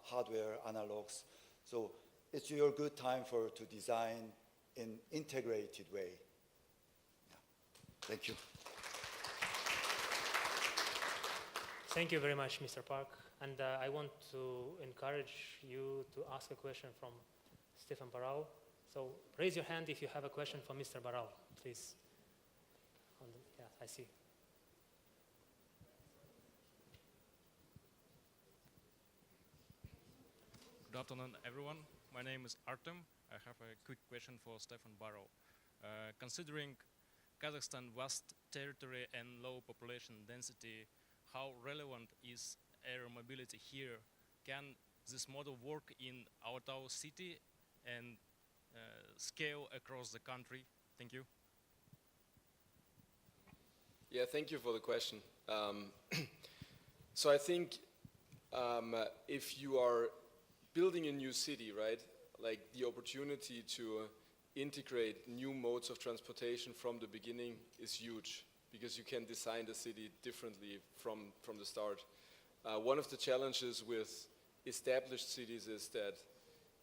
[SPEAKER 10] hardware analogs. So it's your good time to design in integrated way. Yeah. Thank you.
[SPEAKER 8] Thank you very much, Mr. Park. And I want to encourage you to ask a question from Stefan Barral. So raise your hand if you have a question for Mr. Barral, please. Yeah, I see.
[SPEAKER 19] Good afternoon, everyone. My name is Artem. I have a quick question for Stefan Barrow. Considering Kazakhstan's vast territory and low population density, how relevant is air mobility here? Can this model work in Alataw city and scale across the country? Thank you.
[SPEAKER 12] Yeah, thank you for the question. So I think if you are building a new city, right, like the opportunity to integrate new modes of transportation from the beginning is huge, because you can design the city differently from the start. One of the challenges with established cities is that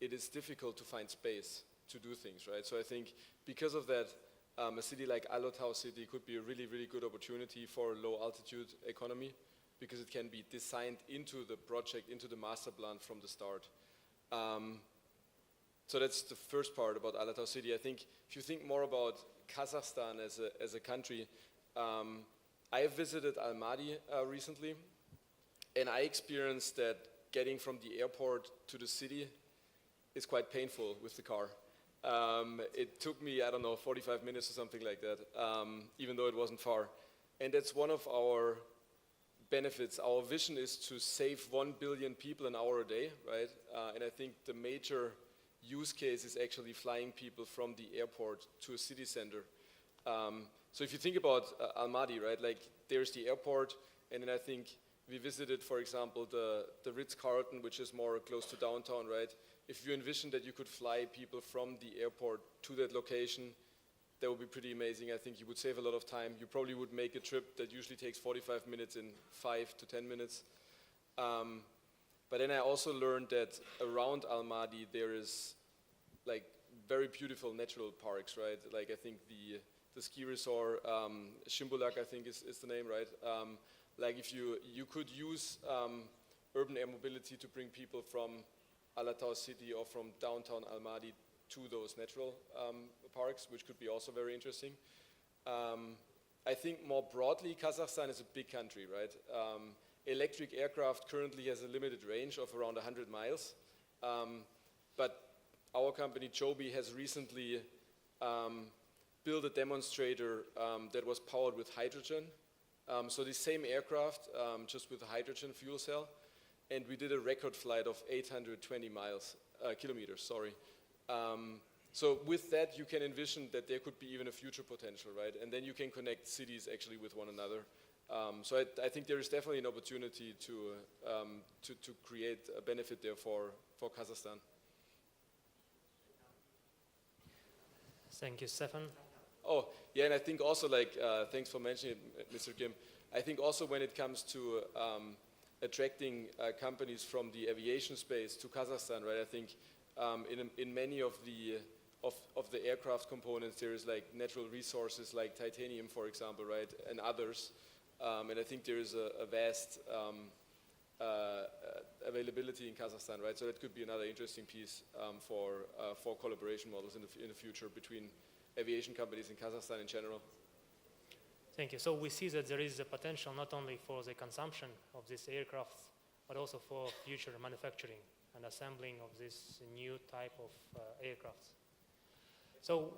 [SPEAKER 12] it is difficult to find space to do things, right? So I think because of that, a city like Alataw city could be a really, really good opportunity for a low altitude economy, because it can be designed into the project, into the master plan from the start. So that's the first part about Alataw city. I think if you think more about Kazakhstan as a country, I have visited Almaty recently, and I experienced that getting from the airport to the city is quite painful with the car. It took me, I don't know, 45 minutes or something like that, even though it wasn't far. And that's one of our benefits. Our vision is to save 1 billion people an hour a day, right? And I think the major use case is actually flying people from the airport to a city center. So if you think about Almaty, right, like there's the airport, and then I think we visited, for example, the Ritz-Carlton, which is more close to downtown, right? If you envision that you could fly people from the airport to that location, that would be pretty amazing. I think you would save a lot of time. You probably would make a trip that usually takes 45 minutes in 5 to 10 minutes. But then I also learned that around Almaty there is like very beautiful natural parks, right? Like I think the ski resort, Shimbulak I think is the name, right? Like if you could use urban air mobility to bring people from Alataw city or from downtown Almaty to those natural parks, which could be also very interesting. I think more broadly, Kazakhstan is a big country, right? Electric aircraft currently has a limited range of around 100 miles. But our company, Joby, has recently built a demonstrator that was powered with hydrogen. So the same aircraft, just with a hydrogen fuel cell. And we did a record flight of 820 kilometers, sorry. So with that, you can envision that there could be even a future potential, right? And then you can connect cities actually with one another. So I think there is definitely an opportunity to create a benefit there for Kazakhstan.
[SPEAKER 8] Thank you, Stefan.
[SPEAKER 12] Oh, yeah, and I think also, like, thanks for mentioning it, Mr. Kim. I think also when it comes to attracting companies from the aviation space to Kazakhstan, right? I think in many of of the aircraft components, there is like natural resources like titanium, for example, right, and others. And I think there is a vast availability in Kazakhstan, right? So that could be another interesting piece for collaboration models in the future between aviation companies in Kazakhstan in general.
[SPEAKER 8] Thank you. So we see that there is a potential not only for the consumption of these aircraft, but also for future manufacturing and assembling of this new type of aircraft. So,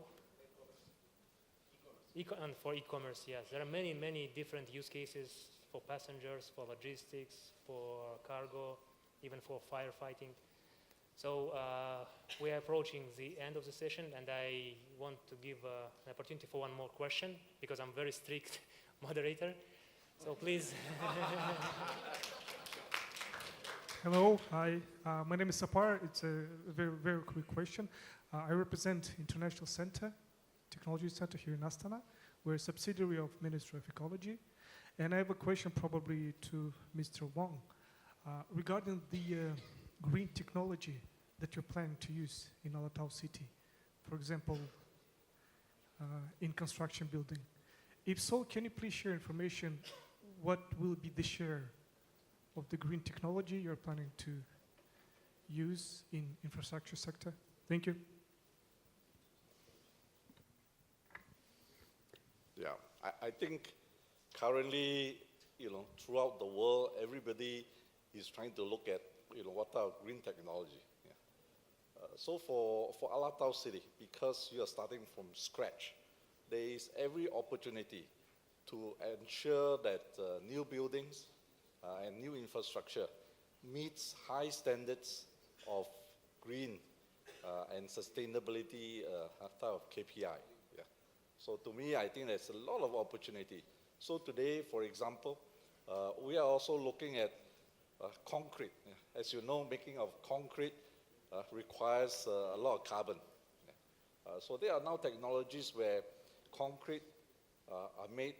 [SPEAKER 8] and for e-commerce, yes. There are many, many different use cases for passengers, for logistics, for cargo, even for firefighting. So we are approaching the end of the session, and I want to give an opportunity for one more question, because I'm very strict moderator. So please.
[SPEAKER 20] Hello, hi. My name is Sapar. It's a very, very quick question. I represent International Center, Technology Center here in Astana. We're a subsidiary of Ministry of Ecology. And I have a question probably to Mr. Wang regarding the green technology that you're planning to use in Alatau city, for example, in construction building. If so, can you please share information, what will be the share of the green technology you're planning to use in infrastructure sector? Thank you.
[SPEAKER 9] Yeah, I think currently, throughout the world, everybody is trying to look at, what are green technology. Yeah. So for Alatau City, because you are starting from scratch, there is every opportunity to ensure that new buildings and new infrastructure meets high standards of green and sustainability type of KPI. Yeah. So to me, I think there's a lot of opportunity. So today, for example, we are also looking at concrete. Yeah. As you know, making of concrete requires a lot of carbon. Yeah. So there are now technologies where concrete are made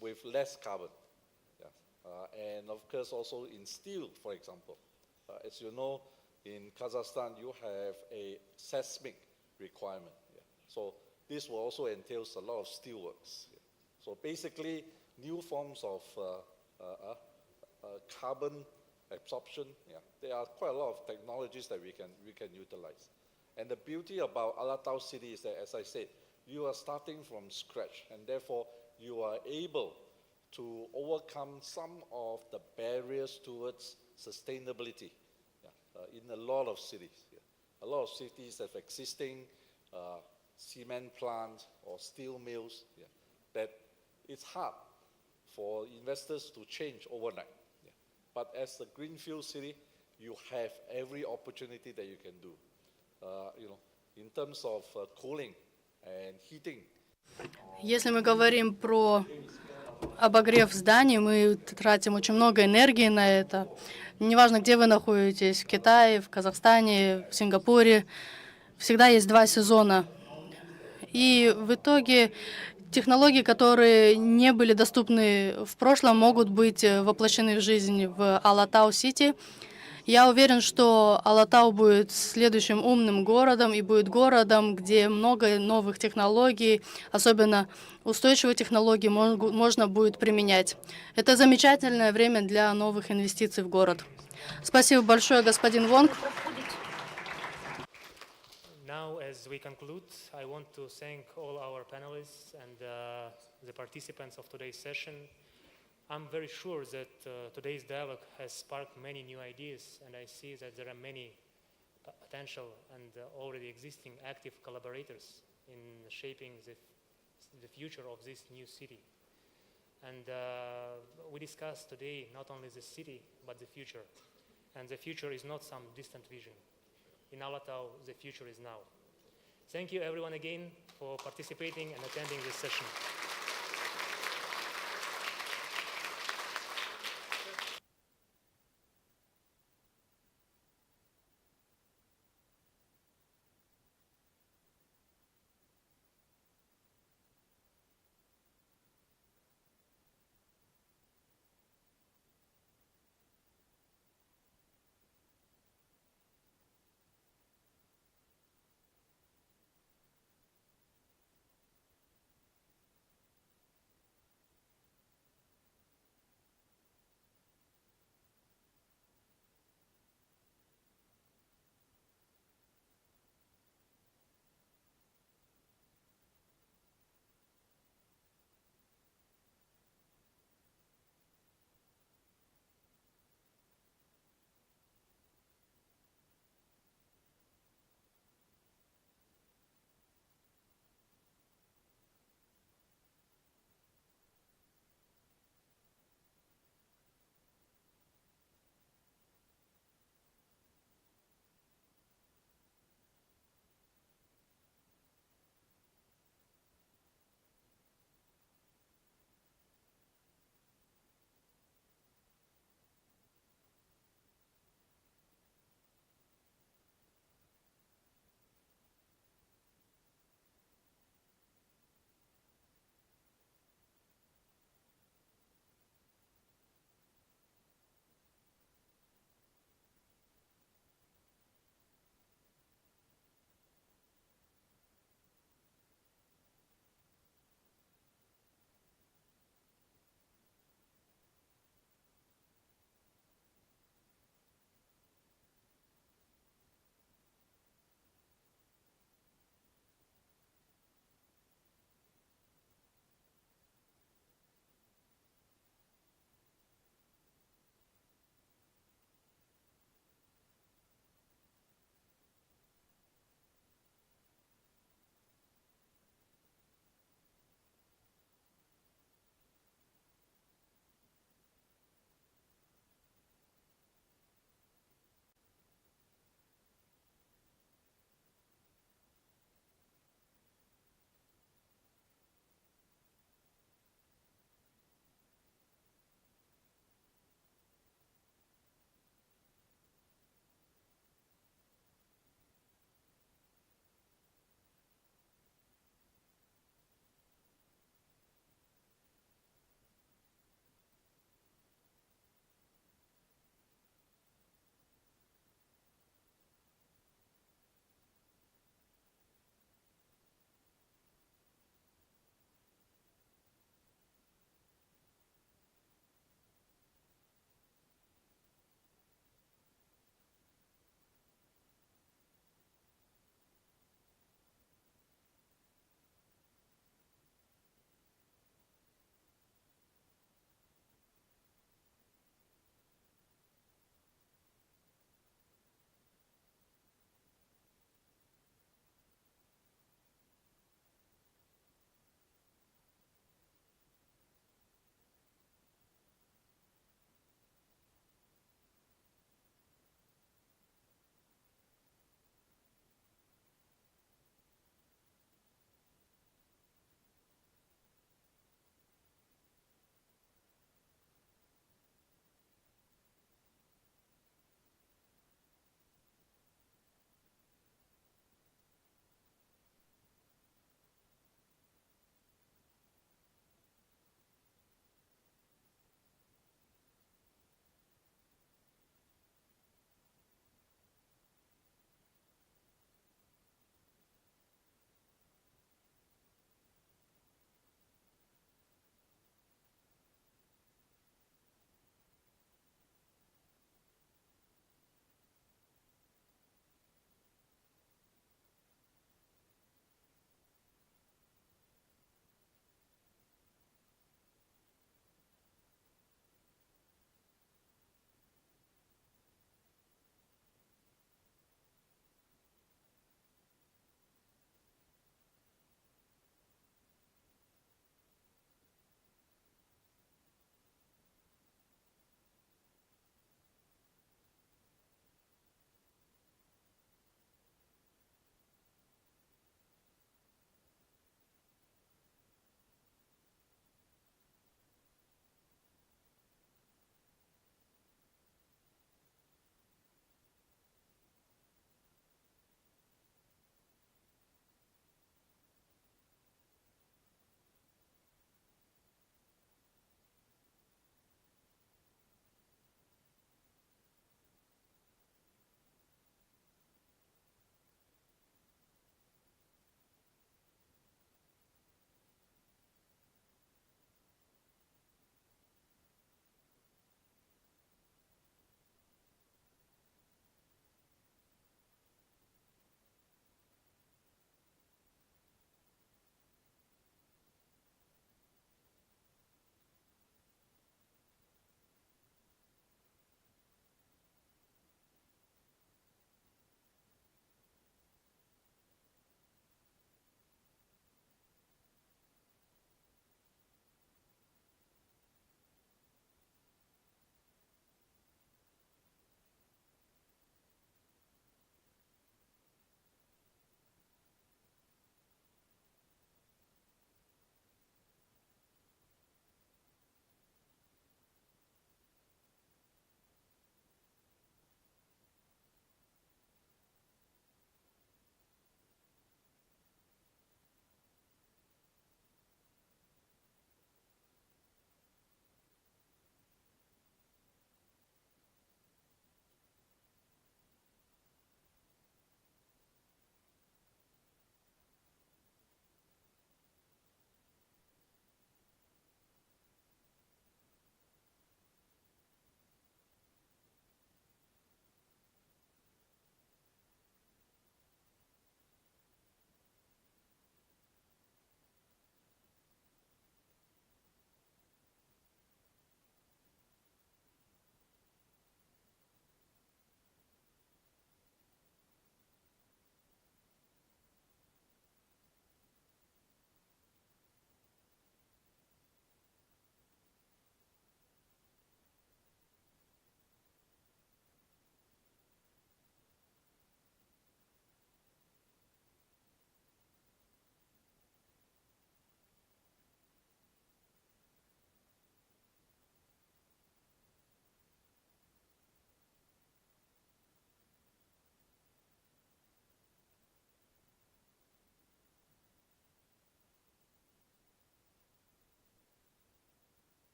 [SPEAKER 9] with less carbon. Yeah. And of course, also in steel, for example. As you know, in Kazakhstan, you have a seismic requirement. Yeah. So this will also entail a lot of steelworks. Yeah. So basically, new forms of carbon absorption. Yeah. There are quite a lot of technologies that we can utilize. And the beauty about Alatau City is that, as I said, you are starting from scratch, and therefore you are able to overcome some of the barriers towards sustainability in a lot of cities. Yeah. A lot of cities have existing cement plants or steel mills that it's hard for investors to change overnight. Yeah. But as a greenfield city, you have every opportunity that you can do. In terms of cooling and heating.
[SPEAKER 3] Если мы говорим про обогрев зданий, мы тратим очень много энергии на это. Неважно, где вы находитесь, в Китае, в Казахстане, в Сингапуре, всегда есть 2 сезона. И в итоге технологии, которые не были доступны в прошлом, могут быть воплощены в жизнь в Алатау-Сити. Я уверен, что Алатау будет следующим умным городом и будет городом, где много новых технологий, особенно устойчивые технологии, можно будет применять. Это замечательное время для новых инвестиций в город. Спасибо большое, господин Вонг.
[SPEAKER 8] Now, as we conclude, I want to thank all our panelists and the participants of today's session. I'm very sure that today's dialogue has sparked many new ideas, and I see that there are many potential and already existing active collaborators in shaping the future of this new city. And we discussed today not only the city, but the future. And the future is not some distant vision. In Alatau, the future is now. Thank you everyone again for participating and attending this session.